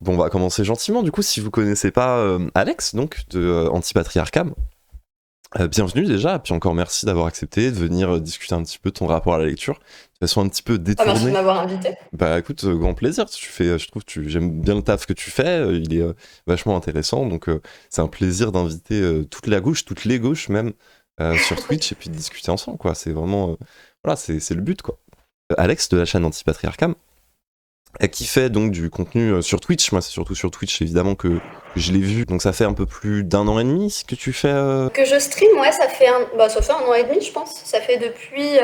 Bon, on va commencer gentiment. Du coup, si vous connaissez pas Alex, donc de Antipatriarcam, bienvenue déjà. Et puis encore merci d'avoir accepté de venir discuter un petit peu de ton rapport à la lecture de façon un petit peu détournée. Merci de m'avoir invité. Bah écoute, grand plaisir. Je trouve que j'aime bien le taf que tu fais. Il est vachement intéressant. Donc c'est un plaisir d'inviter toute la gauche, toutes les gauches même sur Twitch et puis de discuter ensemble, quoi. C'est vraiment voilà, c'est le but, quoi. Alex de la chaîne Antipatriarcam, qui fait donc du contenu sur Twitch. Moi, c'est surtout sur Twitch, évidemment, que je l'ai vu. Donc, ça fait un peu plus d'1 an et demi ce que tu fais. Que je stream, ouais, ça fait un an et demi, je pense. Ça fait depuis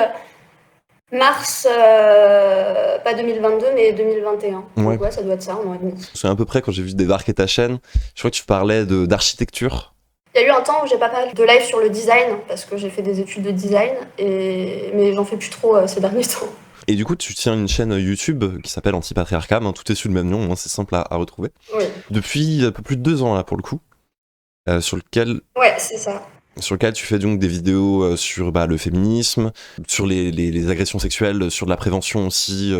mars, pas 2022, mais 2021. Ouais. Donc, ouais, ça doit être ça, 1 an et demi. C'est à peu près quand j'ai vu débarquer ta chaîne. Je crois que tu parlais d'architecture. Il y a eu un temps où j'ai pas mal de live sur le design, parce que j'ai fait des études de design, mais j'en fais plus trop ces derniers temps. Et du coup, tu tiens une chaîne YouTube qui s'appelle Antipatriarcam, hein, tout est sous le même nom, hein, c'est simple à retrouver. Oui. Depuis un peu plus de 2 ans, là, pour le coup, sur lequel... Ouais, c'est ça. Sur lequel tu fais donc des vidéos sur le féminisme, sur les agressions sexuelles, sur de la prévention aussi,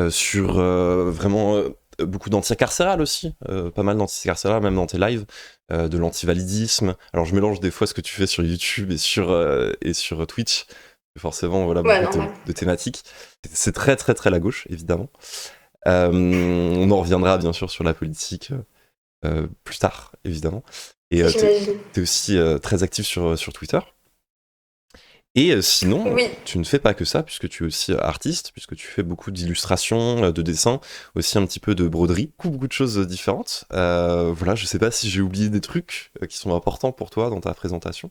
sur vraiment beaucoup d'anti-carcéral aussi, pas mal d'anti-carcéral, même dans tes lives, de l'antivalidisme. Alors je mélange des fois ce que tu fais sur YouTube et sur Twitch, forcément voilà, Ouais, beaucoup de thématiques. C'est très très très la gauche, évidemment. On en reviendra bien sûr sur la politique plus tard, évidemment. Et t'es aussi très actif sur Twitter. Et sinon, oui. Tu ne fais pas que ça, puisque tu es aussi artiste, puisque tu fais beaucoup d'illustrations, de dessins, aussi un petit peu de broderie, beaucoup de choses différentes. Voilà, je sais pas si j'ai oublié des trucs qui sont importants pour toi dans ta présentation.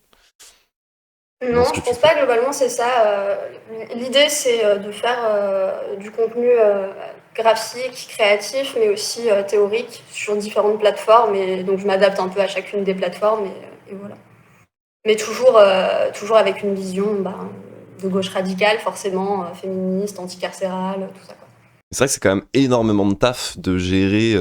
Non, je pense pas, globalement c'est ça. L'idée c'est de faire du contenu graphique, créatif, mais aussi théorique sur différentes plateformes. Et donc je m'adapte un peu à chacune des plateformes et voilà. Mais toujours avec une vision de gauche radicale, forcément, féministe, anticarcérale, tout ça, quoi. C'est vrai que c'est quand même énormément de taf de gérer,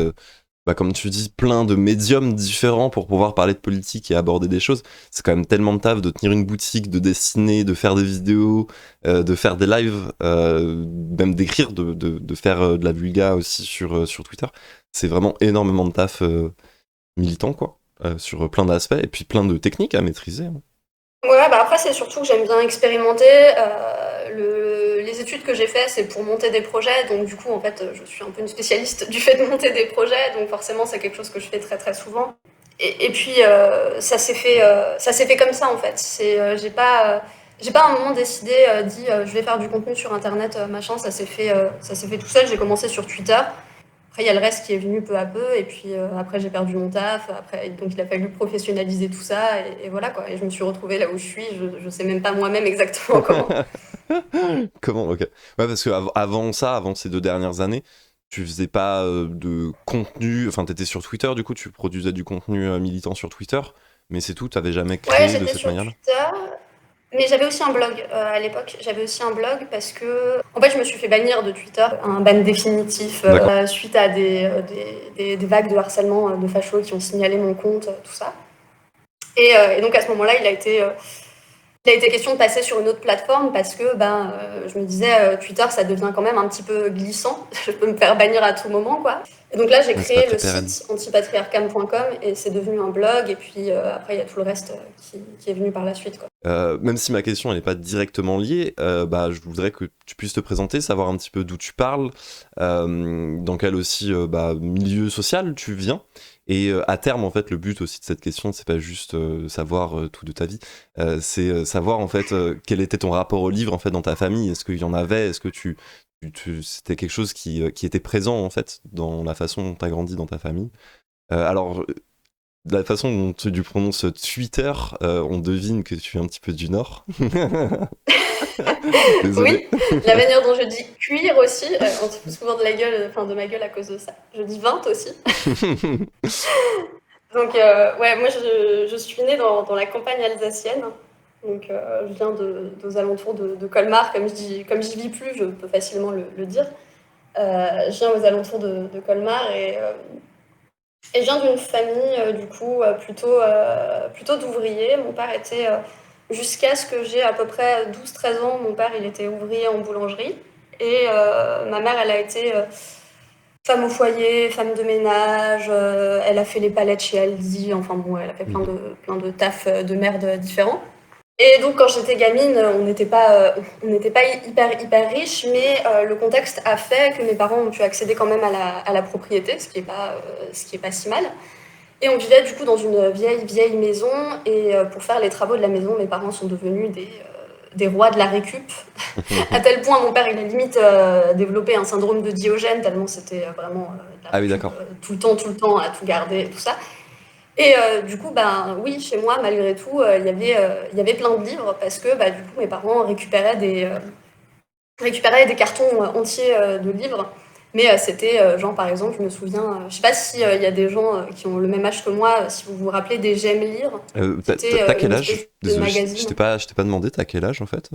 comme tu dis, plein de médiums différents pour pouvoir parler de politique et aborder des choses. C'est quand même tellement de taf de tenir une boutique, de dessiner, de faire des vidéos, de faire des lives, même d'écrire, de faire de la vulga aussi sur Twitter. C'est vraiment énormément de taf militant, quoi, sur plein d'aspects et puis plein de techniques à maîtriser. Ouais, après c'est surtout que j'aime bien expérimenter. Les études que j'ai fait, c'est pour monter des projets, donc du coup en fait je suis un peu une spécialiste du fait de monter des projets, donc forcément c'est quelque chose que je fais très très souvent. Et puis ça s'est fait comme ça en fait. J'ai pas à un moment décidé je vais faire du contenu sur internet, machin. Ça s'est fait tout seul. J'ai commencé sur Twitter. Après, il y a le reste qui est venu peu à peu, et puis après, j'ai perdu mon taf. Après, donc, il a fallu professionnaliser tout ça, et voilà, quoi. Et je me suis retrouvée là où je suis. Je sais même pas moi-même exactement comment. Comment, ok. Ouais, parce que avant ces 2 dernières années, tu faisais pas de contenu. Enfin, t'étais sur Twitter, du coup, tu produisais du contenu militant sur Twitter, mais c'est tout, t'avais jamais créé de cette manière-là. Twitter. Mais j'avais aussi un blog à l'époque. J'avais aussi un blog parce que, en fait, je me suis fait bannir de Twitter, un ban définitif suite à des vagues de harcèlement de fachos qui ont signalé mon compte, tout ça. Et donc à ce moment-là, il a été question de passer sur une autre plateforme parce que je me disais Twitter, ça devient quand même un petit peu glissant. Je peux me faire bannir à tout moment, quoi. Et donc là, j'ai créé le site antipatriarcam.com et c'est devenu un blog. Et puis après, il y a tout le reste qui est venu par la suite, quoi. Même si ma question n'est pas directement liée, je voudrais que tu puisses te présenter, savoir un petit peu d'où tu parles, dans quel aussi milieu social tu viens. Et à terme, en fait, le but aussi de cette question, c'est pas juste savoir tout de ta vie, c'est savoir en fait quel était ton rapport au livre en fait dans ta famille. Est-ce qu'il y en avait? Est-ce que c'était quelque chose qui était présent en fait dans la façon dont tu as grandi dans ta famille? Alors, de la façon dont tu prononces Twitter, on devine que tu es un petit peu du Nord. Oui, la manière dont je dis cuir aussi, on se fout souvent de ma gueule à cause de ça. Je dis 20 aussi. Donc, moi je suis née dans la campagne alsacienne. Donc je viens aux alentours de Colmar, comme j'y vis plus, je peux facilement le dire. Je viens aux alentours de Colmar et je viens d'une famille du coup plutôt d'ouvriers. Mon père était, jusqu'à ce que j'ai à peu près 12-13 ans, mon père il était ouvrier en boulangerie. Et ma mère, elle a été femme au foyer, femme de ménage, elle a fait les palettes chez Aldi, enfin bon, elle a fait Mhm. plein de taf de merde différents. Et donc quand j'étais gamine, on n'était pas hyper riches, mais le contexte a fait que mes parents ont pu accéder quand même à la propriété, ce qui est pas si mal. Et on vivait du coup dans une vieille maison, et pour faire les travaux de la maison, mes parents sont devenus des rois de la récup. À tel point, mon père, il a limite développé un syndrome de Diogène, tellement c'était vraiment de la Ah oui, récup d'accord. tout le temps, à tout garder et tout ça. Et du coup, ben oui, chez moi, malgré tout, il y avait plein de livres parce que du coup, mes parents récupéraient des cartons entiers de livres. Mais c'était genre, par exemple, je me souviens, je sais pas si il y a des gens qui ont le même âge que moi, si vous vous rappelez des J'aime lire, qui était T'as quel une âge? espèce de Désolé, magazine. je t'ai pas demandé, t'as quel âge en fait?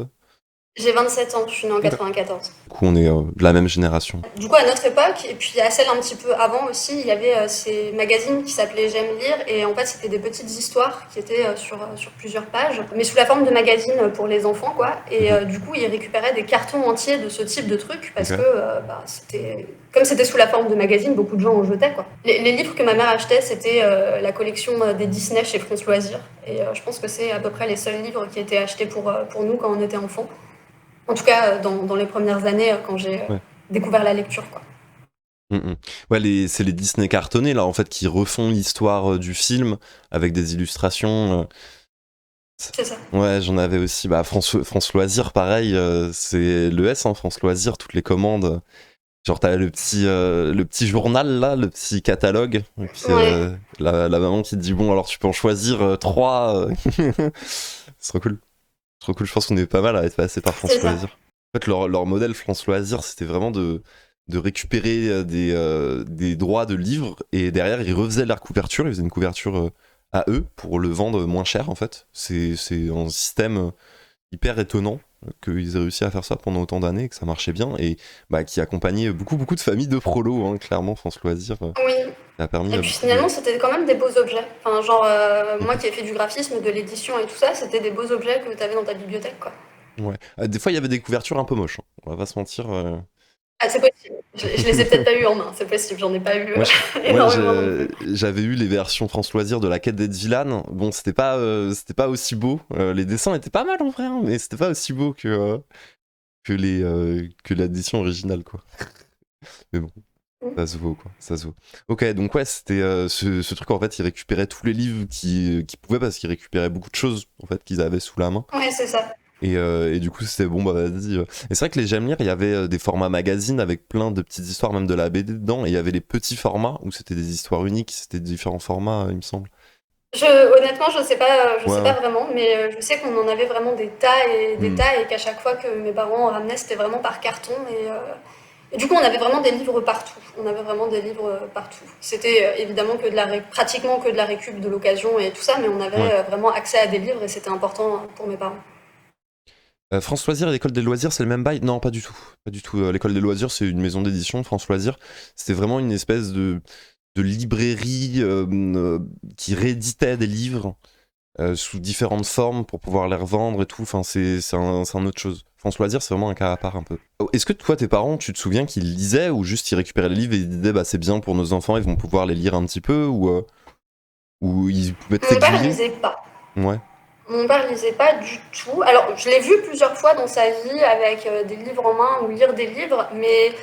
J'ai 27 ans, je suis née en Ok. 94. Du coup, on est de la même génération. Du coup, à notre époque, et puis à celle un petit peu avant aussi, il y avait ces magazines qui s'appelaient J'aime lire, et en fait, c'était des petites histoires qui étaient sur plusieurs pages, mais sous la forme de magazines pour les enfants, quoi. Et Mhm. du coup, ils récupéraient des cartons entiers de ce type de trucs, parce que Ok. comme c'était sous la forme de magazines, beaucoup de gens en jetaient, quoi. Les livres que ma mère achetait, c'était la collection des Disney chez France Loisirs, et je pense que c'est à peu près les seuls livres qui étaient achetés pour nous quand on était enfants. En tout cas, dans les premières années, quand j'ai Ouais. découvert la lecture, quoi. Mhm. Ouais, c'est les Disney cartonnés là en fait qui refont l'histoire du film avec des illustrations. C'est ça. Ouais, j'en avais aussi. Bah, France Loisirs, pareil, c'est le S, hein, France Loisirs, toutes les commandes. Genre, t'as le petit journal là, le petit catalogue, et puis Ouais, la maman qui te dit bon, alors tu peux en choisir trois. C'est trop cool. Trop cool. Je pense qu'on est pas mal à être passé par c'est France ça. Loisirs. En fait, leur modèle France Loisirs, c'était vraiment de récupérer des droits de livres et derrière, ils refaisaient leur couverture. Ils faisaient une couverture à eux pour le vendre moins cher en fait. C'est un système hyper étonnant qu'ils aient réussi à faire ça pendant autant d'années et que ça marchait bien et bah, qui accompagnait beaucoup de familles de prolos, hein, clairement, France Loisirs. Oui. Ça a permis Et à puis beaucoup de. finalement, c'était quand même des beaux objets. Enfin, genre, moi Mhm. qui ai fait du graphisme, de l'édition et tout ça, c'était des beaux objets que tu avais dans ta bibliothèque, quoi. Ouais. Des fois, il y avait des couvertures un peu moches, hein. On va pas se mentir. Ah, c'est possible. Je les ai peut-être pas eu en main, c'est possible. J'en ai pas eu Moi, moi, énormément non plus. j'avais eu les versions France Loisirs de la quête d'Ed Villain. Bon, c'était pas aussi beau. Les dessins étaient pas mal en vrai, hein, mais c'était pas aussi beau que l'édition originale, quoi. Mais bon, ça se vaut, quoi. Ça se vaut. Ok, donc ouais, c'était ce truc en fait, ils récupéraient tous les livres qu'ils pouvaient parce qu'ils récupéraient beaucoup de choses en fait qu'ils avaient sous la main. Ouais, c'est ça. Et du coup, c'était bon, bah vas-y. Et c'est vrai que les J'aime lire, il y avait des formats magazines avec plein de petites histoires, même de la BD dedans. Et il y avait les petits formats où c'était des histoires uniques, c'était différents formats, il me semble. Honnêtement, je Ouais, sais pas ouais. vraiment, mais je sais qu'on en avait vraiment des tas et des Hmm. tas, et qu'à chaque fois que mes parents en ramenaient, c'était vraiment par carton. Et du coup, on avait vraiment des livres partout. On avait vraiment des livres partout. C'était évidemment pratiquement que de la récup de l'occasion et tout ça, mais on avait Ouais. vraiment accès à des livres et c'était important pour mes parents. France Loisirs et l'École des Loisirs, c'est le même bail? Non, pas du tout. Pas du tout. L'École des Loisirs, c'est une maison d'édition. France Loisirs, c'était vraiment une espèce de librairie qui rééditait des livres sous différentes formes pour pouvoir les revendre et tout. Enfin, c'est un autre chose. France Loisirs, c'est vraiment un cas à part un peu. Est-ce que toi, tes parents, tu te souviens qu'ils lisaient ou juste ils récupéraient les livres et ils disaient bah c'est bien pour nos enfants, ils vont pouvoir les lire un petit peu ou ils pouvaient Mon père t'aiguiller? lisait pas. Ouais, Mon père lisait pas du tout. Alors, je l'ai vu plusieurs fois dans sa vie avec des livres en main ou lire des livres, mais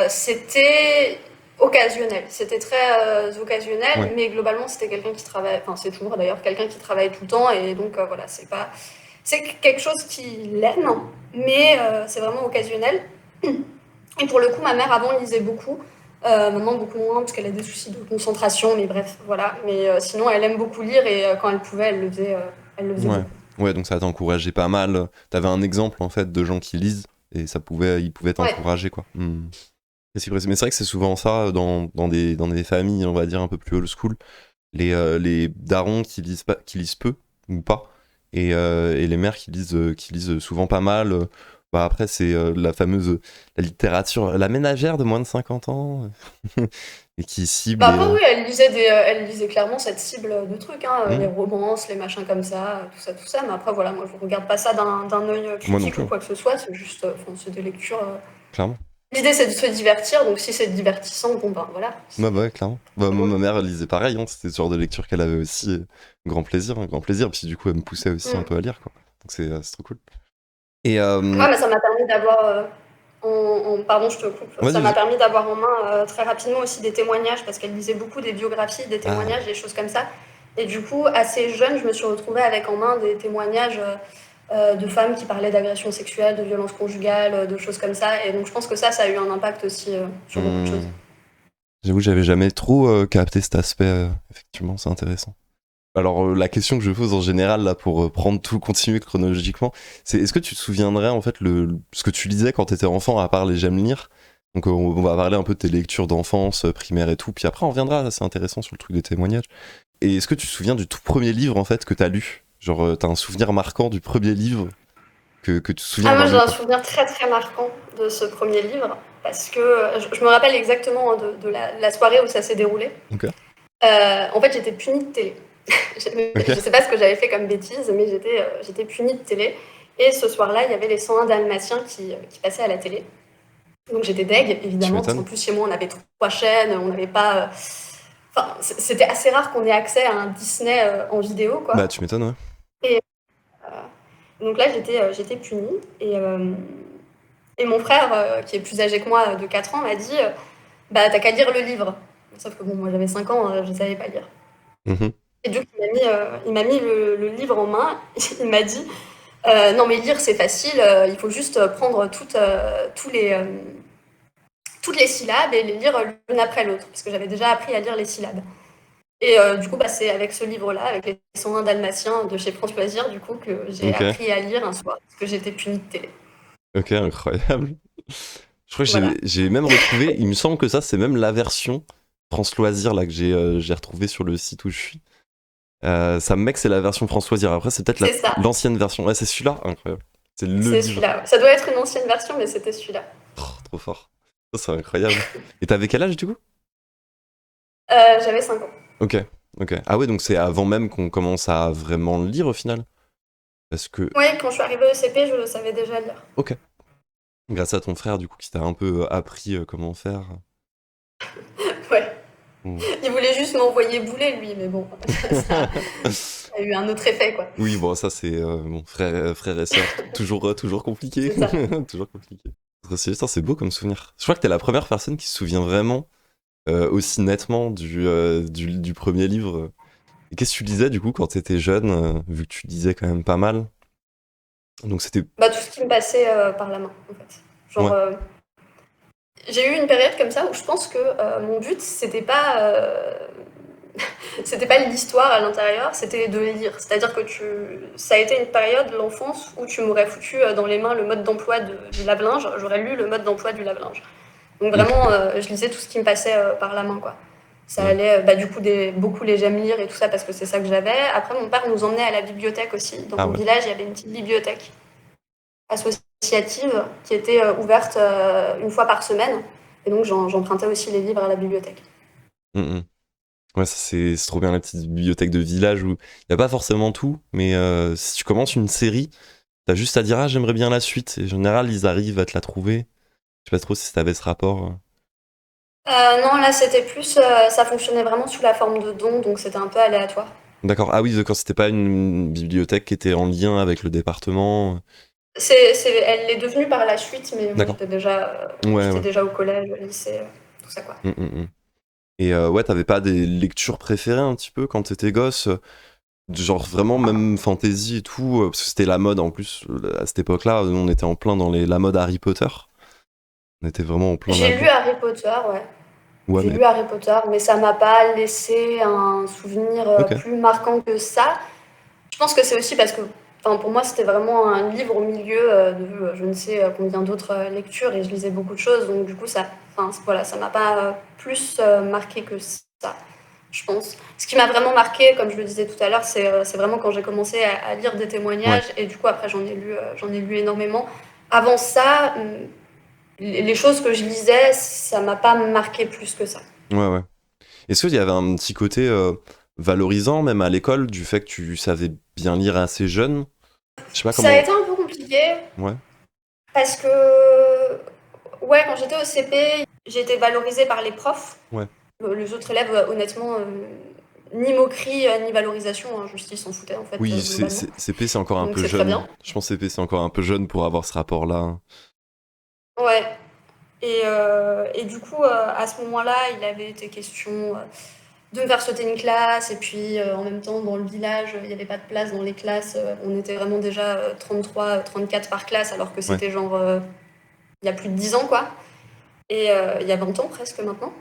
c'était occasionnel. C'était très occasionnel, ouais, mais globalement, c'était quelqu'un qui travaille, enfin, c'est toujours d'ailleurs quelqu'un qui travaille tout le temps, et donc voilà, c'est quelque chose qui l'aime, mais c'est vraiment occasionnel. Et pour le coup, ma mère avant lisait beaucoup. Maintenant beaucoup moins parce qu'elle a des soucis de concentration, mais bref, voilà. Mais sinon, elle aime beaucoup lire, et quand elle pouvait, elle le faisait ouais. beaucoup. Ouais, donc ça t'encourageait pas mal. T'avais un exemple en fait de gens qui lisent et ils pouvaient Ouais, t'encourager quoi. Hmm. Mais c'est vrai que c'est souvent ça dans des familles, on va dire, un peu plus old school. Les darons qui lisent peu ou pas, et les mères qui lisent souvent pas mal. Bah après, c'est la fameuse la littérature, la ménagère de moins de 50 ans, et qui cible Bah les. après oui, elle lisait clairement cette cible de trucs, hein, les Hmm, romances, les machins comme ça, tout ça. Mais après voilà, moi je regarde pas ça d'un œil moi non critique plus, ou hein, quoi que ce soit. C'est juste, enfin, c'est des lectures. clairement. L'idée c'est de se divertir, donc si c'est divertissant, bon ben voilà. Ouais, clairement. Bah, C'est moi, cool. ma mère, elle lisait pareil, hein, c'était ce genre de lecture qu'elle avait aussi. Grand plaisir, un grand plaisir. Puis du coup, elle me poussait aussi un Mm. peu à lire, quoi. Donc c'est trop cool. Et Ouais, mais ça m'a permis d'avoir, pardon, je te coupe. vas-y, Ça m'a vas-y. permis d'avoir en main très rapidement aussi des témoignages, parce qu'elle lisait beaucoup des biographies, des Ah, témoignages, des choses comme ça. Et du coup, assez jeune, je me suis retrouvée avec en main des témoignages de femmes qui parlaient d'agressions sexuelles, de violences conjugales, de choses comme ça. Et donc, je pense que ça a eu un impact aussi sur beaucoup de choses. hmm. J'avoue, j'avais jamais trop capté cet aspect. Effectivement, c'est intéressant. Alors, la question que je pose en général, là, pour prendre tout, continuer chronologiquement, c'est est-ce que tu te souviendrais, en fait, ce que tu lisais quand t'étais enfant, à part les J'aime lire? Donc, on va parler un peu de tes lectures d'enfance, primaire et tout, puis après, on reviendra, c'est intéressant sur le truc des témoignages. Et est-ce que tu te souviens du tout premier livre, en fait, que t'as lu? Genre, t'as un souvenir marquant du premier livre que tu te souviens Ah, moi, avoir j'ai lu, un quoi? souvenir très très marquant de ce premier livre, parce que je me rappelle exactement de la soirée où ça s'est déroulé. Ok. En fait, j'étais punie de télé. Je Ok. sais pas ce que j'avais fait comme bêtise, mais j'étais punie de télé. Et ce soir-là, il y avait les 101 Dalmatiens qui passaient à la télé. Donc j'étais deg, Tu évidemment, parce qu'en m'étonnes? plus, chez moi, on avait 3 chaînes, on n'avait pas. Enfin, c'était assez rare qu'on ait accès à un Disney en vidéo, Bah, quoi. tu m'étonnes, ouais. Et donc là, j'étais punie. Et mon frère, qui est plus âgé que moi de 4 ans, m'a dit bah, t'as qu'à lire le livre. Sauf que bon, moi j'avais 5 ans, je ne savais pas lire. Mhm. Et du coup, il m'a mis le livre en main. Il m'a dit non, mais lire c'est facile, il faut juste prendre toutes les syllabes et les lire l'une après l'autre. Parce que j'avais déjà appris à lire les syllabes. Et du coup, bah, c'est avec ce livre-là, avec les 101 Dalmatiens de chez France Loisirs, du coup, que j'ai Ok. appris à lire un soir, parce que j'étais punie de télé. Ok, incroyable. Je crois que Voilà. j'ai même retrouvé, il me semble que ça, c'est même la version France Loisirs là, que j'ai retrouvé sur le site où je suis. Ça me met que c'est la version France Loisirs. Après, c'est peut-être C'est ça, l'ancienne version. Ouais, c'est celui-là, incroyable. C'est le c'est livre. celui-là. Ouais. Ça doit être une ancienne version, mais c'était celui-là. Oh, trop fort. Ça, c'est incroyable. Et t'avais quel âge du coup? J'avais 5 ans. Ok, ok. Ah ouais, donc c'est avant même qu'on commence à vraiment le lire au final. Parce que, Oui, quand je suis arrivée au CP, je savais déjà lire. ok. Grâce à ton frère, du coup, qui t'a un peu appris comment faire. Ouais. Mm. Il voulait juste m'envoyer bouler, lui, mais bon, ça a eu un autre effet, quoi. Oui, bon, ça c'est bon, frère et sœur, toujours compliqué. C'est ça. Toujours compliqué. C'est beau comme souvenir. Je crois que t'es la première personne qui se souvient vraiment aussi nettement du premier livre. Et qu'est-ce que tu lisais du coup quand t'étais jeune, vu que tu lisais quand même pas mal? Donc c'était. Bah, tout ce qui me passait par la main, en fait. Genre, Ouais, j'ai eu une période comme ça où je pense que mon but, c'était pas l'histoire à l'intérieur, c'était de lire. C'est-à-dire que ça a été une période, l'enfance, où tu m'aurais foutu dans les mains le mode d'emploi du lave-linge. J'aurais lu le mode d'emploi du lave-linge. Donc vraiment, ok. je lisais tout ce qui me passait par la main, quoi. Ça Mm. allait, du coup, beaucoup les j'aime lire et tout ça parce que c'est ça que j'avais. Après, mon père nous emmenait à la bibliothèque aussi. Dans Ah mon ouais. village, il y avait une petite bibliothèque associative qui était ouverte une fois par semaine. Et donc, j'empruntais aussi les livres à la bibliothèque. Mm, mm. Ouais, ça c'est trop bien la petite bibliothèque de village où il y a pas forcément tout, mais si tu commences une série, t'as juste à dire ah j'aimerais bien la suite. Et en général, ils arrivent à te la trouver. Je sais pas trop si t'avais ce rapport. Non, là, c'était plus, ça fonctionnait vraiment sous la forme de dons, donc c'était un peu aléatoire. D'accord. Ah oui, d'accord, c'était pas une bibliothèque qui était en lien avec le département. Elle l'est devenue par la suite, mais moi, D'accord. Ouais, j'étais ouais. déjà au collège, au lycée, tout ça, quoi. Mm, mm, mm. Et ouais, t'avais pas des lectures préférées un petit peu quand t'étais gosse? Genre vraiment même fantasy et tout, parce que c'était la mode en plus, à cette époque-là, on était en plein dans la mode Harry Potter. On était vraiment en plein J'ai là-dedans. lu Harry Potter, ouais. Ouais, J'ai mais lu Harry Potter, mais ça m'a pas laissé un souvenir ok. plus marquant que ça. Je pense que c'est aussi parce que, enfin, pour moi, c'était vraiment un livre au milieu de je ne sais combien d'autres lectures et je lisais beaucoup de choses, donc du coup, voilà, ça m'a pas plus marqué que ça. je pense. Ce qui m'a vraiment marqué, comme je le disais tout à l'heure, c'est vraiment quand j'ai commencé à lire des Ouais, témoignages, et du coup après j'en ai lu énormément. Avant ça, les choses que je lisais, ça m'a pas marqué plus que ça. ouais, ouais. Est-ce qu'il y avait un petit côté valorisant, même à l'école, du fait que tu savais bien lire assez jeune? Je sais pas Ça a comment. été un peu compliqué Ouais, parce que, ouais, quand j'étais au CP, j'ai été valorisée par les profs. ouais. Les autres élèves, honnêtement, ni moquerie, ni valorisation, hein, juste ils s'en foutaient en fait, Oui, globalement. CP, c'est encore un Donc peu c'est très jeune. bien. Je pense que CP, c'est encore un peu jeune pour avoir ce rapport-là. Ouais. Et du coup, à ce moment-là, il avait été question de me faire sauter une classe, et puis en même temps, dans le village, il n'y avait pas de place dans les classes. On était vraiment déjà 33, 34 par classe, alors que Ouais. c'était genre il y a plus de 10 ans, quoi. Et il y a 20 ans presque maintenant.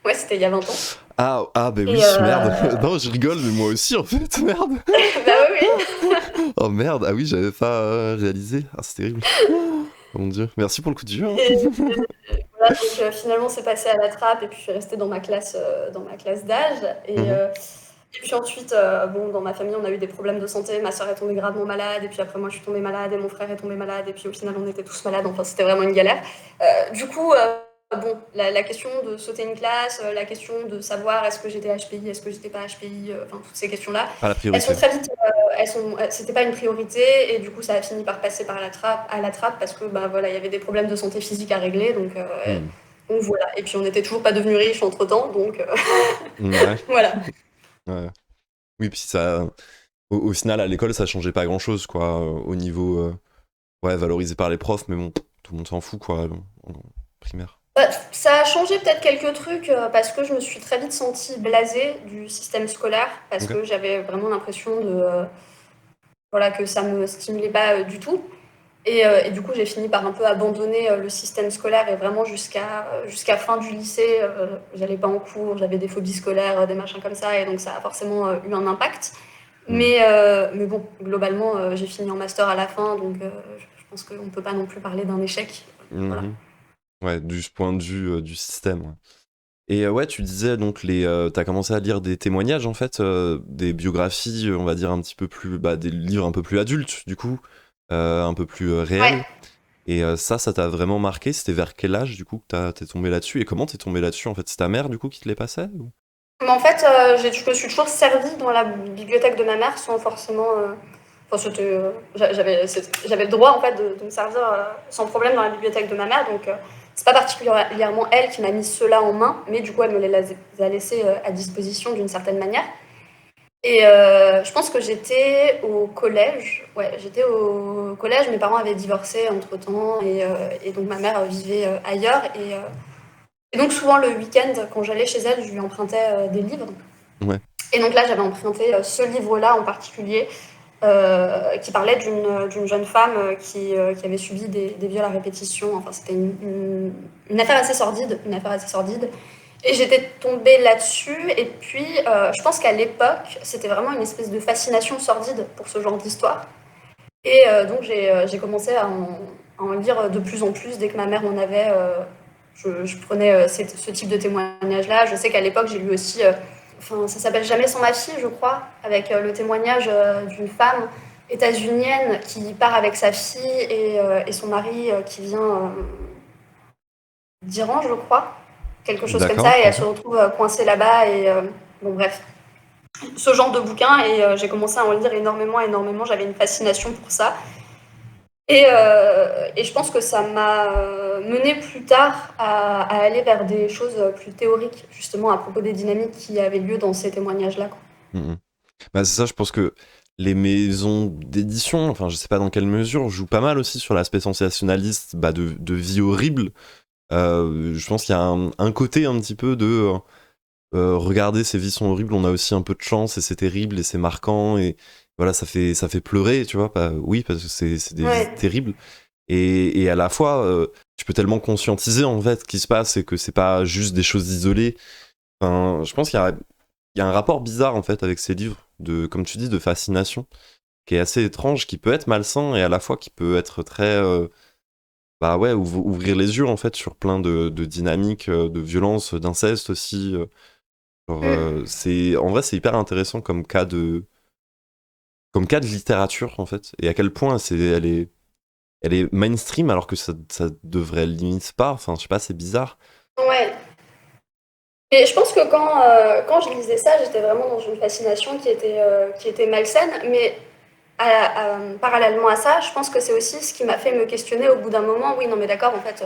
Ouais, c'était il y a 20 ans. Ah, bah Et oui, merde. Non, je rigole, mais moi aussi, en fait, merde. bah oui, oui. Oh merde, ah oui, j'avais pas réalisé. Ah, c'est terrible. Oh mon dieu, merci pour le coup de vieux. Hein. Et voilà, donc finalement, c'est passé à la trappe, et puis je suis restée dans ma classe d'âge. Mhm. Et puis ensuite, bon, dans ma famille, on a eu des problèmes de santé. Ma soeur est tombée gravement malade, et puis après, moi, je suis tombée malade, et mon frère est tombé malade, et puis au final, on était tous malades. Enfin, c'était vraiment une galère. Du coup, bon, la question de sauter une classe, la question de savoir est-ce que j'étais HPI, est-ce que j'étais pas HPI, enfin, toutes ces questions-là, Pas la elles sont priorité. très vite, c'était pas une priorité, et du coup, ça a fini par passer par à la trappe, parce que, bah voilà, il y avait des problèmes de santé physique à régler, Hmm. donc voilà. Et puis, on n'était toujours pas devenus riches entre temps, donc Ouais, voilà. ouais. Oui, puis ça, au final, à l'école, ça changeait pas grand-chose, quoi, au niveau, ouais, valorisé par les profs, mais bon, tout le monde s'en fout, quoi, en primaire. Bah, ça a changé peut-être quelques trucs parce que je me suis très vite sentie blasée du système scolaire parce Ok. que j'avais vraiment l'impression de voilà que ça me stimulait pas du tout et du coup j'ai fini par un peu abandonner le système scolaire et vraiment jusqu'à fin du lycée j'allais pas en cours, j'avais des phobies scolaires, des machins comme ça et donc ça a forcément eu un impact. Hmm. Mais bon, globalement j'ai fini en master à la fin donc je pense qu'on peut pas non plus parler d'un échec. Voilà. Mhm. Ouais, du point de vue du système. Ouais. Et ouais, tu disais donc t'as commencé à lire des témoignages en fait, des biographies, on va dire un petit peu plus, bah, des livres un peu plus adultes du coup, un peu plus réels. Ouais. Et ça t'a vraiment marqué. C'était vers quel âge du coup que t'es tombé là-dessus et comment t'es tombé là-dessus en fait? C'est ta mère du coup qui te les passait ou... Mais en fait, je me suis toujours servie dans la bibliothèque de ma mère sans forcément. Enfin, j'avais le droit en fait de me servir sans problème dans la bibliothèque de ma mère, donc c'est pas particulièrement elle qui m'a mis cela en main, mais du coup elle me les a laissés à disposition d'une certaine manière. Et je pense que j'étais au collège. Ouais, j'étais au collège. Mes parents avaient divorcé entre temps, et donc ma mère vivait ailleurs. Et donc souvent le week-end, quand j'allais chez elle, je lui empruntais des livres. Ouais. Et donc là, j'avais emprunté ce livre-là en particulier, qui parlait d'une jeune femme qui avait subi des viols à répétition. Enfin, c'était une affaire assez sordide, une affaire assez sordide. Et j'étais tombée là-dessus. Et puis, je pense qu'à l'époque, c'était vraiment une espèce de fascination sordide pour ce genre d'histoire. Et donc, j'ai commencé à en lire de plus en plus dès que ma mère en avait. Je prenais ce type de témoignage-là. Je sais qu'à l'époque, j'ai lu aussi. Enfin, ça s'appelle Jamais sans ma fille, je crois, avec le témoignage d'une femme états-unienne qui part avec sa fille et son mari qui vient d'Iran, je crois, quelque chose comme D'accord, ça, et elle ok. se retrouve coincée là-bas. Et bon, bref, ce genre de bouquin, et j'ai commencé à en lire énormément, énormément. J'avais une fascination pour ça. Et je pense que ça m'a mené plus tard à aller vers des choses plus théoriques, justement à propos des dynamiques qui avaient lieu dans ces témoignages-là. Mhm. Bah, c'est ça, je pense que les maisons d'édition, enfin je sais pas dans quelle mesure, jouent pas mal aussi sur l'aspect sensationnaliste bah, de vie horrible. Je pense qu'il y a un côté un petit peu de regardez, ces vies sont horribles, on a aussi un peu de chance et c'est terrible et c'est marquant et voilà, ça fait pleurer, tu vois, oui, parce que c'est des vies Ouais, terribles. Et à la fois, tu peux tellement conscientiser en fait ce qui se passe et que c'est pas juste des choses isolées. Enfin, je pense qu'il y a un rapport bizarre en fait avec ces livres, comme tu dis, de fascination, qui est assez étrange, qui peut être malsain et à la fois qui peut être très bah ouais, ouvrir les yeux en fait sur plein de dynamiques, de violence, d'inceste aussi. Genre, Mm. en vrai, c'est hyper intéressant comme cas de littérature, en fait. Et à quel point elle est mainstream alors que ça devrait limite pas. Enfin, je sais pas, c'est bizarre. Ouais. Et je pense que quand je lisais ça, j'étais vraiment dans une fascination qui était malsaine, mais parallèlement à ça, je pense que c'est aussi ce qui m'a fait me questionner au bout d'un moment. Oui, non, mais d'accord, en fait,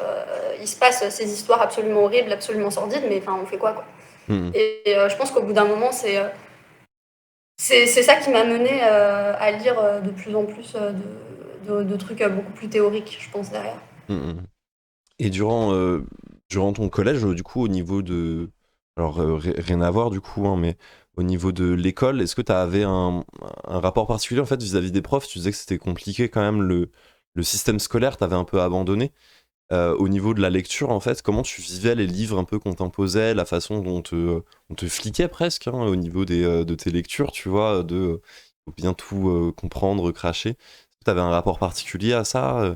il se passe ces histoires absolument horribles, absolument sordides, mais enfin, on fait quoi, quoi. Mm, Et je pense qu'au bout d'un moment, c'est ça qui m'a mené à lire de plus en plus de trucs beaucoup plus théoriques, je pense, derrière. mm, mm. Et durant ton collège, du coup, au niveau de... Alors, rien à voir, du coup, hein, mais au niveau de l'école, est-ce que tu avais un rapport particulier, en fait, vis-à-vis des profs? Tu disais que c'était compliqué quand même, le système scolaire, t'avais un peu abandonné. Au niveau de la lecture, en fait, comment tu vivais les livres un peu qu'on t'imposait, la façon dont on te fliquait presque, hein, au niveau de tes lectures, tu vois, faut bien tout comprendre, cracher. Est-ce que t'avais un rapport particulier à ça?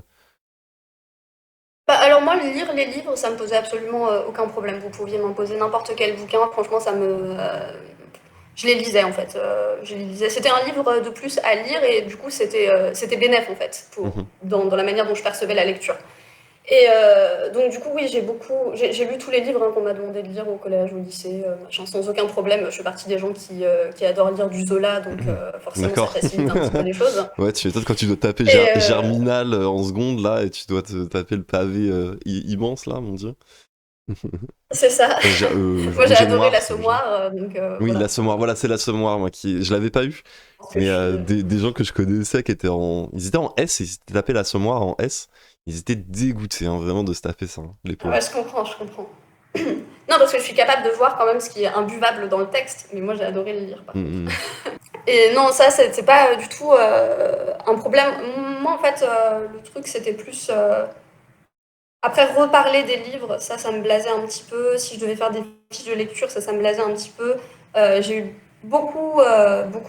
Bah, alors moi, lire les livres, ça me posait absolument aucun problème. Vous pouviez m'imposer n'importe quel bouquin, franchement, je les lisais en fait. Je les lisais. C'était un livre de plus à lire et du coup, c'était bénéf en fait, Mhm. dans la manière dont je percevais la lecture. Et donc du coup, oui, j'ai lu tous les livres hein, qu'on m'a demandé de lire au collège, au lycée, machin, sans aucun problème. Je fais partie des gens qui adorent lire du Zola, donc forcément, ça D'accord. facilite un petit peu les choses. Ouais, tu m'étonnes quand tu dois taper Et Germinal en seconde, là, et tu dois te taper le pavé immense, là, mon dieu. c'est ça. Moi, j'ai Rouge et adoré noir. l'Assommoir, donc Oui, voilà. l'assommoir, voilà, c'est l'assommoir, moi, je l'avais pas eu, Parce que mais je suis... des gens que je connaissais qui étaient ils étaient en S, et ils s'étaient tapé l'assommoir en S, ils étaient dégoûtés, hein, vraiment, de se taper ça, hein, les Ouais, pauvres. je comprends, je comprends. Non, parce que je suis capable de voir quand même ce qui est imbuvable dans le texte, mais moi j'ai adoré le lire par contre. Mm, Et non, ça c'est pas du tout un problème. Moi en fait, le truc c'était plus. Après, reparler des livres, ça me blasait un petit peu. Si je devais faire des fiches de lecture, ça me blasait un petit peu. J'ai eu beaucoup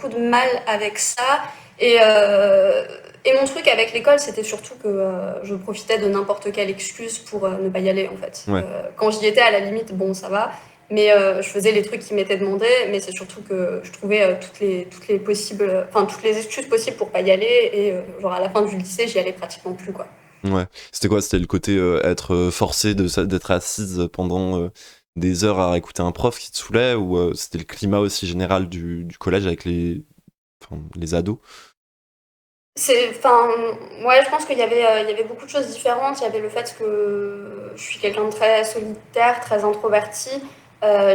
de mal avec ça. Et, euh, et mon truc avec l'école, c'était surtout que je profitais de n'importe quelle excuse pour ne pas y aller, en fait. mm. Ouais, Quand j'y étais, à la limite, bon, ça va. Mais je faisais les trucs qui m'étaient demandés. Mais c'est surtout que je trouvais toutes les excuses possibles pour pas y aller. Et genre, à la fin du lycée, j'y allais pratiquement plus, quoi. ouais. C'était quoi? C'était le côté être forcé d'être assise pendant des heures à écouter un prof qui te saoulait, ou c'était le climat aussi général du collège avec les ados? Enfin, ouais, je pense il y avait beaucoup de choses différentes. Il y avait le fait que je suis quelqu'un de très solitaire, très introverti.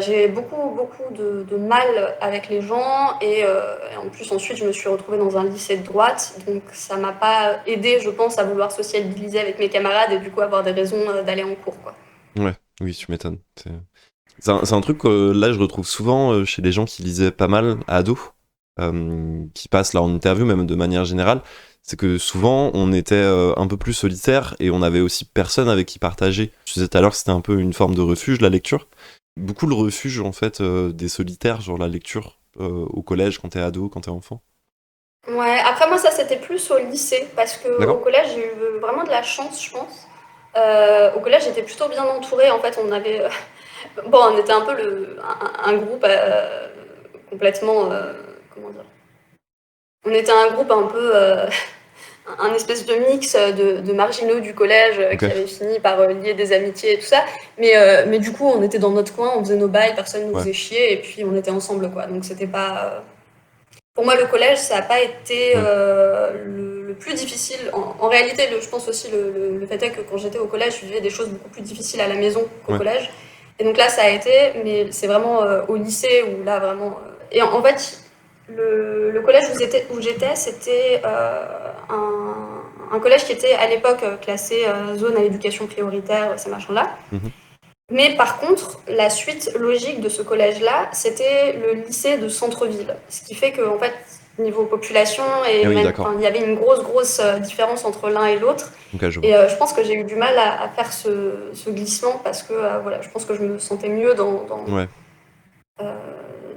J'ai beaucoup de mal avec les gens et en plus ensuite je me suis retrouvée dans un lycée de droite, donc ça m'a pas aidé, je pense, à vouloir sociabiliser avec mes camarades et du coup avoir des raisons d'aller en cours, quoi. Ouais, oui, tu m'étonnes. C'est un truc que là je retrouve souvent chez les gens qui lisaient pas mal à ados, qui passent là en interview, même de manière générale. C'est que souvent on était un peu plus solitaire et on avait aussi personne avec qui partager. Je disais tout à l'heure que c'était un peu une forme de refuge, la lecture. Beaucoup le refuge en fait des solitaires, genre la lecture au collège quand t'es ado, quand t'es enfant. Ouais, après moi ça c'était plus au lycée parce que au D'accord. collège j'ai eu vraiment de la chance, je pense. Au collège j'étais plutôt bien entourée. En fait, on avait bon, on était un peu un groupe complètement. Comment dire? On était un groupe un peu. Un espèce de mix de marginaux du collège Ok. qui avaient fini par lier des amitiés et tout ça. Mais du coup, on était dans notre coin, on faisait nos bails, personne nous Ouais. faisait chier et puis on était ensemble, quoi. Donc c'était pas. Pour moi, le collège, ça n'a pas été Ouais. le plus difficile. En réalité, je pense aussi le fait est que quand j'étais au collège, je vivais des choses beaucoup plus difficiles à la maison qu'au Ouais. collège. Et donc là, ça a été, mais c'est vraiment au lycée où là, vraiment. Et en fait, le collège où j'étais, c'était un collège qui était à l'époque classé zone à l'éducation prioritaire, ces machins-là. Mhm. Mais par contre, la suite logique de ce collège-là, c'était le lycée de centre-ville. Ce qui fait que, en fait, niveau population, Ah et oui, même, d'accord. il y avait une grosse différence entre l'un et l'autre. Ok, je vois. Et je pense que j'ai eu du mal à faire ce glissement parce que voilà, je pense que je me sentais mieux Ouais. euh,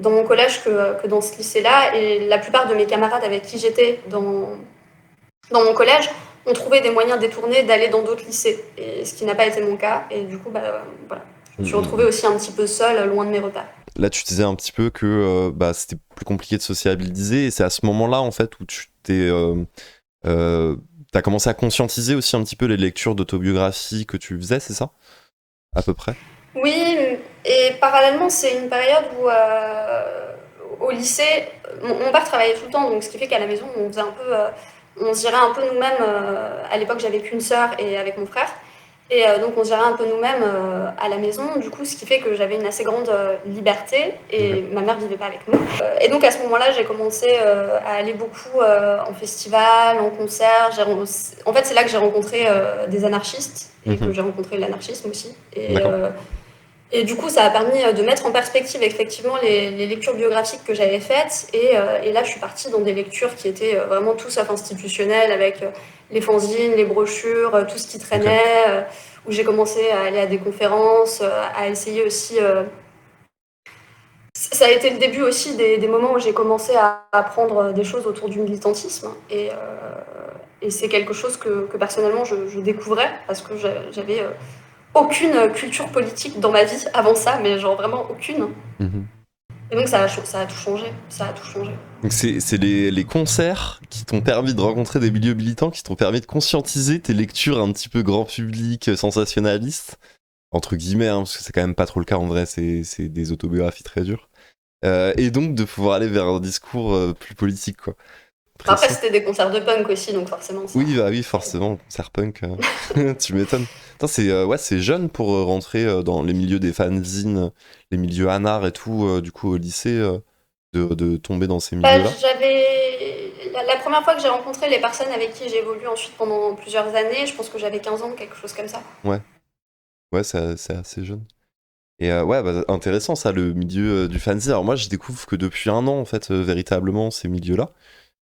dans mon collège que dans ce lycée-là. Et la plupart de mes camarades avec qui j'étais dans mon collège ont trouvé des moyens détournés d'aller dans d'autres lycées. Et ce qui n'a pas été mon cas. Et du coup, bah, voilà. Je me Mm, suis mm, retrouvée mm. aussi un petit peu seule, loin de mes repères. là, tu disais un petit peu que bah, c'était plus compliqué de sociabiliser, et c'est à ce moment-là, en fait, où t'as commencé à conscientiser aussi un petit peu les lectures d'autobiographie que tu faisais, c'est ça? À peu près? Oui, et parallèlement, c'est une période où, au lycée, mon père travaillait tout le temps, donc ce qui fait qu'à la maison, on faisait un peu, on se gérait un peu nous-mêmes. À l'époque, j'avais qu'une sœur et avec mon frère. Et donc, on se gérait un peu nous-mêmes à la maison, du coup, ce qui fait que j'avais une assez grande liberté et Ok. ma mère vivait pas avec nous. Et donc, à ce moment-là, j'ai commencé à aller beaucoup en festival, en concert. En fait, c'est là que j'ai rencontré des anarchistes et que Mhm. j'ai rencontré l'anarchisme aussi. D'accord. Et du coup, ça a permis de mettre en perspective effectivement les lectures biographiques que j'avais faites. Et là, je suis partie dans des lectures qui étaient vraiment tout sauf institutionnelles, avec les fanzines, les brochures, tout ce qui Ok. traînait, où j'ai commencé à aller à des conférences, à essayer aussi. Ça a été le début aussi des moments où j'ai commencé à apprendre des choses autour du militantisme. Et c'est quelque chose que personnellement je découvrais parce que j'avais aucune culture politique dans ma vie avant ça, mais genre vraiment aucune. Mhm. Et donc ça a tout changé, ça a tout changé. Donc c'est les concerts qui t'ont permis de rencontrer des milieux militants, qui t'ont permis de conscientiser tes lectures un petit peu grand public, sensationnalistes, entre guillemets, hein, parce que c'est quand même pas trop le cas en vrai, c'est des autobiographies très dures. Et donc de pouvoir aller vers un discours plus politique, quoi. Après, Précis. c'était des concerts de punk aussi, donc forcément Oui, bah oui, ça aide. forcément, concert punk, tu m'étonnes. Putain, ouais, c'est jeune pour rentrer dans les milieux des fanzines, les milieux anards et tout, du coup au lycée, de tomber dans ces Bah, milieux-là. la première fois que j'ai rencontré les personnes avec qui j'ai évolué ensuite pendant plusieurs années, je pense que j'avais 15 ans, quelque chose comme ça. Ouais, ouais, c'est assez jeune. Et ouais, bah, intéressant ça, le milieu du fanzine. Alors moi, je découvre que depuis un an, en fait, véritablement, ces milieux-là,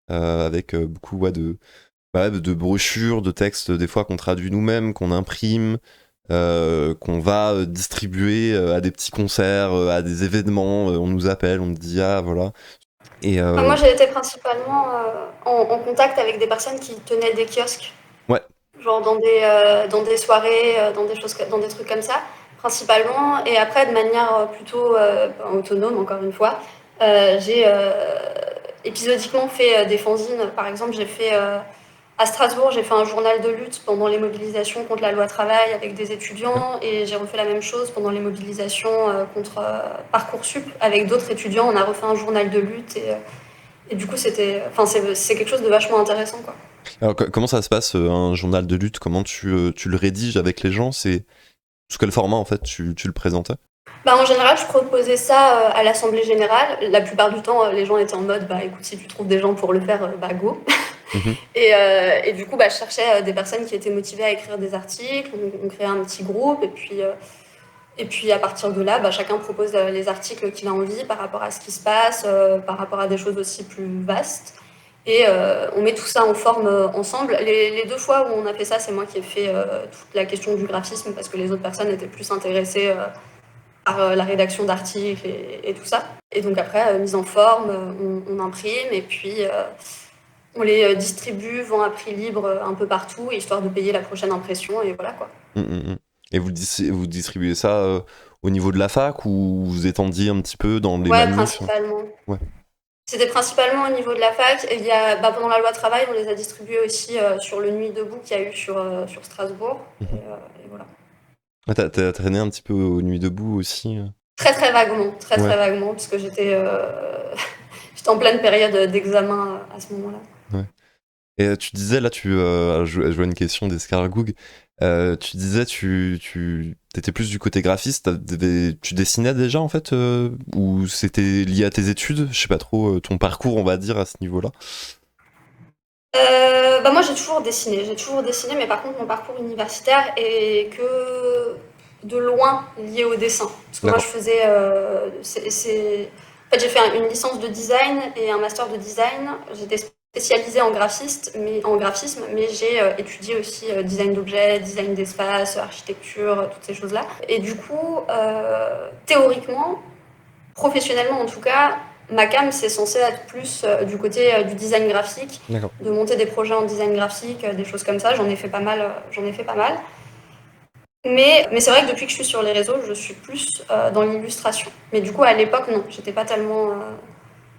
avec beaucoup ouais, de brochures, de textes, des fois qu'on traduit nous-mêmes, qu'on imprime, qu'on va distribuer à des petits concerts, à des événements. On nous appelle, on nous dit ah voilà. Et Enfin, moi, j'ai été principalement en contact avec des personnes qui tenaient des kiosques, ouais, genre dans des soirées, dans des trucs comme ça, principalement. Et après, de manière plutôt autonome, encore une fois, j'ai épisodiquement fait des fanzines. Par exemple, à Strasbourg, j'ai fait un journal de lutte pendant les mobilisations contre la loi travail avec des ouais. étudiants, et j'ai refait la même chose pendant les mobilisations contre Parcoursup avec d'autres étudiants. On a refait un journal de lutte, et du coup, c'est quelque chose de vachement intéressant, quoi. Alors comment ça se passe un journal de lutte? Comment tu le rédiges avec les gens? C'est sous quel format en fait tu le présentais? Bah, en général, je proposais ça à l'Assemblée générale. La plupart du temps, les gens étaient en mode, bah écoute, si tu trouves des gens pour le faire, bah go. Mhm. Et du coup, bah, je cherchais des personnes qui étaient motivées à écrire des articles. On créait un petit groupe, et puis à partir de là, bah, chacun propose les articles qu'il a envie par rapport à ce qui se passe, par rapport à des choses aussi plus vastes. Et on met tout ça en forme ensemble. Les deux fois où on a fait ça, c'est moi qui ai fait toute la question du graphisme parce que les autres personnes étaient plus intéressées par la rédaction d'articles et tout ça. Et donc après, mise en forme, on imprime et puis on les distribue, vend à prix libre un peu partout, histoire de payer la prochaine impression, et voilà quoi. Mm, mm, mm. Et vous distribuez ça au niveau de la fac ou vous étendiez un petit peu dans les Ouais, manifs? principalement. Ouais. C'était principalement au niveau de la fac. Et pendant la loi travail, on les a distribués aussi sur le Nuit debout qu'il y a eu sur Strasbourg. Mhm. Et voilà. Ouais, t'as traîné un petit peu aux Nuits debout aussi? Très Ouais, très vaguement, parce que j'étais en pleine période d'examen à ce moment-là. ouais. Et tu disais, là, je vois une question d'Escargoug. Tu disais, t'étais plus du côté graphiste, tu dessinais déjà en fait, ou c'était lié à tes études? Je sais pas trop, ton parcours, on va dire, à ce niveau-là. Bah moi j'ai toujours dessiné, mais par contre mon parcours universitaire est que de loin lié au dessin. Parce que moi je D'accord. faisais... En fait j'ai fait une licence de design et un master de design. J'étais spécialisée en graphisme, mais j'ai étudié aussi design d'objets, design d'espace, architecture, toutes ces choses-là. Et du coup, théoriquement, professionnellement en tout cas, ma cam c'est censé être plus du côté du design graphique, D'accord. de monter des projets en design graphique, des choses comme ça. J'en ai fait pas mal. Mais c'est vrai que depuis que je suis sur les réseaux, je suis plus dans l'illustration. Mais du coup, à l'époque, non, j'étais pas tellement...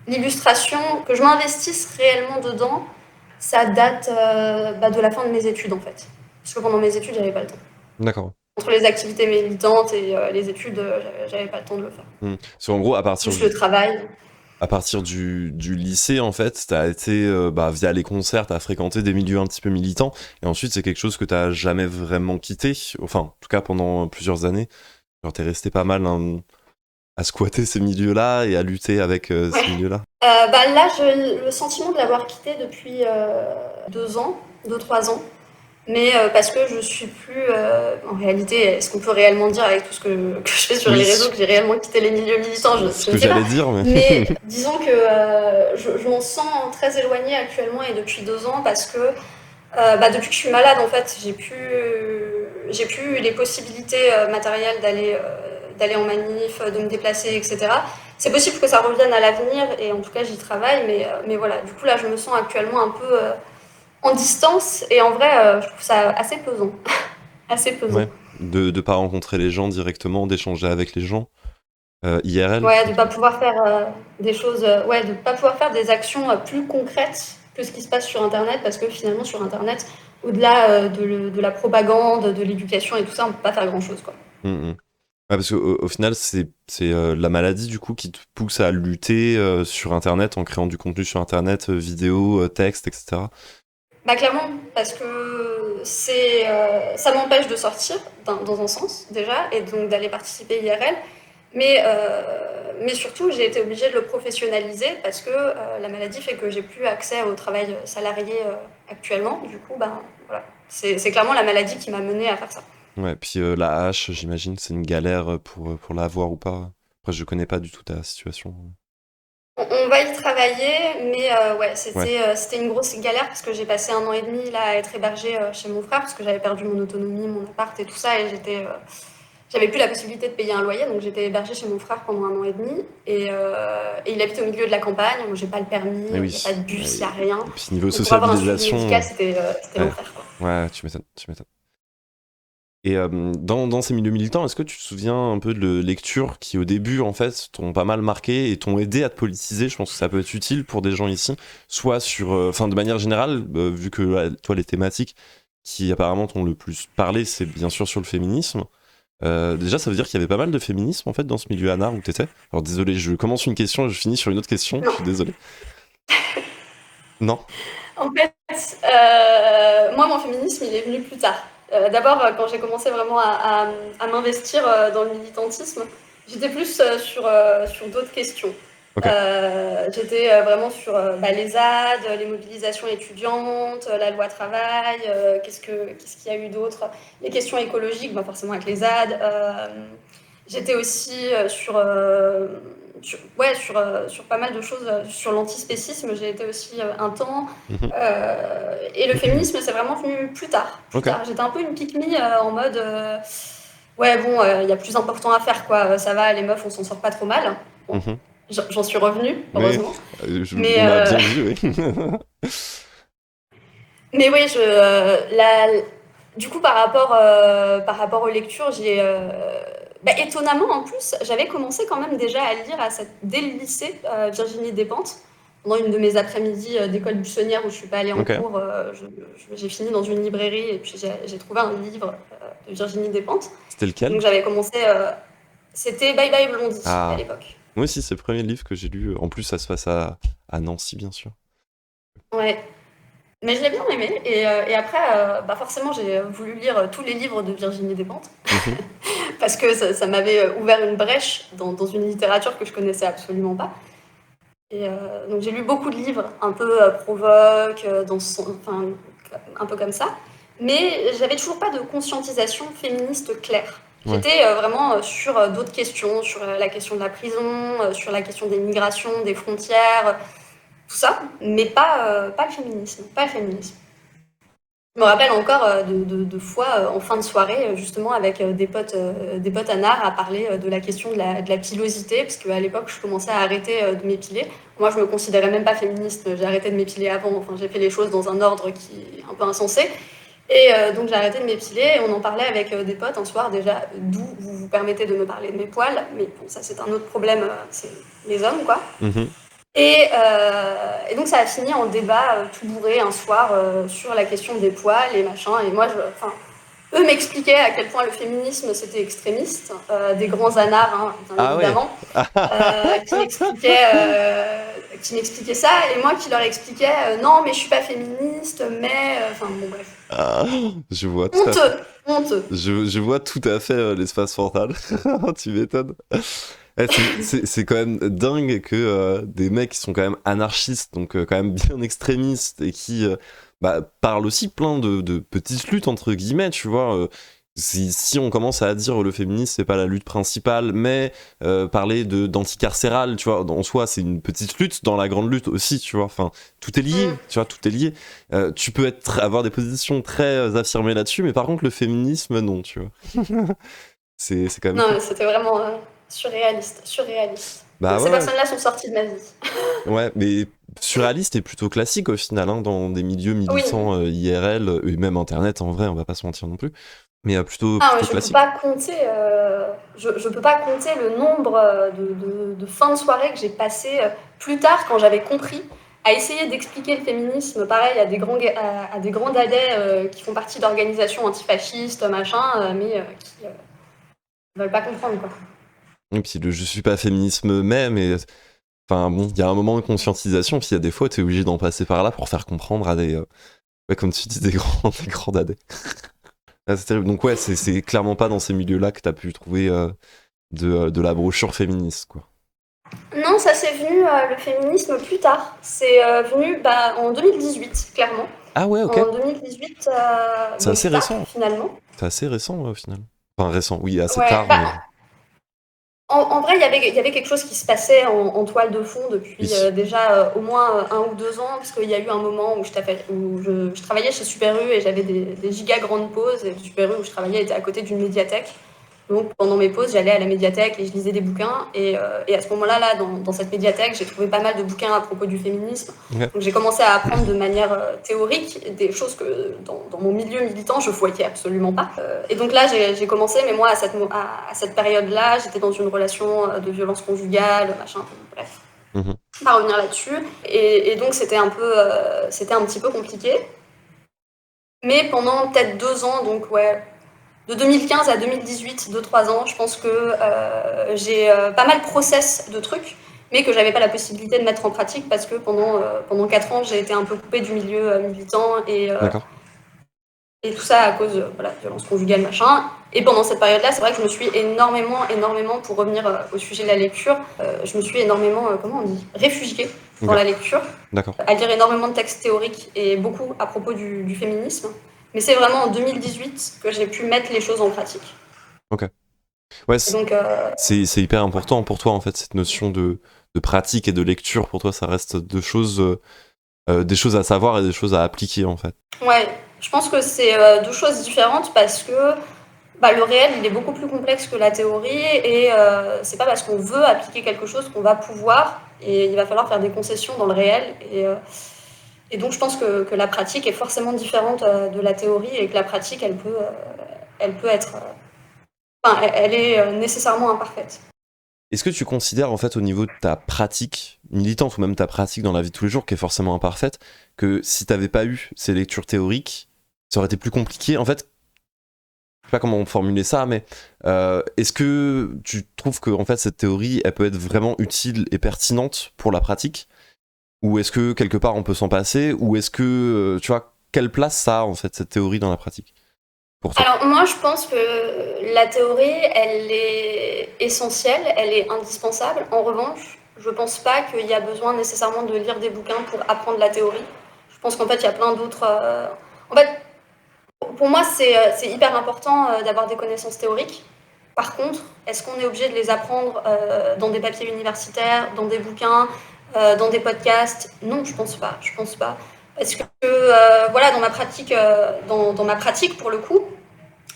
L'illustration, que je m'investisse réellement dedans, ça date de la fin de mes études, en fait. Parce que pendant mes études, j'avais pas le temps. D'accord. Entre les activités militantes et les études, j'avais pas le temps de le faire. Parce qu'en gros, Plus le travail. à partir du lycée, en fait, t'as été, via les concerts, t'as fréquenté des milieux un petit peu militants, et ensuite c'est quelque chose que t'as jamais vraiment quitté, enfin, en tout cas pendant plusieurs années. Genre t'es resté pas mal à squatter ces milieux-là et à lutter avec Ouais. ces milieux-là. Là, j'ai le sentiment de l'avoir quitté depuis 2 ans, 2-3 ans. Mais parce que je suis plus. En réalité, est-ce qu'on peut réellement dire avec tout ce que je fais sur les Oui, réseaux que j'ai réellement quitté les milieux militants? c'est ce Je ne que sais pas. j'allais dire, mais... Mais disons que je m'en sens très éloignée actuellement et depuis 2 ans parce que depuis que je suis malade, en fait, j'ai plus les possibilités matérielles d'aller en manif, de me déplacer, etc. C'est possible que ça revienne à l'avenir et en tout cas j'y travaille, mais voilà. Du coup là, je me sens actuellement un peu en distance et en vrai, je trouve ça assez pesant, assez pesant. Ouais, de pas rencontrer les gens directement, d'échanger avec les gens, IRL, Ouais, de entre pas guillemets. pouvoir faire des choses, ouais, de pas pouvoir faire des actions plus concrètes que ce qui se passe sur Internet, parce que finalement sur Internet, au-delà de la propagande, de l'éducation et tout ça, on peut pas faire grand-chose, quoi. Mm, mm. Ouais, parce qu'au final, c'est la maladie du coup qui te pousse à lutter sur Internet en créant du contenu sur Internet, vidéo, texte, etc. Bah clairement, parce que ça m'empêche de sortir dans un sens déjà, et donc d'aller participer IRL. Mais surtout, j'ai été obligée de le professionnaliser parce que la maladie fait que j'ai plus accès au travail salarié actuellement. Du coup, voilà. C'est clairement la maladie qui m'a menée à faire ça. Ouais, puis la hache, j'imagine, c'est une galère pour l'avoir ou pas. Après, je connais pas du tout ta situation. On va y travailler, mais ouais, Ouais, c'était une grosse galère parce que j'ai passé 1 an et demi là à être hébergée chez mon frère parce que j'avais perdu mon autonomie, mon appart et tout ça, et j'avais plus la possibilité de payer un loyer, donc j'étais hébergée chez mon frère pendant 1 an et demi. Et il habite au milieu de la campagne, moi j'ai pas le permis, mais il n'y a pas oui. de bus, il n'y a rien. Et puis niveau Donc pour avoir un suivi médical, sociabilisation, c'était ouais, l'enfer, quoi. ouais, tu m'étonnes, tu m'étonnes. Et dans ces milieux militants, est-ce que tu te souviens un peu de lectures qui, au début, en fait, t'ont pas mal marqué et t'ont aidé à te politiser? Je pense que ça peut être utile pour des gens ici, soit sur, enfin, de manière générale, vu que toi, les thématiques qui apparemment t'ont le plus parlé, c'est bien sûr sur le féminisme. Déjà, ça veut dire qu'il y avait pas mal de féminisme en fait dans ce milieu anard où t'étais. Alors désolé, je commence une question et je finis sur une autre question. Je Non. suis désolé. Non. En fait, moi, mon féminisme, il est venu plus tard. D'abord, quand j'ai commencé vraiment à m'investir dans le militantisme, j'étais plus sur d'autres questions. Ok. J'étais vraiment sur les ZAD, les mobilisations étudiantes, la loi travail, qu'est-ce qu'il y a eu d'autre, les questions écologiques, forcément avec les ZAD. J'étais aussi sur pas mal de choses, sur l'antispécisme, j'ai été aussi un temps. Mhm. Et le féminisme, c'est vraiment venu plus tard. Plus Ok. tard. J'étais un peu une pick me en mode ouais, bon, il y a plus important à faire, quoi. Ça va, les meufs, on s'en sort pas trop mal. Bon, Mhm. j'en suis revenue, Oui, heureusement. Mais, on a bien vu, oui. mais oui, du coup, par rapport aux lectures, étonnamment, en plus, j'avais commencé quand même déjà à lire dès le lycée Virginie Despentes. Pendant une de mes après-midi d'école buissonnière où je suis pas allée en Ok. cours, j'ai fini dans une librairie et puis j'ai trouvé un livre de Virginie Despentes. C'était lequel? Donc j'avais commencé, c'était Bye Bye Blondie à Ah, l'époque. moi aussi, c'est le premier livre que j'ai lu. En plus, ça se passe à Nancy, bien sûr. Ouais. Mais je l'ai bien aimé. Et après, forcément, j'ai voulu lire tous les livres de Virginie Despentes. Mhm. Parce que ça m'avait ouvert une brèche dans une littérature que je connaissais absolument pas. Et donc j'ai lu beaucoup de livres, un peu provoque, enfin, un peu comme ça. Mais j'avais toujours pas de conscientisation féministe claire. Ouais. J'étais vraiment sur d'autres questions, sur la question de la prison, sur la question des migrations, des frontières, tout ça, mais pas le féminisme, pas le féminisme. Je me rappelle encore de fois en fin de soirée, justement avec des potes à Nard, à parler de la question de la pilosité, parce qu'à l'époque, je commençais à arrêter de m'épiler. Moi, je me considérais même pas féministe, j'ai arrêté de m'épiler avant, enfin, j'ai fait les choses dans un ordre qui est un peu insensé. Et donc j'ai arrêté de m'épiler et on en parlait avec des potes un soir déjà, d'où vous vous permettez de me parler de mes poils, mais bon, ça c'est un autre problème, c'est les hommes quoi. Mhm. Et donc ça a fini en débat tout bourré un soir sur la question des poils et machin. Et moi, enfin, eux m'expliquaient à quel point le féminisme c'était extrémiste, des grands anards, hein, bien Ah ouais. évidemment, qui m'expliquaient ça, et moi qui leur expliquais non mais je suis pas féministe, mais enfin bon bref, Ah, je vois tout à fait. honteux, honteux. Je vois tout à fait l'espace mental. Tu m'étonnes. C'est quand même dingue que des mecs qui sont quand même anarchistes, donc quand même bien extrémistes, et qui parlent aussi plein de petites luttes, entre guillemets, tu vois. Si on commence à dire le féminisme, c'est pas la lutte principale, mais parler d'anticarcéral, tu vois, en soi, c'est une petite lutte dans la grande lutte aussi, tu vois. Enfin, tout est lié, Mm. tu vois, tout est lié. Tu peux avoir des positions très affirmées là-dessus, mais par contre, le féminisme, non, tu vois. C'est quand même Non fou. mais c'était vraiment surréaliste, surréaliste. Bah Donc ces ouais, personnes-là sont sorties de ma vie. ouais, mais surréaliste et plutôt classique au final, hein, dans des milieux Oui. militants IRL, et même internet en vrai, on va pas se mentir non plus, mais Ah, ouais, plutôt je peux classique. pas compter, je peux pas compter le nombre de fins de soirée que j'ai passé plus tard quand j'avais compris à essayer d'expliquer le féminisme, pareil, à des grands dadais qui font partie d'organisations antifascistes, machin, mais qui veulent pas comprendre, quoi. Et puis le je suis pas féminisme même, et enfin bon, il y a un moment de conscientisation, puis il y a des fois t'es obligé d'en passer par là pour faire comprendre à des, ouais, comme tu dis, des grands dadais. Ah, c'est terrible. Donc ouais, c'est clairement pas dans ces milieux-là que t'as pu trouver de la brochure féministe, quoi. Non, ça c'est venu, le féminisme plus tard. C'est venu en 2018, clairement. Ah ouais, ok. En 2018, C'est donc assez tard, récent. finalement. C'est assez récent, ouais, au final. Enfin, récent, oui, assez Ouais, tard, mais en vrai, il y avait quelque chose qui se passait en toile de fond depuis oui. déjà au moins 1 ou 2 ans, parce qu'il y a eu un moment où je travaillais chez Super U et j'avais des giga grandes pauses, et Super U où je travaillais était à côté d'une médiathèque. Donc pendant mes pauses, j'allais à la médiathèque et je lisais des bouquins. Et à ce moment-là, dans cette médiathèque, j'ai trouvé pas mal de bouquins à propos du féminisme. Ok. Donc j'ai commencé à apprendre de manière théorique des choses que dans mon milieu militant, je voyais absolument pas. Et donc là, j'ai commencé, mais moi, à cette période-là, j'étais dans une relation de violence conjugale, machin, bref. Mhm. On va revenir là-dessus. Et donc c'était un petit peu compliqué. Mais pendant peut-être 2 ans, donc ouais, de 2015 à 2018, 2-3 ans, je pense que j'ai pas mal process de trucs, mais que j'avais pas la possibilité de mettre en pratique parce que pendant 4 ans, j'ai été un peu coupée du milieu militant D'accord. et tout ça à cause de voilà, violence conjugale, machin. Et pendant cette période-là, c'est vrai que je me suis énormément, pour revenir au sujet de la lecture, je me suis énormément, comment on dit, réfugiée dans Ok. la lecture, D'accord. à lire énormément de textes théoriques et beaucoup à propos du féminisme. Mais c'est vraiment en 2018 que j'ai pu mettre les choses en pratique. Ok. Ouais, Et donc, c'est hyper important pour toi, en fait, cette notion de pratique et de lecture. Pour toi, ça reste des choses à savoir et des choses à appliquer, en fait. ouais, je pense que c'est deux choses différentes parce que le réel, il est beaucoup plus complexe que la théorie et c'est pas parce qu'on veut appliquer quelque chose qu'on va pouvoir et il va falloir faire des concessions dans le réel. Et donc, je pense que la pratique est forcément différente de la théorie et que la pratique, elle peut être. Enfin, elle est nécessairement imparfaite. Est-ce que tu considères, en fait, au niveau de ta pratique militante ou même ta pratique dans la vie de tous les jours, qui est forcément imparfaite, que si t'avais pas eu ces lectures théoriques, ça aurait été plus compliqué? En fait, je sais pas comment formuler ça, mais est-ce que tu trouves que, en fait, cette théorie, elle peut être vraiment utile et pertinente pour la pratique? Ou est-ce que quelque part on peut s'en passer? Ou est-ce que, tu vois, quelle place ça a, en fait, cette théorie dans la pratique, pour toi? Alors moi, je pense que la théorie, elle est essentielle, elle est indispensable. En revanche, je pense pas qu'il y a besoin nécessairement de lire des bouquins pour apprendre la théorie. Je pense qu'en fait, il y a plein d'autres. En fait, pour moi, c'est hyper important d'avoir des connaissances théoriques. Par contre, est-ce qu'on est obligé de les apprendre dans des papiers universitaires, dans des bouquins, dans des podcasts? Non, je pense pas. Je pense pas. Parce que voilà, dans ma pratique pour le coup,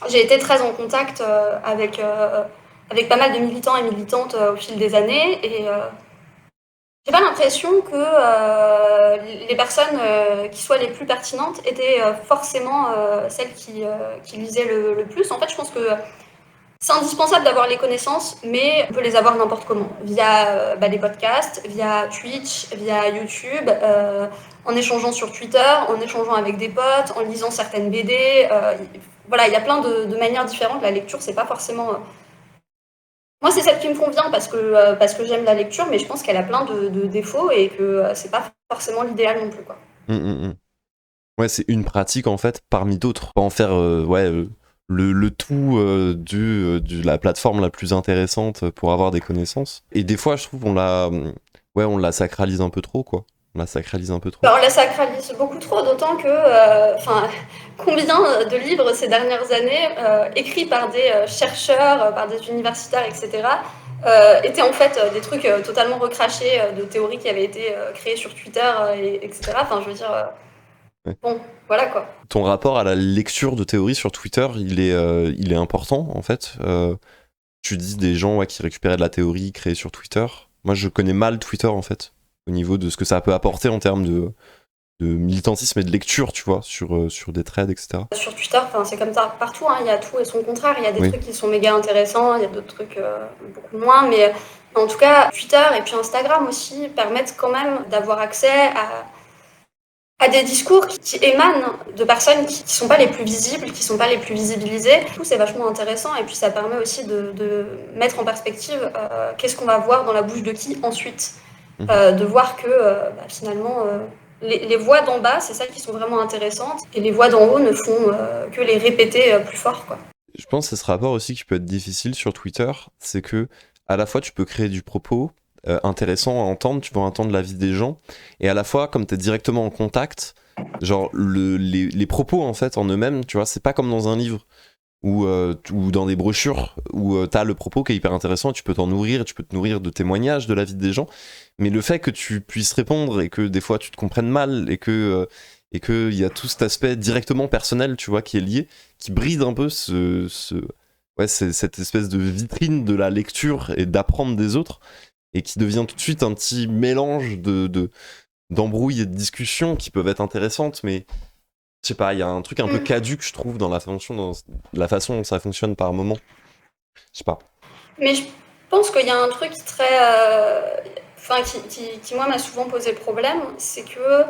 j'ai été très en contact avec pas mal de militants et militantes au fil des années. Et j'ai pas l'impression que les personnes qui soient les plus pertinentes étaient forcément celles qui lisaient le plus. En fait, je pense que c'est indispensable d'avoir les connaissances, mais on peut les avoir n'importe comment, via des podcasts, via Twitch, via YouTube, en échangeant sur Twitter, en échangeant avec des potes, en lisant certaines BD. Voilà, il y a plein de manières différentes. La lecture, c'est pas forcément... Moi, c'est celle qui me convient parce que j'aime la lecture, mais je pense qu'elle a plein de défauts et que c'est pas forcément l'idéal non plus, quoi. Ouais, c'est une pratique en fait parmi d'autres. Pas en faire le tout de la plateforme la plus intéressante pour avoir des connaissances. Et des fois, je trouve on la sacralise un peu trop, quoi. On la sacralise un peu trop. Alors, on la sacralise beaucoup trop, d'autant que, combien de livres ces dernières années, écrits par des chercheurs, par des universitaires, etc., étaient en fait des trucs totalement recrachés, de théories qui avaient été créées sur Twitter, etc. Enfin, je veux dire, Ouais. bon, voilà quoi. Ton rapport à la lecture de théories sur Twitter, il est important en fait. Tu dis des gens qui récupéraient de la théorie créée sur Twitter. Moi, je connais mal Twitter en fait, au niveau de ce que ça peut apporter en termes de militantisme et de lecture, tu vois, sur des threads, etc. Sur Twitter, c'est comme ça partout, hein, il y a tout et son contraire. Il y a des Oui. trucs qui sont méga intéressants, il y a d'autres trucs beaucoup moins. Mais en tout cas, Twitter et puis Instagram aussi permettent quand même d'avoir accès à des discours qui émanent de personnes qui sont pas les plus visibles, qui sont pas les plus visibilisées. Du coup, c'est vachement intéressant et puis ça permet aussi de mettre en perspective qu'est-ce qu'on va voir dans la bouche de qui ensuite. De voir que finalement les voix d'en bas, c'est celles qui sont vraiment intéressantes et les voix d'en haut ne font que les répéter plus fort, quoi. Je pense que c'est ce rapport aussi qui peut être difficile sur Twitter, c'est que à la fois tu peux créer du propos intéressant à entendre, tu vas entendre la vie des gens, et à la fois comme tu es directement en contact, genre les propos en fait en eux-mêmes, tu vois, c'est pas comme dans un livre ou dans des brochures où t'as le propos qui est hyper intéressant, tu peux t'en nourrir, tu peux te nourrir de témoignages de la vie des gens, mais le fait que tu puisses répondre et que des fois tu te comprennes mal et que il y a tout cet aspect directement personnel, tu vois, qui est lié, qui bride un peu cette espèce de vitrine de la lecture et d'apprendre des autres, et qui devient tout de suite un petit mélange d'embrouilles et de discussions qui peuvent être intéressantes, mais je sais pas, il y a un truc un peu caduque, je trouve, dans la façon dont ça fonctionne par moment. Je sais pas. Mais je pense qu'il y a un truc qui moi m'a souvent posé problème, c'est que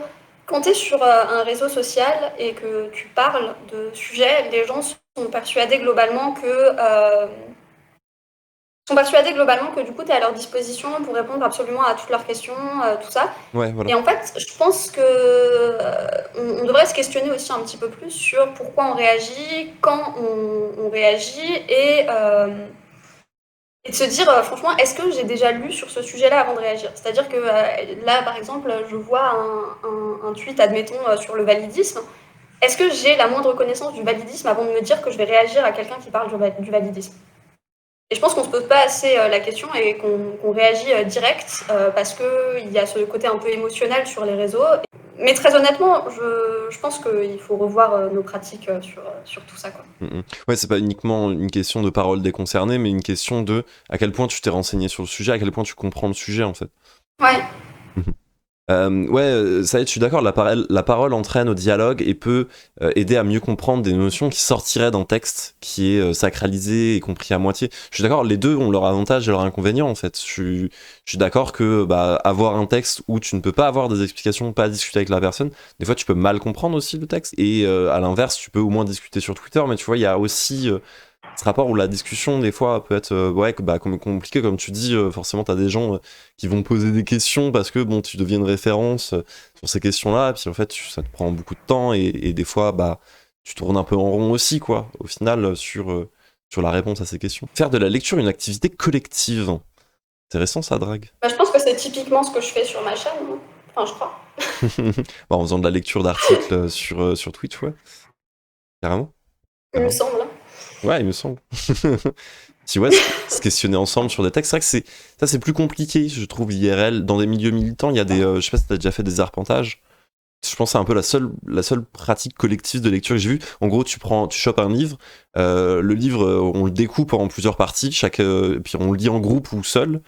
quand tu es sur un réseau social et que tu parles de sujets, les gens sont persuadés globalement que du coup tu es à leur disposition pour répondre absolument à toutes leurs questions, tout ça. Ouais, voilà. Et en fait, je pense que on devrait se questionner aussi un petit peu plus sur pourquoi on réagit, quand on réagit et de se dire, franchement, est-ce que j'ai déjà lu sur ce sujet-là avant de réagir? C'est-à-dire que là, par exemple, je vois un tweet, admettons, sur le validisme. Est-ce que j'ai la moindre connaissance du validisme avant de me dire que je vais réagir à quelqu'un qui parle du validisme? Et je pense qu'on se pose pas assez la question et qu'on réagit direct parce qu'il y a ce côté un peu émotionnel sur les réseaux. Mais très honnêtement, je pense qu'il faut revoir nos pratiques sur tout ça, quoi. Ouais, c'est pas uniquement une question de parole des concernés, mais une question de à quel point tu t'es renseigné sur le sujet, à quel point tu comprends le sujet, en fait. Ouais. Ça y est, je suis d'accord, la parole entraîne au dialogue et peut aider à mieux comprendre des notions qui sortiraient d'un texte qui est sacralisé et compris à moitié. Je suis d'accord, les deux ont leurs avantages et leurs inconvénients en fait. Je suis d'accord que avoir un texte où tu ne peux pas avoir des explications, pas discuter avec la personne, des fois tu peux mal comprendre aussi le texte. Et à l'inverse, tu peux au moins discuter sur Twitter, mais tu vois, il y a aussi... ce rapport où la discussion des fois peut être compliquée, comme tu dis, forcément t'as des gens qui vont poser des questions parce que bon tu deviens une référence sur ces questions-là, et puis en fait ça te prend beaucoup de temps et des fois tu tournes un peu en rond aussi quoi, au final sur la réponse à ces questions. Faire de la lecture une activité collective, intéressant ça, Drag. Je pense que c'est typiquement ce que je fais sur ma chaîne, hein. Enfin, je crois. En faisant de la lecture d'articles sur Twitch, ouais, carrément. Il me semble. Ouais, il me semble. Si ouais, se questionner ensemble sur des textes, c'est vrai que c'est plus compliqué, je trouve, IRL. Dans des milieux militants, il y a des... je sais pas si t'as déjà fait des arpentages. Je pense que c'est un peu la seule pratique collective de lecture que j'ai vue. En gros, tu chopes un livre, le livre, on le découpe en plusieurs parties, puis on le lit en groupe ou seul.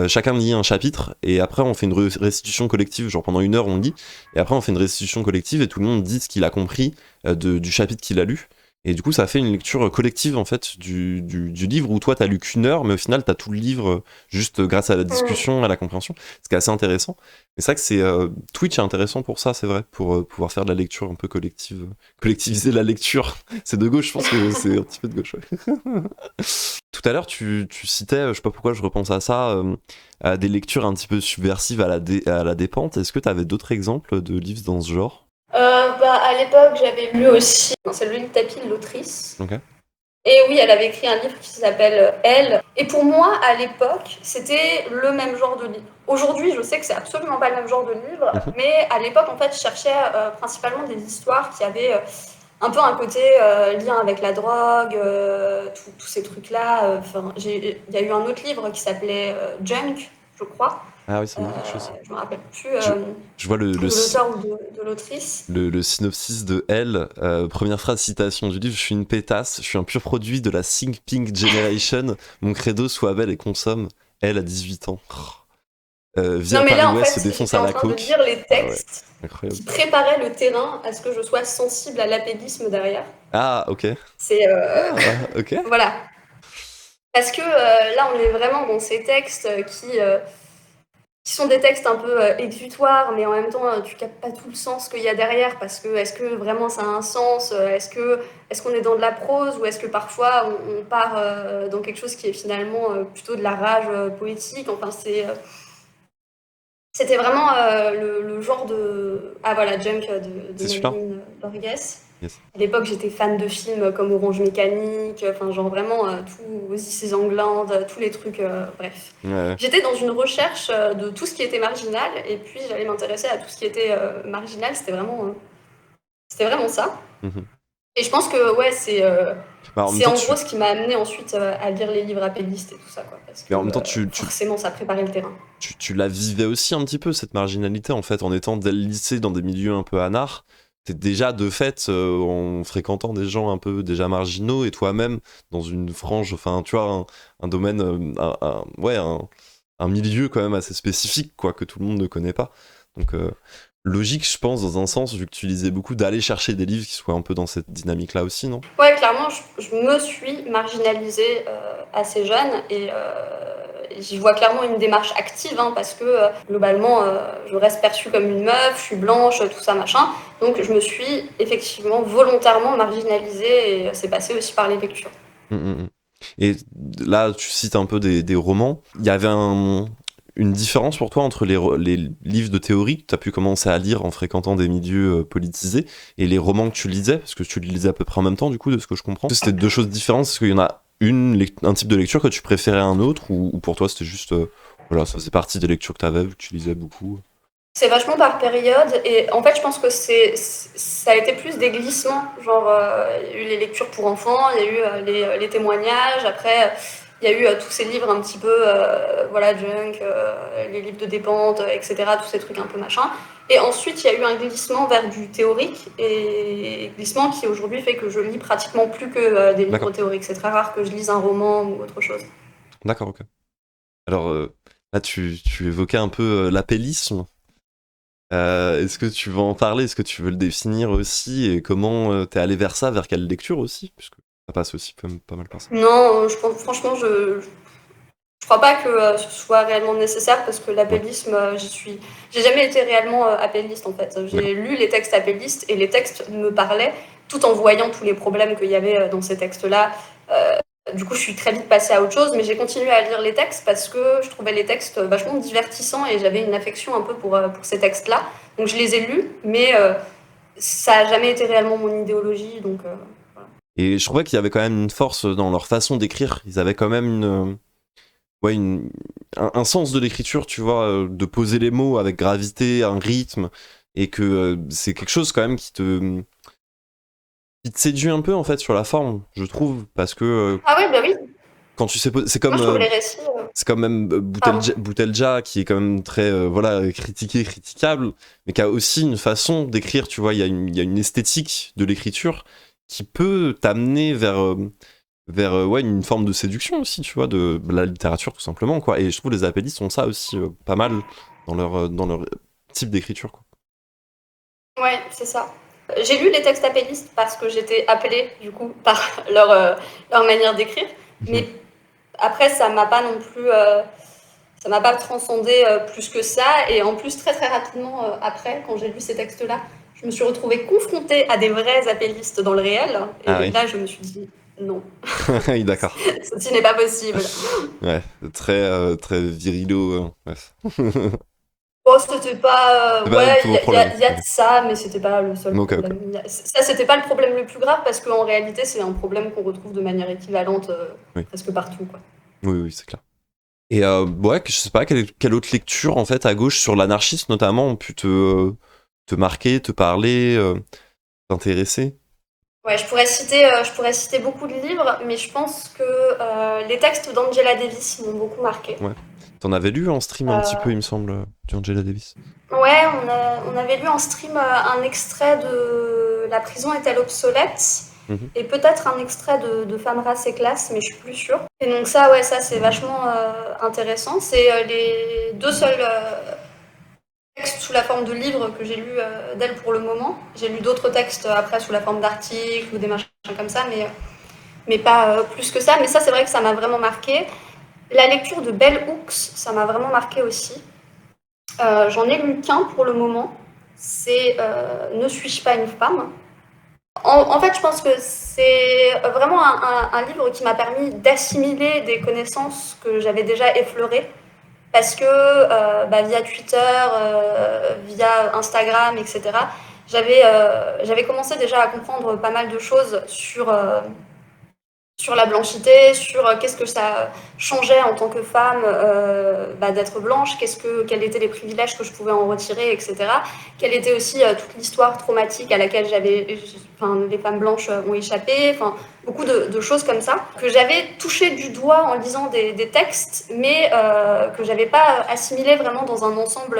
Chacun lit un chapitre, et après on fait une restitution collective, genre pendant 1 heure on lit, et après on fait une restitution collective et tout le monde dit ce qu'il a compris du chapitre qu'il a lu. Et du coup, ça fait une lecture collective en fait du livre où toi t'as lu qu'1 heure, mais au final t'as tout le livre juste grâce à la discussion, à la compréhension, ce qui est assez intéressant. Mais c'est vrai que Twitch est intéressant pour ça, c'est vrai, pour pouvoir faire de la lecture un peu collective, collectiviser la lecture. C'est de gauche, je pense que c'est un petit peu de gauche. Ouais. Tout à l'heure, tu citais, je sais pas pourquoi je repense à ça, à des lectures un petit peu subversives à la dépente. Est-ce que tu avais d'autres exemples de livres dans ce genre? À l'époque, j'avais lu aussi C'est le lit de tapis de l'autrice. Ok. Et oui, elle avait écrit un livre qui s'appelle Elle. Et pour moi, à l'époque, c'était le même genre de livre. Aujourd'hui, je sais que c'est absolument pas le même genre de livre, Mhm. mais à l'époque, en fait, je cherchais principalement des histoires qui avaient un peu un côté lien avec la drogue, tous ces trucs-là. Il y a eu un autre livre qui s'appelait Junk, je crois. Ah oui, ça me dit quelque chose. Je me rappelle plus Je, je vois de l'auteur ou de l'autrice. le synopsis de Elle, première phrase citation du livre: je suis une pétasse, je suis un pur produit de la Think Pink Generation, mon credo soit belle et consomme. Elle a 18 ans. Via Non, mais là, en Paris-Ouest, se fait, défonce j'étais à en la train de coke. lire les Ah ouais, textes incroyable. qui préparaient le terrain à ce que je sois sensible à l'apédisme derrière. Ah, ok. C'est Ah, ok. voilà. Parce que là, on est vraiment dans ces textes qui sont des textes un peu exutoires, mais en même temps, tu captes pas tout le sens qu'il y a derrière, parce que est-ce que vraiment ça a un sens? Est-ce qu'on est dans de la prose, ou est-ce que parfois on part dans quelque chose qui est finalement plutôt de la rage poétique? Enfin, c'était vraiment le genre de... Ah voilà, Junk de C'est super. Madeline Borges. Yes. À l'époque, j'étais fan de films comme Orange Mécanique, enfin genre vraiment tout, This is England, tous les trucs, bref. Ouais. J'étais dans une recherche de tout ce qui était marginal, et puis j'allais m'intéresser à tout ce qui était marginal, c'était vraiment ça. Mhm. Et je pense que ouais, Bah, en même c'est temps, en gros ce qui m'a amené ensuite à lire les livres apélistes et tout ça, quoi, parce que mais en même temps, forcément ça préparait le terrain. tu la vivais aussi un petit peu, cette marginalité, en fait, en étant dès le lycée dans des milieux un peu anards. T'es déjà de fait en fréquentant des gens un peu déjà marginaux, et toi-même dans une frange, enfin tu vois, un domaine, ouais, un milieu quand même assez spécifique, quoi, que tout le monde ne connaît pas. Donc logique, je pense, dans un sens, vu que tu lisais beaucoup, d'aller chercher des livres qui soient un peu dans cette dynamique-là aussi, non? Ouais, clairement, je me suis marginalisée assez jeune, et j'y vois clairement une démarche active, hein, parce que globalement, je reste perçue comme une meuf, je suis blanche, tout ça, machin. Donc je me suis effectivement volontairement marginalisée, et c'est passé aussi par les lectures. Mm, mm, mm. Et là, tu cites un peu des romans. Il y avait une différence pour toi entre les livres de théorie que tu as pu commencer à lire en fréquentant des milieux politisés et les romans que tu lisais, parce que tu les lisais à peu près en même temps, du coup, de ce que je comprends. C'était deux choses différentes. Est-ce qu'il y en a un type de lecture que tu préférais à un autre, ou pour toi c'était juste, voilà, ça faisait partie des lectures que tu avais, vu que tu lisais beaucoup? C'est vachement par période, et en fait je pense que ça a été plus des glissements, genre il y a eu les lectures pour enfants, il y a eu les témoignages, après il y a eu tous ces livres un petit peu, voilà, junk, les livres de dépente, etc., tous ces trucs un peu machin. Et ensuite il y a eu un glissement vers du théorique, et glissement qui aujourd'hui fait que je lis pratiquement plus que des livres D'accord, théoriques. C'est très rare que je lise un roman ou autre chose. d'accord, ok. Alors là, tu évoquais un peu l'apélisme. Est-ce que tu veux en parler? Est-ce que tu veux le définir aussi? Et comment t'es allé vers ça? Vers quelle lecture aussi? Puisque ça passe aussi pas mal par ça. Non, franchement, je crois pas que ce soit réellement nécessaire, parce que Ouais, l'appellisme, j'ai jamais été réellement appelliste en fait. d'accord. J'ai lu les textes appellistes, et les textes me parlaient tout en voyant tous les problèmes qu'il y avait dans ces textes-là. Du coup, je suis très vite passée à autre chose, mais j'ai continué à lire les textes parce que je trouvais les textes vachement divertissants, et j'avais une affection un peu pour ces textes-là. Donc je les ai lus, mais ça a jamais été réellement mon idéologie, donc voilà. Et je trouvais qu'il y avait quand même une force dans leur façon d'écrire. Ils avaient quand même ouais, un sens de l'écriture, tu vois, de poser les mots avec gravité, un rythme, et que c'est quelque chose quand même qui te séduit un peu en fait sur la forme, je trouve, parce que Ah ouais, bah oui. quand tu sais, c'est Moi, comme je trouve les récits. c'est quand même Pardon. Boutelja qui est quand même très voilà critiqué, critiquable, mais qui a aussi une façon d'écrire. Tu vois, il y a une esthétique de l'écriture qui peut t'amener vers ouais, une forme de séduction aussi, tu vois, de la littérature tout simplement, quoi. Et je trouve les apélistes ont ça aussi pas mal dans leur type d'écriture, quoi. Ouais, c'est ça. J'ai lu les textes appellistes parce que j'étais appelée, du coup, par leur manière d'écrire. Mais après, ça m'a pas non plus. Ça m'a pas transcendé plus que ça. Et en plus, très très rapidement après, quand j'ai lu ces textes-là, je me suis retrouvée confrontée à des vrais appellistes dans le réel. Ah Et oui, là, je me suis dit, non, oui, d'accord. ceci n'est pas possible. Ouais, très virilo, bref. Bon, c'était pas. C'est pas le Ouais, plus gros problème. il y a de Ok, ça, mais c'était pas le seul ok. Ok. problème. Ça, c'était pas le problème le plus grave parce qu'en réalité, c'est un problème qu'on retrouve de manière équivalente Oui, presque partout, quoi. oui, oui, c'est clair. Et ouais, je sais pas, quelle autre lecture en fait à gauche sur l'anarchisme notamment ont pu te marquer, te parler, t'intéresser? Ouais, je pourrais citer beaucoup de livres, mais je pense que les textes d'Angela Davis m'ont beaucoup marqué. Ouais. T'en avais lu en stream un petit peu, il me semble, du Angela Davis. Ouais, on avait lu en stream un extrait de La prison est-elle obsolète Mhm. et peut-être un extrait de Femmes, race et classe, mais je suis plus sûre. Et donc ça, ouais, ça c'est vachement intéressant. C'est les deux seuls textes sous la forme de livres que j'ai lus d'elle pour le moment. J'ai lu d'autres textes après sous la forme d'articles ou des machins comme ça, mais pas plus que ça. Mais ça, c'est vrai que ça m'a vraiment marqué. La lecture de Bell Hooks, ça m'a vraiment marqué aussi. J'en ai lu qu'un pour le moment. C'est Ne suis-je pas une femme. En fait, je pense que c'est vraiment un livre qui m'a permis d'assimiler des connaissances que j'avais déjà effleurées. Parce que bah, via Twitter, via Instagram, etc., j'avais commencé déjà à comprendre pas mal de choses sur la blanchité, sur qu'est-ce que ça changeait en tant que femme bah, d'être blanche, quels étaient les privilèges que je pouvais en retirer, etc. Quelle était aussi toute l'histoire traumatique à laquelle les femmes blanches ont échappé, beaucoup de choses comme ça, que j'avais touché du doigt en lisant des textes, mais que j'avais pas assimilé vraiment dans un ensemble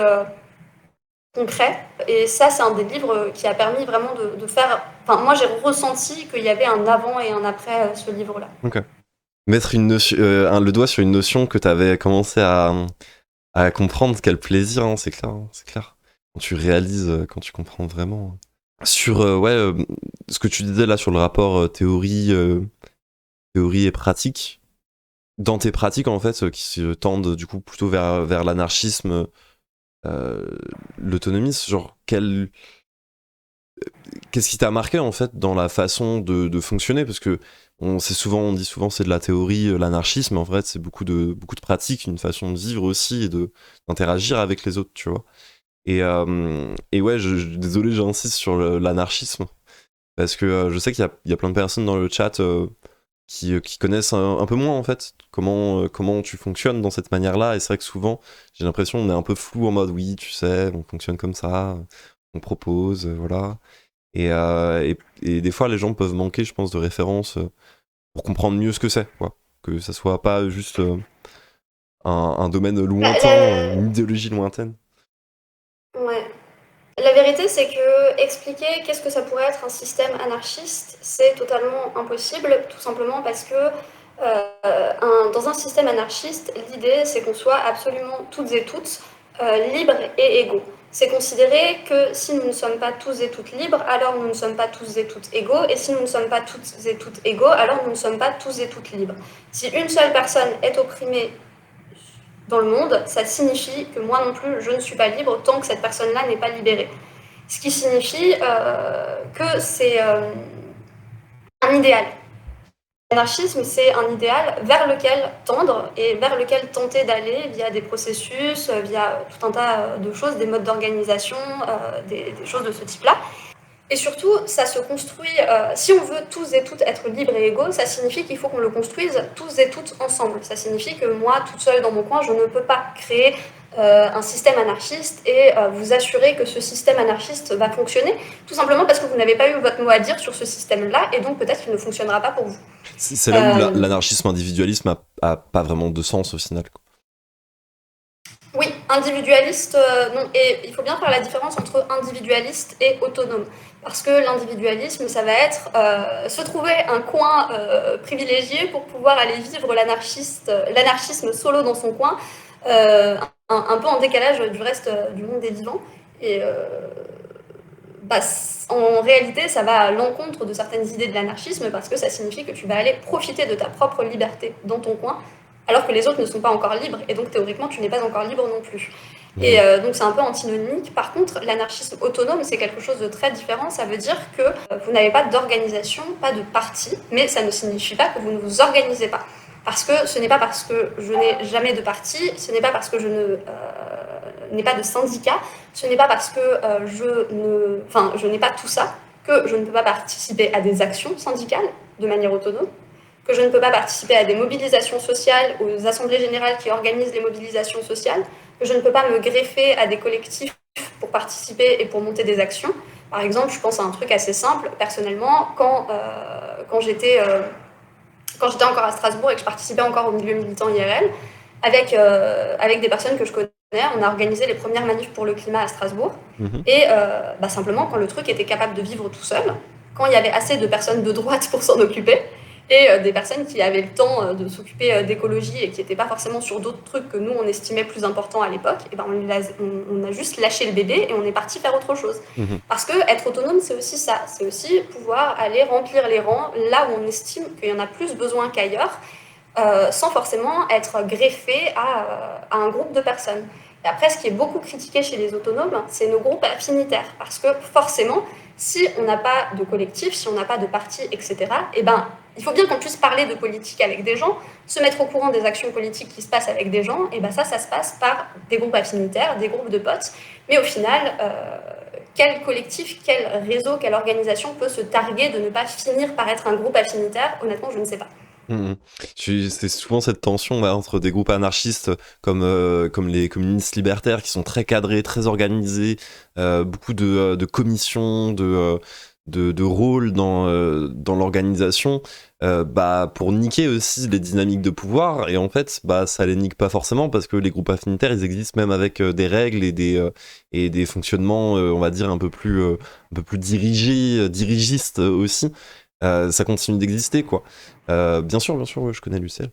concret. Et ça, c'est un des livres qui a permis vraiment de faire... Enfin, moi, j'ai ressenti qu'il y avait un avant et un après ce livre-là. Ok. Mettre une notion, le doigt sur une notion que t'avais commencé à comprendre, quel plaisir, hein, c'est clair, hein, c'est clair. Quand tu réalises, quand tu comprends vraiment. Sur ouais, ce que tu disais là sur le rapport théorie et pratique, dans tes pratiques en fait, qui se tendent du coup plutôt vers l'anarchisme, euh, l'autonomisme, genre qu'est-ce qui t'a marqué en fait dans la façon de fonctionner? Parce que on dit souvent c'est de la théorie, l'anarchisme, mais en fait c'est beaucoup de pratiques, une façon de vivre aussi et d'interagir avec les autres, tu vois. Et ouais, désolé, j'insiste sur l'anarchisme parce que je sais il y a plein de personnes dans le chat qui connaissent un peu moins en fait comment tu fonctionnes dans cette manière-là. Et c'est vrai que souvent j'ai l'impression qu'on est un peu flou en mode oui, tu sais, on fonctionne comme ça, on propose, voilà. Et des fois, les gens peuvent manquer, je pense, de références pour comprendre mieux ce que c'est, quoi. Que ça soit pas juste un domaine Bah, lointain, une idéologie lointaine. ouais. La vérité, c'est que expliquer qu'est-ce que ça pourrait être un système anarchiste, c'est totalement impossible, tout simplement parce que dans un système anarchiste, l'idée, c'est qu'on soit absolument toutes et toutes libres et égaux. C'est considérer que si nous ne sommes pas tous et toutes libres, alors nous ne sommes pas tous et toutes égaux, et si nous ne sommes pas toutes et toutes égaux, alors nous ne sommes pas tous et toutes libres. Si une seule personne est opprimée dans le monde, ça signifie que moi non plus, je ne suis pas libre tant que cette personne-là n'est pas libérée. Ce qui signifie que c'est un idéal. L'anarchisme, c'est un idéal vers lequel tendre et vers lequel tenter d'aller via des processus, via tout un tas de choses, des modes d'organisation, des choses de ce type-là. Et surtout, ça se construit, si on veut tous et toutes être libres et égaux, ça signifie qu'il faut qu'on le construise tous et toutes ensemble. Ça signifie que moi, toute seule dans mon coin, je ne peux pas créer un système anarchiste et vous assurer que ce système anarchiste va fonctionner, tout simplement parce que vous n'avez pas eu votre mot à dire sur ce système-là, et donc peut-être qu'il ne fonctionnera pas pour vous. C'est là où l'anarchisme individualisme a pas vraiment de sens au final. Oui, individualiste, non. Et il faut bien faire la différence entre individualiste et autonome. Parce que l'individualisme, ça va être se trouver un coin privilégié pour pouvoir aller vivre l'anarchisme solo dans son coin, un peu en décalage du reste du monde des vivants. Et en réalité, ça va à l'encontre de certaines idées de l'anarchisme parce que ça signifie que tu vas aller profiter de ta propre liberté dans ton coin, alors que les autres ne sont pas encore libres, et donc théoriquement, tu n'es pas encore libre non plus. Et donc c'est un peu antinomique. Par contre, l'anarchisme autonome, c'est quelque chose de très différent. Ça veut dire que vous n'avez pas d'organisation, pas de parti, mais ça ne signifie pas que vous ne vous organisez pas. Parce que ce n'est pas parce que je n'ai jamais de parti, ce n'est pas parce que je n'ai pas de syndicat, ce n'est pas parce que je n'ai pas tout ça que je ne peux pas participer à des actions syndicales de manière autonome, que je ne peux pas participer à des mobilisations sociales, aux assemblées générales qui organisent les mobilisations sociales, que je ne peux pas me greffer à des collectifs pour participer et pour monter des actions. Par exemple, je pense à un truc assez simple. Personnellement, quand j'étais encore à Strasbourg et que je participais encore au milieu militant IRL, avec des personnes que je connais, on a organisé les premières manifs pour le climat à Strasbourg. Et simplement, quand le truc était capable de vivre tout seul, quand il y avait assez de personnes de droite pour s'en occuper, et des personnes qui avaient le temps de s'occuper d'écologie et qui n'étaient pas forcément sur d'autres trucs que nous, on estimait plus importants à l'époque, et on a juste lâché le bébé et on est parti faire autre chose. Parce que être autonome, c'est aussi ça. C'est aussi pouvoir aller remplir les rangs là où on estime qu'il y en a plus besoin qu'ailleurs, sans forcément être greffé à un groupe de personnes. Et après, ce qui est beaucoup critiqué chez les autonomes, c'est nos groupes affinitaires. Parce que forcément, si on n'a pas de collectif, si on n'a pas de parti, etc., il faut bien qu'on puisse parler de politique avec des gens, se mettre au courant des actions politiques qui se passent avec des gens, et ça se passe par des groupes affinitaires, des groupes de potes. Mais au final, quel collectif, quel réseau, quelle organisation peut se targuer de ne pas finir par être un groupe affinitaire? Honnêtement, je ne sais pas. C'est souvent cette tension entre des groupes anarchistes comme les communistes libertaires qui sont très cadrés, très organisés, beaucoup de commissions, de rôles dans l'organisation, pour niquer aussi les dynamiques de pouvoir. Et en fait, ça les nique pas forcément parce que les groupes affinitaires, ils existent même avec des règles et des fonctionnements, on va dire, un peu plus dirigistes aussi. Ça continue d'exister, quoi. Bien sûr, ouais, je connais Lucelle.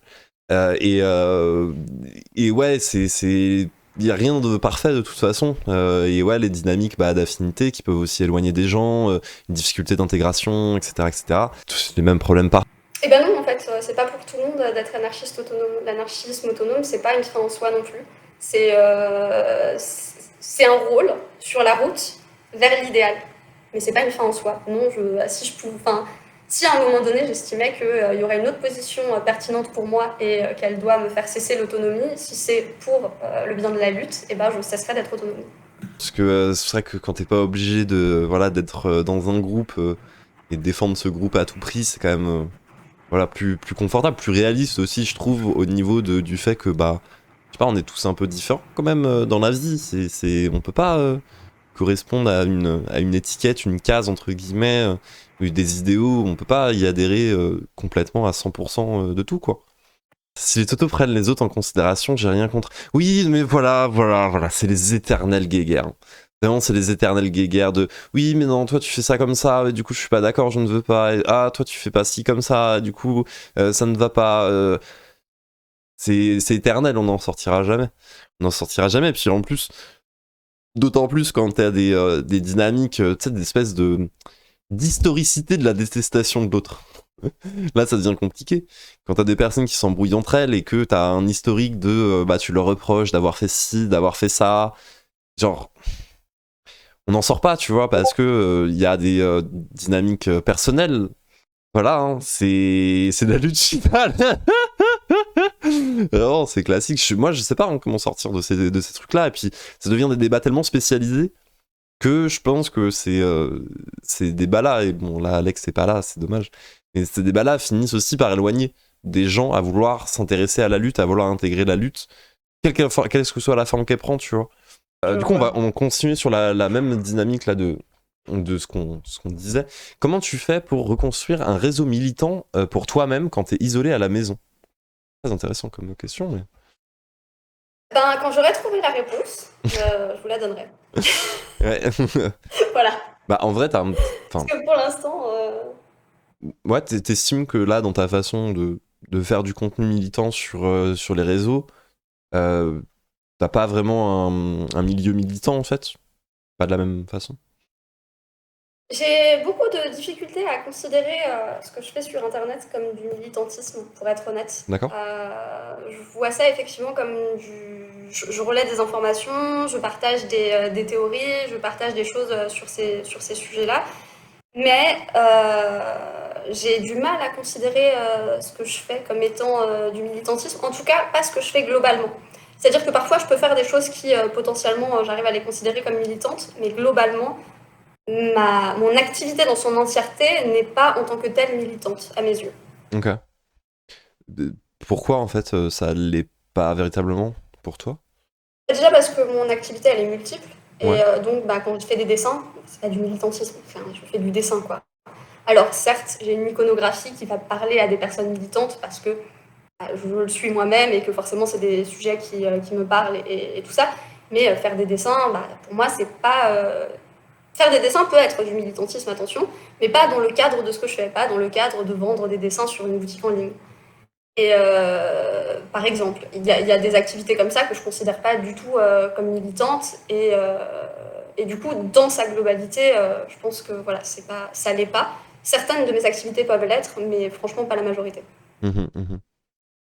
Et ouais, il n'y a rien de parfait de toute façon. Et ouais, les dynamiques d'affinité qui peuvent aussi éloigner des gens, une difficulté d'intégration, etc., etc. Tous les mêmes problèmes par. Eh ben non, en fait, c'est pas pour tout le monde d'être anarchiste autonome. L'anarchisme autonome, c'est pas une fin en soi non plus. C'est un rôle sur la route vers l'idéal. Mais c'est pas une fin en soi. Non, si à un moment donné j'estimais qu'il y aurait une autre position pertinente pour moi et qu'elle doit me faire cesser l'autonomie, si c'est pour le bien de la lutte, je cesserai d'être autonome. Parce que c'est vrai que quand t'es pas obligé d'être dans un groupe et de défendre ce groupe à tout prix, c'est quand même plus confortable, plus réaliste aussi, je trouve, au niveau du fait que je sais pas, on est tous un peu différents quand même dans la vie. On peut pas correspondre à une étiquette, une case entre guillemets, des idéaux, on peut pas y adhérer complètement à 100% de tout, quoi. Si les totos prennent les autres en considération, j'ai rien contre. Oui, mais voilà, c'est les éternels guéguerres. Vraiment, c'est les éternels guéguerres de oui, mais non, toi tu fais ça comme ça, et du coup je suis pas d'accord, je ne veux pas. Et, ah, toi tu fais pas ci comme ça, du coup ça ne va pas. C'est éternel, on n'en sortira jamais. On n'en sortira jamais, puis en plus, d'autant plus quand t'as des dynamiques, tu sais, des espèces d'historicité de la détestation de l'autre. Là, ça devient compliqué. Quand t'as des personnes qui s'embrouillent entre elles et que t'as un historique de tu leur reproches d'avoir fait ci, d'avoir fait ça, genre on n'en sort pas, tu vois, parce que y a des dynamiques personnelles. Voilà, hein, c'est de la lutte finale. Vraiment, c'est classique. Moi, je sais pas comment sortir de ces trucs-là. Et puis, ça devient des débats tellement spécialisés que je pense que ces débats-là, et bon, là, Alex, c'est pas là, c'est dommage, mais ces débats-là finissent aussi par éloigner des gens à vouloir s'intéresser à la lutte, à vouloir intégrer la lutte, quelle que soit la forme qu'elle prend, tu vois. Du coup, on continue sur la même dynamique là de ce qu'on disait. Comment tu fais pour reconstruire un réseau militant pour toi-même quand tu es isolé à la maison? Très intéressant comme question, mais... Ben, quand j'aurai trouvé la réponse, je vous la donnerai. Ouais. Voilà. Bah, en vrai, Parce que pour l'instant, ouais, t'estimes que là, dans ta façon de faire du contenu militant sur les réseaux, euh, t'as pas vraiment un milieu militant, en fait? Pas de la même façon? j'ai beaucoup de difficultés à considérer ce que je fais sur Internet comme du militantisme, pour être honnête. D'accord? Je vois ça effectivement comme je relais des informations, je partage des théories, je partage des choses sur ces sujets-là. Mais j'ai du mal à considérer ce que je fais comme étant du militantisme, en tout cas pas ce que je fais globalement. C'est-à-dire que parfois je peux faire des choses qui potentiellement j'arrive à les considérer comme militantes, mais globalement mon activité dans son entièreté n'est pas en tant que telle militante à mes yeux. Ok. Pourquoi, en fait, ça l'est pas véritablement pour toi? Déjà parce que mon activité elle est multiple, et Ouais. donc bah, quand je fais des dessins, c'est pas du militantisme, enfin, je fais du dessin quoi. Alors certes, j'ai une iconographie qui va parler à des personnes militantes parce que je le suis moi-même et que forcément c'est des sujets qui me parlent et tout ça, mais faire des dessins, bah, pour moi c'est pas... Faire des dessins peut être du militantisme, attention, mais pas dans le cadre de ce que je fais, pas dans le cadre de vendre des dessins sur une boutique en ligne. Et par exemple, il y a des activités comme ça que je considère pas du tout comme militantes et du coup, dans sa globalité, je pense que voilà, c'est pas, ça l'est pas. Certaines de mes activités peuvent l'être, mais franchement pas la majorité. Mhm, mhm.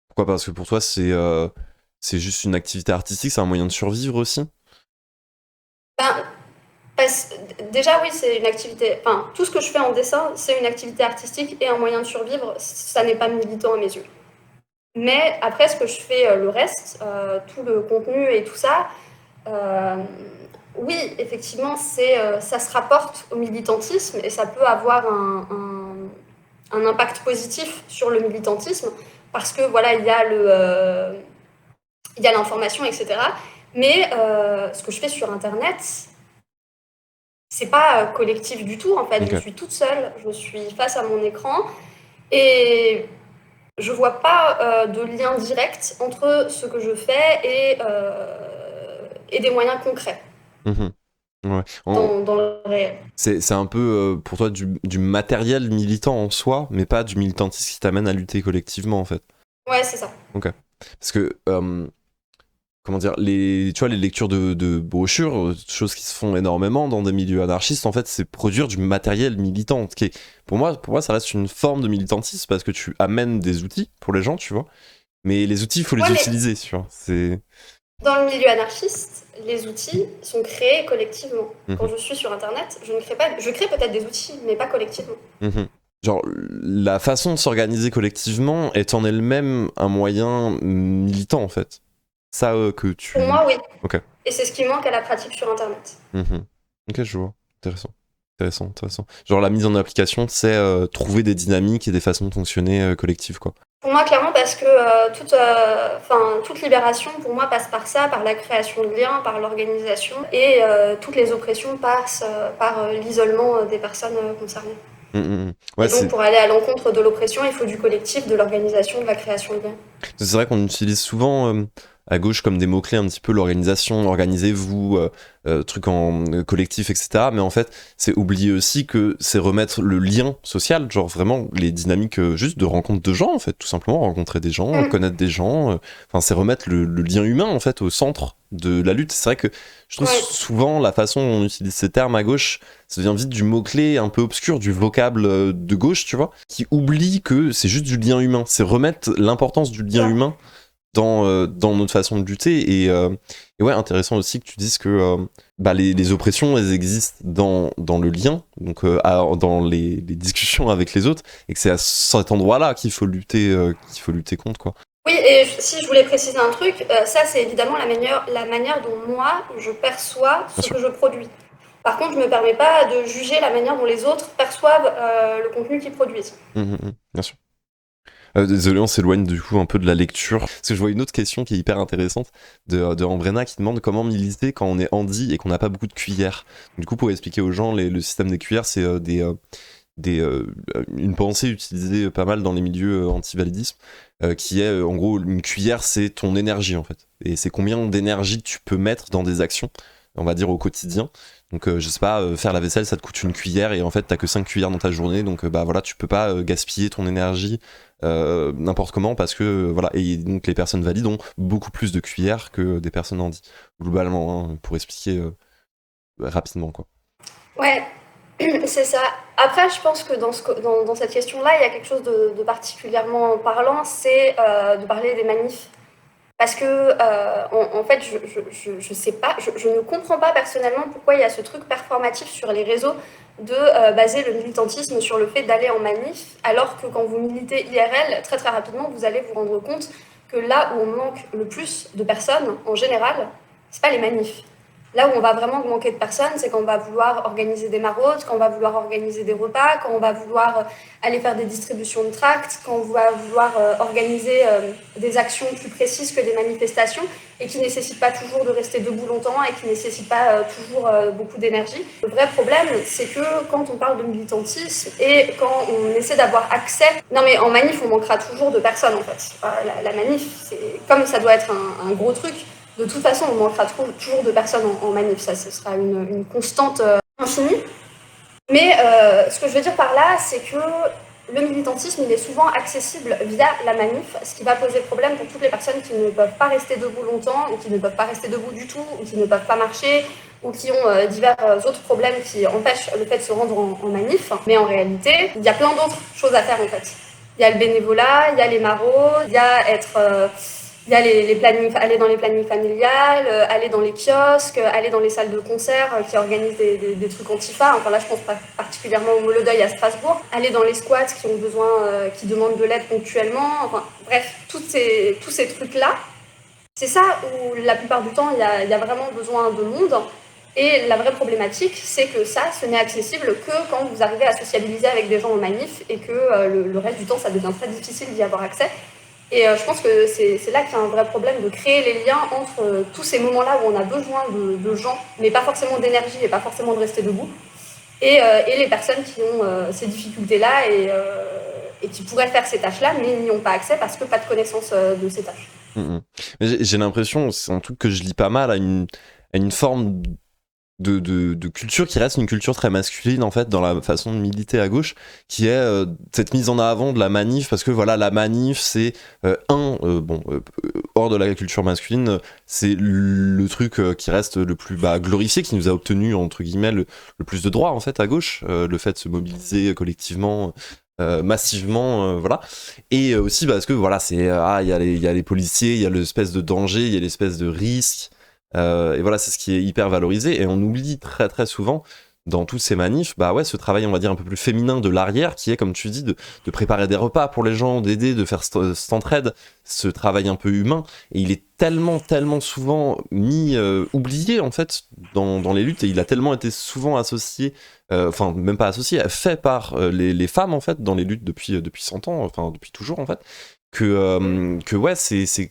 Pourquoi? Parce que pour toi, c'est juste une activité artistique, c'est un moyen de survivre aussi? Ben, déjà oui, c'est une activité. Enfin, tout ce que je fais en dessin, c'est une activité artistique et un moyen de survivre. Ça n'est pas militant à mes yeux. Mais après, ce que je fais, le reste, tout le contenu et tout ça, euh, oui, effectivement, ça se rapporte au militantisme et ça peut avoir un impact positif sur le militantisme parce que voilà, il y a l'information, etc. Mais ce que je fais sur Internet, c'est pas collectif du tout en fait. Je Ok. suis toute seule, je suis face à mon écran et je vois pas de lien direct entre ce que je fais et des moyens concrets Mhm. Ouais. dans le réel. C'est un peu pour toi du matériel militant en soi, mais pas du militantisme qui t'amène à lutter collectivement en fait. Ouais, c'est ça. Ok. Parce que, comment dire, tu vois, les lectures de brochures, choses qui se font énormément dans des milieux anarchistes, en fait, c'est produire du matériel militant. Pour moi, ça reste une forme de militantisme parce que tu amènes des outils pour les gens, tu vois. Mais les outils, il faut Ouais, les mais utiliser, tu vois. dans le milieu anarchiste, les outils sont créés collectivement. Quand Mhm. je suis sur Internet, je ne crée pas, je crée peut-être des outils, mais pas collectivement. Mhm. Genre, la façon de s'organiser collectivement est en elle-même un moyen militant, en fait. Ça que Pour tu... moi, oui. Ok. Et c'est ce qui manque à la pratique sur Internet. Mhm. Ok, je vois. Intéressant. Intéressant, intéressant. Genre la mise en application, c'est trouver des dynamiques et des façons de fonctionner collectives, quoi. Pour moi, clairement, parce que toute libération, pour moi, passe par ça, par la création de liens, par l'organisation, et toutes les oppressions passent par l'isolement des personnes concernées. Ouais, Et donc, pour aller à l'encontre de l'oppression, il faut du collectif, de l'organisation, de la création de liens. c'est vrai qu'on utilise souvent à gauche comme des mots-clés un petit peu l'organisation, organisez-vous, truc en collectif, etc. Mais en fait, c'est oublier aussi que c'est remettre le lien social, genre vraiment les dynamiques juste de rencontre de gens, en fait, tout simplement, rencontrer des gens, connaître des gens. Enfin, c'est remettre le lien humain, en fait, au centre de la lutte. C'est vrai que je trouve Ouais. souvent la façon dont on utilise ces termes à gauche, ça devient vite du mot-clé un peu obscur, du vocable de gauche, tu vois, qui oublie que c'est juste du lien humain. C'est remettre l'importance du lien humain dans notre façon de lutter. Et ouais, intéressant aussi que tu dises que bah, les oppressions, elles existent dans le lien, donc dans les discussions avec les autres, et que c'est à cet endroit-là qu'il faut lutter contre, quoi. Oui, et si je voulais préciser un truc, ça c'est évidemment la manière dont moi je perçois Bien ce sûr. que je produis. Par contre, je ne me permets pas de juger la manière dont les autres perçoivent le contenu qu'ils produisent. Bien sûr. Désolé, on s'éloigne du coup un peu de la lecture. Parce que je vois une autre question qui est hyper intéressante de Ambrena qui demande comment militer quand on est handi et qu'on n'a pas beaucoup de cuillères. Du coup, pour expliquer aux gens, le système des cuillères, c'est une pensée utilisée pas mal dans les milieux anti-validisme, qui est en gros une cuillère, c'est ton énergie en fait. Et c'est combien d'énergie tu peux mettre dans des actions, on va dire au quotidien. Donc je sais pas, faire la vaisselle ça te coûte une cuillère et en fait t'as que 5 cuillères dans ta journée, donc bah voilà, tu peux pas gaspiller ton énergie n'importe comment parce que voilà, et donc les personnes valides ont beaucoup plus de cuillères que des personnes handies, globalement, hein, pour expliquer rapidement quoi. Ouais, c'est ça. Après, je pense que dans cette question-là, il y a quelque chose de particulièrement parlant, c'est de parler des manifs. Parce que, en fait, je sais pas, je ne comprends pas personnellement pourquoi il y a ce truc performatif sur les réseaux de baser le militantisme sur le fait d'aller en manif, alors que quand vous militez IRL, très très rapidement, vous allez vous rendre compte que là où on manque le plus de personnes, en général, c'est pas les manifs. Là où on va vraiment manquer de personnes, c'est quand on va vouloir organiser des maraudes, quand on va vouloir organiser des repas, quand on va vouloir aller faire des distributions de tracts, quand on va vouloir organiser des actions plus précises que des manifestations et qui ne nécessitent pas toujours de rester debout longtemps et qui ne nécessitent pas toujours beaucoup d'énergie. Le vrai problème, c'est que quand on parle de militantisme et quand on essaie d'avoir accès... Non mais en manif, on manquera toujours de personnes en fait. La manif, c'est comme ça doit être un gros truc. De toute façon, on manquera toujours de personnes en manif, ça ce sera une constante infinie. Mais ce que je veux dire par là, c'est que le militantisme, il est souvent accessible via la manif, ce qui va poser problème pour toutes les personnes qui ne peuvent pas rester debout longtemps, ou qui ne peuvent pas rester debout du tout, ou qui ne peuvent pas marcher, ou qui ont divers autres problèmes qui empêchent le fait de se rendre en manif. Mais en réalité, il y a plein d'autres choses à faire en fait. Il y a le bénévolat, il y a les maraudes, il y a il y a les plannings, aller dans les plannings familiales, aller dans les kiosques, aller dans les salles de concert qui organisent des trucs antifa. Enfin là, je pense particulièrement au Molodeuil à Strasbourg. Aller dans les squats qui ont besoin, qui demandent de l'aide ponctuellement. Enfin, bref, tous ces trucs-là, c'est ça où la plupart du temps, il y a vraiment besoin de monde. Et la vraie problématique, c'est que ça, ce n'est accessible que quand vous arrivez à sociabiliser avec des gens en manif et que le reste du temps, ça devient très difficile d'y avoir accès. Et je pense que c'est là qu'il y a un vrai problème de créer les liens entre tous ces moments-là où on a besoin de gens, mais pas forcément d'énergie et pas forcément de rester debout, et les personnes qui ont ces difficultés-là et qui pourraient faire ces tâches-là, mais n'y ont pas accès parce que pas de connaissance de ces tâches. J'ai l'impression, c'est un truc que je lis pas mal, à une forme de culture qui reste une culture très masculine en fait dans la façon de militer à gauche, qui est cette mise en avant de la manif, parce que voilà, la manif c'est hors de la culture masculine, c'est le truc qui reste le plus glorifié, qui nous a obtenu entre guillemets le plus de droits en fait à gauche, le fait de se mobiliser collectivement, massivement, voilà. Et aussi parce que voilà, c'est il y a les policiers, il y a l'espèce de danger, il y a l'espèce de risque. Et voilà, c'est ce qui est hyper valorisé, et on oublie très très souvent dans toutes ces manifs, ce travail on va dire un peu plus féminin de l'arrière, qui est comme tu dis de préparer des repas pour les gens, d'aider, de faire cette entraide, ce travail un peu humain, et il est tellement souvent oublié en fait dans les luttes, et il a tellement été souvent associé, enfin même pas associé, fait par les femmes en fait dans les luttes depuis 100 ans, enfin depuis toujours en fait, que ouais, c'est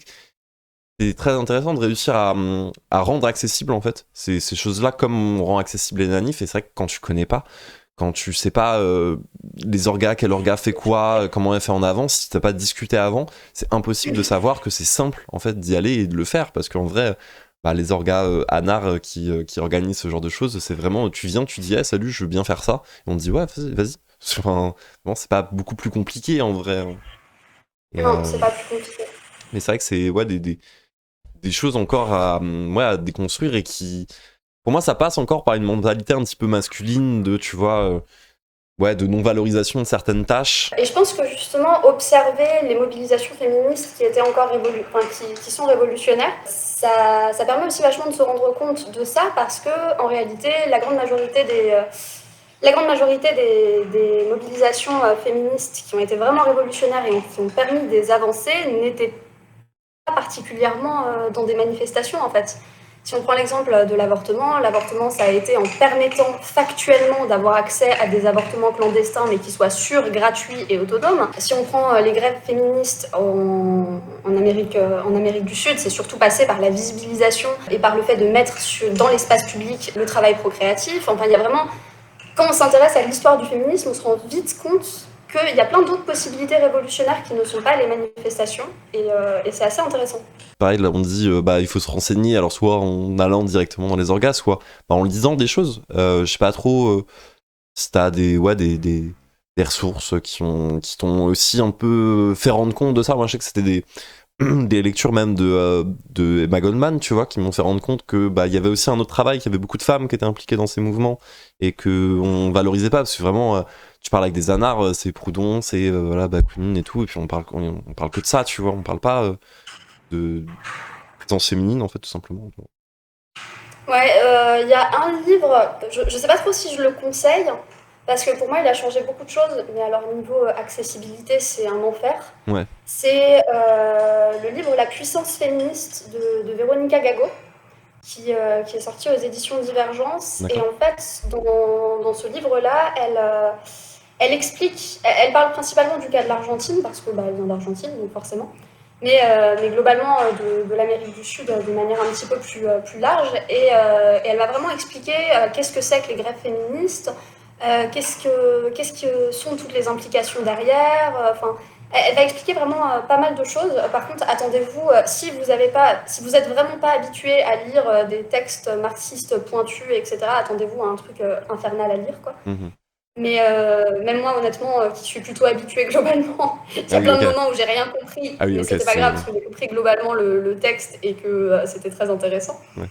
très intéressant de réussir à rendre accessible en fait ces choses-là, comme on rend accessible les nanifs. Et c'est vrai que quand tu connais pas, quand tu sais pas les orgas, quel orga fait quoi, comment elle fait en avance, si t'as pas discuté avant, c'est impossible de savoir que c'est simple en fait d'y aller et de le faire, parce qu'en vrai les orgas anars qui organisent ce genre de choses, c'est vraiment tu viens, tu dis salut, je veux bien faire ça, et on te dit ouais, vas-y. Enfin, bon, c'est pas beaucoup plus compliqué en vrai. Et, Non, c'est pas plus compliqué. mais c'est vrai que c'est des choses encore à déconstruire, et qui, pour moi, ça passe encore par une mentalité un petit peu masculine de, tu vois, de non-valorisation de certaines tâches. Et je pense que justement, observer les mobilisations féministes qui étaient encore qui sont révolutionnaires, ça permet aussi vachement de se rendre compte de ça, parce que en réalité, la grande majorité des mobilisations féministes qui ont été vraiment révolutionnaires et qui ont permis des avancées n'étaient pas particulièrement dans des manifestations en fait. Si on prend l'exemple de l'avortement, ça a été en permettant factuellement d'avoir accès à des avortements clandestins, mais qui soient sûrs, gratuits et autonomes. Si on prend les grèves féministes en Amérique du Sud, c'est surtout passé par la visibilisation et par le fait de mettre dans l'espace public le travail procréatif. Enfin, il y a vraiment... Quand on s'intéresse à l'histoire du féminisme, on se rend vite compte qu'il y a plein d'autres possibilités révolutionnaires qui ne sont pas les manifestations, et c'est assez intéressant. Pareil, là on dit il faut se renseigner, alors soit en allant directement dans les orgas, soit en lisant des choses. Je sais pas trop si t'as des ressources qui t'ont aussi un peu fait rendre compte de ça. Moi je sais que c'était des lectures même de Emma Goldman, tu vois, qui m'ont fait rendre compte que il y avait aussi un autre travail, qu'il y avait beaucoup de femmes qui étaient impliquées dans ces mouvements et que on valorisait pas, parce que vraiment tu parles avec des anards, c'est Proudhon, c'est Bakounine et tout, et puis on parle que de ça, tu vois, on parle pas de présence féminine en fait, tout simplement. Ouais, y a un livre, je sais pas trop si je le conseille, parce que pour moi il a changé beaucoup de choses, mais alors niveau accessibilité c'est un enfer. Ouais. C'est le livre La puissance féministe de Véronica Gago, qui est sorti aux éditions Divergence. Et D'accord. en fait, dans ce livre-là, elle explique, elle parle principalement du cas de l'Argentine, parce que elle vient d'Argentine, donc forcément, mais globalement de l'Amérique du Sud de manière un petit peu plus large. Et elle va vraiment expliquer qu'est-ce que c'est que les grèves féministes, qu'est-ce que sont toutes les implications derrière. Enfin, elle va expliquer vraiment pas mal de choses. Par contre, attendez-vous, si vous êtes vraiment pas habitué à lire des textes marxistes pointus, etc., attendez-vous à un truc infernal à lire, quoi. Mm-hmm. Mais même moi, honnêtement, qui suis plutôt habituée globalement, il y a plein de moments où j'ai rien compris, mais c'était pas grave, parce que j'ai compris globalement le texte et que c'était très intéressant. Ouais.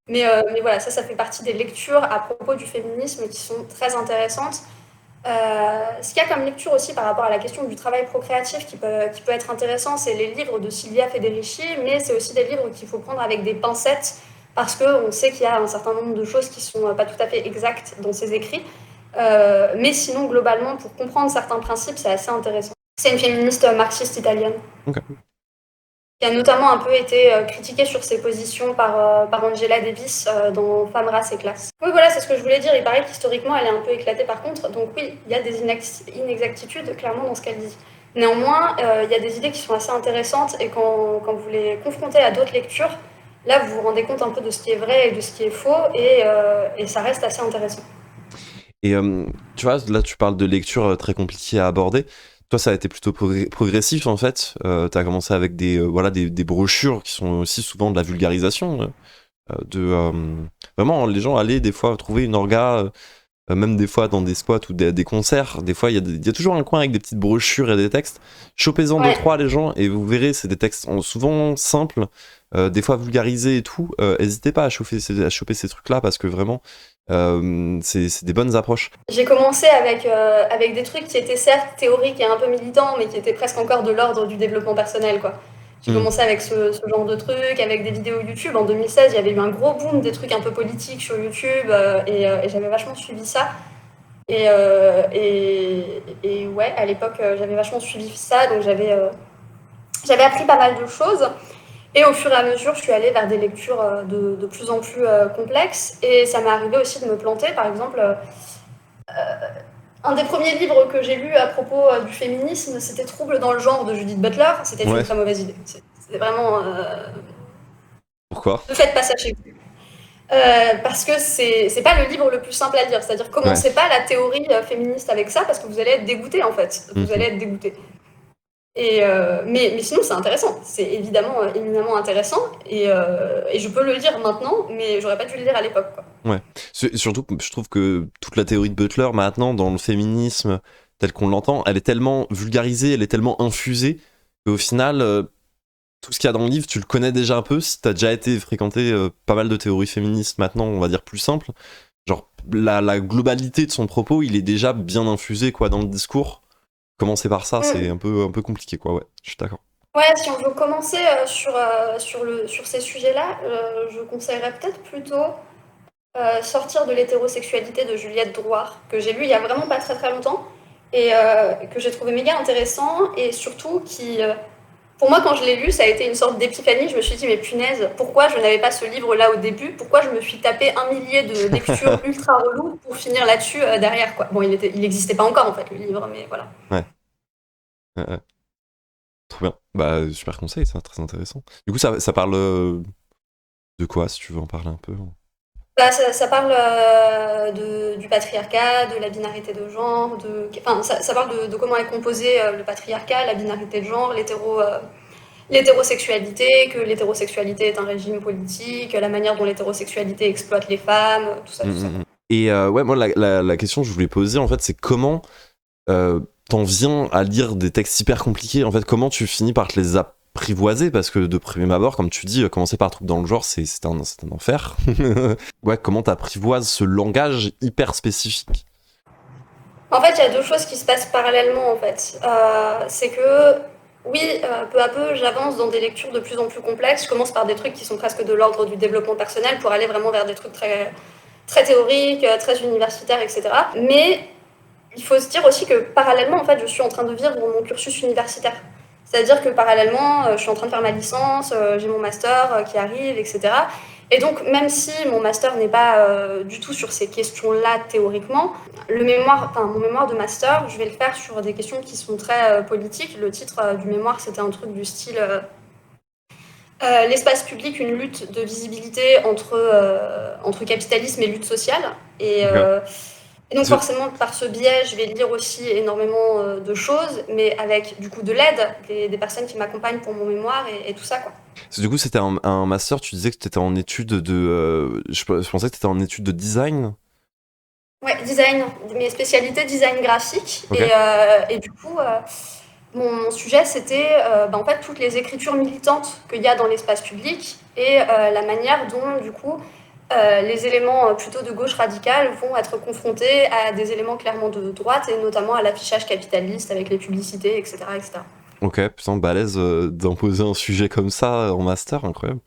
Mais voilà, ça fait partie des lectures à propos du féminisme qui sont très intéressantes. Ce qu'il y a comme lecture aussi par rapport à la question du travail procréatif qui peut être intéressant, c'est les livres de Silvia Federici, mais c'est aussi des livres qu'il faut prendre avec des pincettes, parce qu'on sait qu'il y a un certain nombre de choses qui sont pas tout à fait exactes dans ses écrits. Mais sinon, globalement, pour comprendre certains principes, c'est assez intéressant. C'est une féministe marxiste italienne. Okay. Qui a notamment un peu été critiquée sur ses positions par Angela Davis dans Femmes, race et classe. Oui, voilà, c'est ce que je voulais dire. Il paraît qu'historiquement, elle est un peu éclatée par contre. Donc oui, il y a des inexactitudes, clairement, dans ce qu'elle dit. Néanmoins, il y a des idées qui sont assez intéressantes, et quand vous les confrontez à d'autres lectures, là, vous vous rendez compte un peu de ce qui est vrai et de ce qui est faux, et ça reste assez intéressant. Et tu vois, là tu parles de lecture très compliquée à aborder. Toi, ça a été plutôt progressif en fait. T'as commencé avec des brochures qui sont aussi souvent de la vulgarisation. Vraiment, les gens allaient des fois trouver une orga, même des fois dans des squats ou des concerts. Des fois, il y a toujours un coin avec des petites brochures et des textes. Chopez-en deux, trois les gens et vous verrez, c'est des textes souvent simples, des fois vulgarisés et tout. N'hésitez pas à choper ces trucs-là, parce que vraiment, c'est des bonnes approches. J'ai commencé avec des trucs qui étaient certes théoriques et un peu militants, mais qui étaient presque encore de l'ordre du développement personnel, quoi. J'ai commencé avec ce genre de trucs, avec des vidéos YouTube. En 2016, il y avait eu un gros boom des trucs un peu politiques sur YouTube, et j'avais vachement suivi ça. Et ouais, à l'époque, j'avais vachement suivi ça, donc j'avais appris pas mal de choses. Et au fur et à mesure, je suis allée vers des lectures de plus en plus complexes. Et ça m'est arrivé aussi de me planter. Par exemple, un des premiers livres que j'ai lu à propos du féminisme, c'était Troubles dans le genre de Judith Butler. C'était une très mauvaise idée. C'était vraiment... Pourquoi ? Ne faites pas ça chez vous. Parce que c'est pas le livre le plus simple à lire. C'est-à-dire, commencez pas la théorie féministe avec ça, parce que vous allez être dégoûté, en fait. Vous allez être dégoûté. Mais sinon, c'est intéressant. C'est évidemment éminemment intéressant. Et je peux le lire maintenant, mais j'aurais pas dû le lire à l'époque, quoi. Ouais. Surtout, je trouve que toute la théorie de Butler, maintenant, dans le féminisme tel qu'on l'entend, elle est tellement vulgarisée, elle est tellement infusée, qu'au final, tout ce qu'il y a dans le livre, tu le connais déjà un peu. Si t'as déjà été fréquenté pas mal de théories féministes, maintenant, on va dire plus simples, genre, la globalité de son propos, il est déjà bien infusé, quoi, dans le discours. Commencer par ça, c'est un peu compliqué, quoi, ouais, je suis d'accord. Ouais, si on veut commencer sur ces sujets-là, je conseillerais peut-être plutôt Sortir de l'hétérosexualité de Juliette Drouard, que j'ai lu il y a vraiment pas très très longtemps, et que j'ai trouvé méga intéressant, et surtout qui Pour moi, quand je l'ai lu, ça a été une sorte d'épiphanie. Je me suis dit, mais punaise, pourquoi je n'avais pas ce livre-là au début? Pourquoi je me suis tapé un millier de lectures ultra reloues pour finir là-dessus derrière, quoi. Bon, il n'existait pas encore, en fait, le livre, mais voilà. Ouais. Trop bien. Bah, super conseil, c'est très intéressant. Du coup, ça parle de quoi, si tu veux en parler un peu? Bah, ça parle du patriarcat, de la binarité de genre, enfin, ça parle de comment est composé le patriarcat, la binarité de genre, l'hétérosexualité, que l'hétérosexualité est un régime politique, la manière dont l'hétérosexualité exploite les femmes, tout ça, tout ça. Et ouais, moi, la question que je voulais poser, en fait, c'est comment t'en viens à lire des textes hyper compliqués? En fait, comment tu finis par te les apprivoiser? Parce que de prime abord, comme tu dis, commencer par Trouble dans le genre, c'est un enfer. Ouais, comment t'apprivoises ce langage hyper spécifique? En fait, il y a deux choses qui se passent parallèlement, en fait. C'est que, oui, peu à peu, j'avance dans des lectures de plus en plus complexes. Je commence par des trucs qui sont presque de l'ordre du développement personnel pour aller vraiment vers des trucs très, très théoriques, très universitaires, etc. Mais il faut se dire aussi que parallèlement, en fait, je suis en train de vivre mon cursus universitaire. C'est-à-dire que parallèlement, je suis en train de faire ma licence, j'ai mon master qui arrive, etc. Et donc, même si mon master n'est pas du tout sur ces questions-là théoriquement, mon mémoire de master, je vais le faire sur des questions qui sont très politiques. Le titre du mémoire, c'était un truc du style l'espace public, une lutte de visibilité entre capitalisme et lutte sociale. Et donc forcément, par ce biais, je vais lire aussi énormément de choses, mais avec du coup de l'aide, des personnes qui m'accompagnent pour mon mémoire et tout ça, quoi. Du coup, c'était un master, tu disais que tu étais en études de... je pensais que tu étais en études de design. Ouais, design, mes spécialités design graphique. Okay. Et du coup, mon sujet, c'était en fait toutes les écritures militantes qu'il y a dans l'espace public et la manière dont, du coup, les éléments plutôt de gauche radicale vont être confrontés à des éléments clairement de droite et notamment à l'affichage capitaliste avec les publicités, etc. etc. Ok, putain, balèze d'imposer un sujet comme ça en master, incroyable.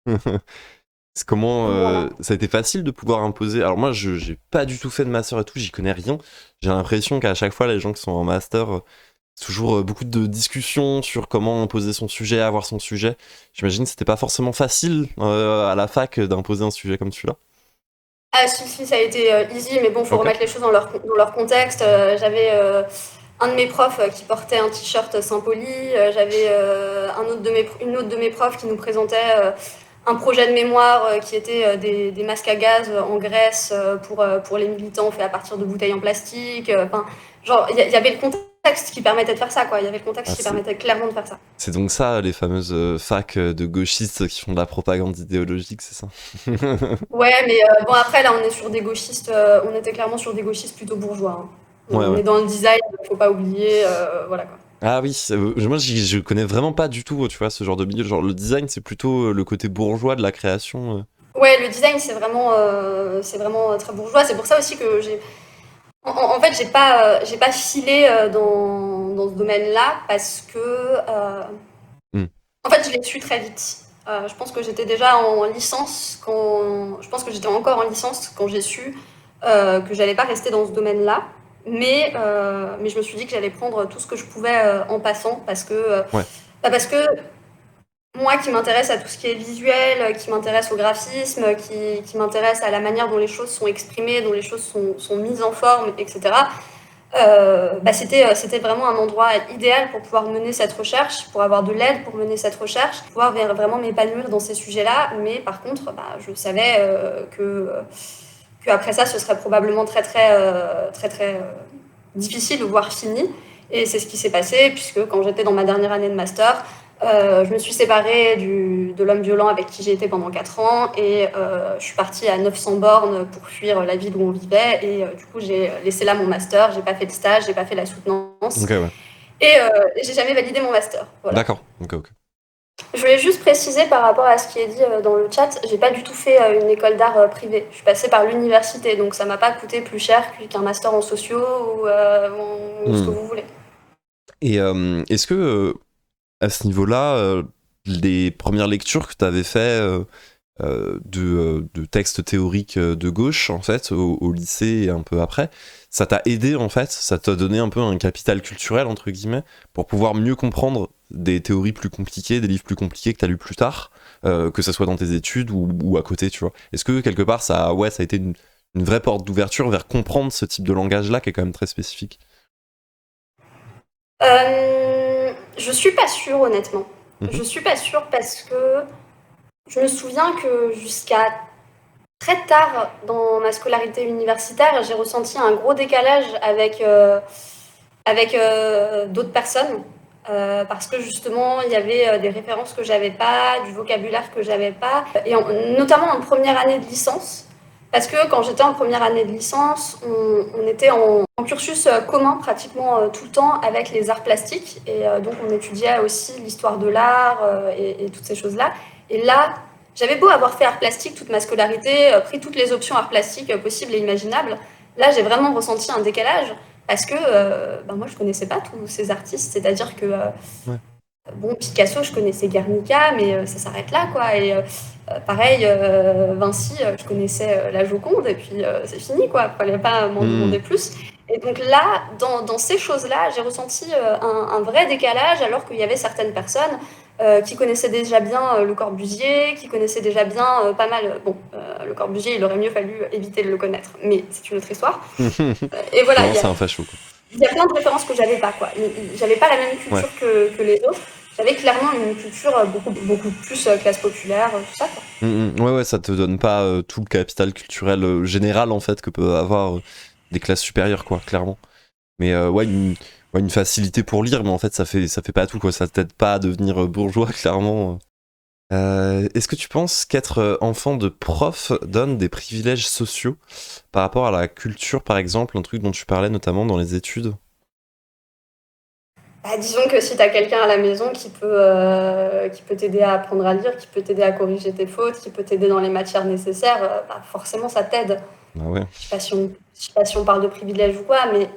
C'est comment Voilà. ça a été facile de pouvoir imposer. Alors moi, j'ai pas du tout fait de master et tout, j'y connais rien. J'ai l'impression qu'à chaque fois, les gens qui sont en master, c'est toujours beaucoup de discussions sur comment imposer son sujet, avoir son sujet. J'imagine que c'était pas forcément facile à la fac d'imposer un sujet comme celui-là. Ah si, ça a été easy, mais bon, faut remettre les choses dans leur contexte. J'avais un de mes profs qui portait un t-shirt Saint-Poli, j'avais une autre de mes profs qui nous présentait un projet de mémoire qui était des masques à gaz en Grèce pour les militants faits à partir de bouteilles en plastique. Enfin, genre, il y avait le contexte qui permettait de faire ça, quoi. Il y avait le contexte qui permettait clairement de faire ça. C'est donc ça, les fameuses facs de gauchistes qui font de la propagande idéologique, c'est ça? Ouais, mais bon, après, là, on est sur des gauchistes, on était clairement sur des gauchistes plutôt bourgeois. Hein. On est dans le design, faut pas oublier, voilà quoi. Ah oui, moi je connais vraiment pas du tout, tu vois, ce genre de milieu. Genre le design, c'est plutôt le côté bourgeois de la création. Ouais, le design, c'est vraiment très bourgeois. C'est pour ça aussi que en fait, j'ai pas filé dans ce domaine-là parce que, en fait, je l'ai su très vite. Je pense que j'étais déjà en licence je pense que j'étais encore en licence quand j'ai su que j'allais pas rester dans ce domaine-là. Mais je me suis dit que j'allais prendre tout ce que je pouvais en passant parce que moi qui m'intéresse à tout ce qui est visuel, qui m'intéresse au graphisme, qui m'intéresse à la manière dont les choses sont exprimées, dont les choses sont mises en forme, etc. C'était vraiment un endroit idéal pour pouvoir mener cette recherche, pour avoir de l'aide pour mener cette recherche, pouvoir vraiment m'épanouir dans ces sujets-là. Mais par contre, je savais que après ça, ce serait probablement très difficile, voire fini. Et c'est ce qui s'est passé, puisque quand j'étais dans ma dernière année de master, je me suis séparée de l'homme violent avec qui j'ai été pendant 4 ans et je suis partie à 900 bornes pour fuir la ville où on vivait et du coup j'ai laissé là mon master, j'ai pas fait de stage, j'ai pas fait la soutenance et j'ai jamais validé mon master. Voilà. D'accord, ok. Je voulais juste préciser par rapport à ce qui est dit dans le chat, j'ai pas du tout fait une école d'art privée. Je suis passée par l'université, donc ça m'a pas coûté plus cher qu'un master en sociaux ou ce que vous voulez. Et est-ce que à ce niveau-là, les premières lectures que tu avais fait de textes théoriques de gauche, en fait, au lycée et un peu après, ça t'a aidé, en fait, ça t'a donné un peu un capital culturel, entre guillemets, pour pouvoir mieux comprendre des théories plus compliquées, des livres plus compliqués que t'as lus plus tard, que ça soit dans tes études ou à côté, tu vois. Est-ce que quelque part ça a été une vraie porte d'ouverture vers comprendre ce type de langage-là qui est quand même très spécifique? Je suis pas sûre, honnêtement. Mhm. Je suis pas sûre parce que je me souviens que jusqu'à très tard dans ma scolarité universitaire, j'ai ressenti un gros décalage avec d'autres personnes. Parce que justement, il y avait des références que j'avais pas, du vocabulaire que j'avais pas, et notamment en première année de licence. Parce que quand j'étais en première année de licence, on était en cursus commun pratiquement tout le temps avec les arts plastiques. Et donc on étudiait aussi l'histoire de l'art et toutes ces choses-là. Et là, j'avais beau avoir fait art plastique toute ma scolarité, pris toutes les options art plastique possibles et imaginables, là j'ai vraiment ressenti un décalage. Parce que moi, je connaissais pas tous ces artistes. C'est-à-dire que, Ouais. bon, Picasso, je connaissais Guernica, mais ça s'arrête là, quoi. Et pareil, Vinci, je connaissais la Joconde, et puis c'est fini, quoi. Il fallait pas m'en demander plus. Et donc là, dans ces choses-là, j'ai ressenti un vrai décalage, alors qu'il y avait certaines personnes qui connaissaient déjà bien Le Corbusier, qui connaissaient déjà bien pas mal... Bon, Le Corbusier, il aurait mieux fallu éviter de le connaître, mais c'est une autre histoire. Et voilà, Non, c'est un facho, quoi. il y a plein de références que j'avais pas, quoi. J'avais pas la même culture Ouais. que les autres. J'avais clairement une culture beaucoup plus classe populaire, tout ça, quoi. Ouais, ça te donne pas tout le capital culturel général, en fait, que peuvent avoir des classes supérieures, quoi, clairement. Mais une facilité pour lire, mais en fait, ça fait pas tout, quoi. Ça t'aide pas à devenir bourgeois, clairement. Est-ce que tu penses qu'être enfant de prof donne des privilèges sociaux par rapport à la culture, par exemple, un truc dont tu parlais notamment dans les études? Bah, disons que si tu as quelqu'un à la maison qui peut t'aider à apprendre à lire, qui peut t'aider à corriger tes fautes, qui peut t'aider dans les matières nécessaires, bah, forcément ça t'aide. Ah ouais. Je sais pas si on parle de privilège ou quoi, mais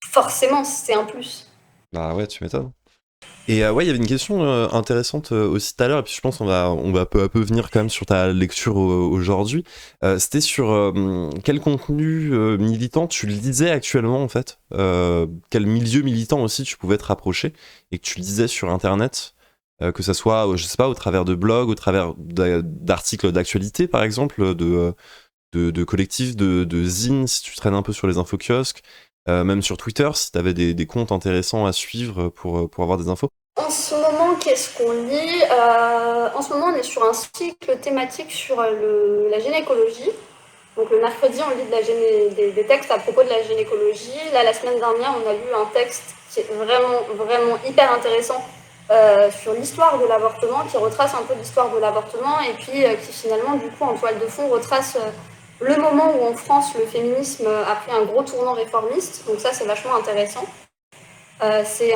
forcément c'est un plus. Bah ouais, tu m'étonnes. Et ouais, il y avait une question intéressante aussi tout à l'heure, et puis je pense on va peu à peu venir quand même sur ta lecture aujourd'hui. C'était sur quel contenu militant tu lisais actuellement en fait, quel milieu militant aussi tu pouvais te rapprocher, et que tu lisais sur internet, que ça soit, je sais pas, au travers de blogs, au travers d'articles d'actualité par exemple, de collectifs, de zines, si tu traînes un peu sur les infokiosques. Même sur Twitter, si tu avais des comptes intéressants à suivre pour avoir des infos. En ce moment, qu'est-ce qu'on lit En ce moment, on est sur un cycle thématique sur la gynécologie. Donc le mercredi, on lit des textes à propos de la gynécologie. Là, la semaine dernière, on a lu un texte qui est vraiment hyper intéressant sur l'histoire de l'avortement, qui retrace un peu l'histoire de l'avortement et puis qui finalement, du coup, en toile de fond, retrace le moment où en France, le féminisme a pris un gros tournant réformiste. Donc ça, c'est vachement intéressant. C'est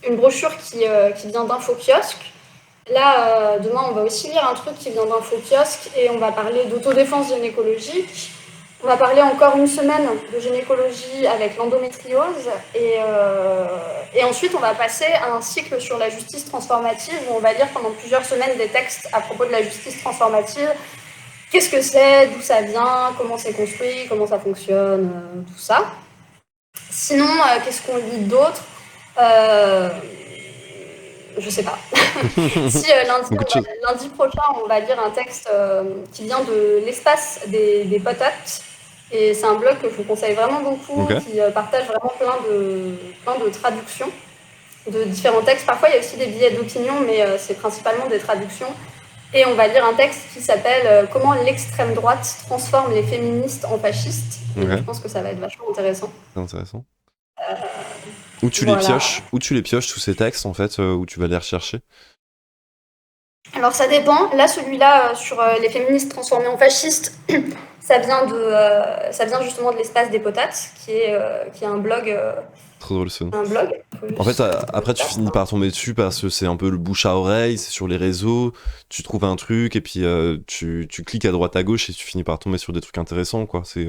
une brochure qui vient d'Infokiosque. Là, demain, on va aussi lire un truc qui vient d'Infokiosque et on va parler d'autodéfense gynécologique. On va parler encore une semaine de gynécologie avec l'endométriose et ensuite on va passer à un cycle sur la justice transformative où on va lire pendant plusieurs semaines des textes à propos de la justice transformative. Qu'est-ce que c'est, d'où ça vient, comment c'est construit, comment ça fonctionne, tout ça. Sinon, qu'est-ce qu'on lit d'autre Je sais pas. Si lundi prochain, on va lire un texte qui vient de l'espace des potates. Et c'est un blog que je vous conseille vraiment beaucoup, Okay. qui partage vraiment plein de traductions de différents textes. Parfois, il y a aussi des billets d'opinion, mais c'est principalement des traductions. Et on va lire un texte qui s'appelle Comment l'extrême droite transforme les féministes en fascistes. Et Okay. je pense que ça va être vachement intéressant. C'est intéressant. Euh, Où tu voilà. les pioches tous ces textes en fait, où tu vas les rechercher? Alors ça dépend. Là, celui-là sur les féministes transformées en fascistes, ça vient justement de l'espace des potates, qui est un blog. Trop drôle ce nom. Un blog. En fait, après tu finis par tomber dessus parce que c'est un peu le bouche à oreille, c'est sur les réseaux, tu trouves un truc et puis tu cliques à droite à gauche et tu finis par tomber sur des trucs intéressants quoi. C'est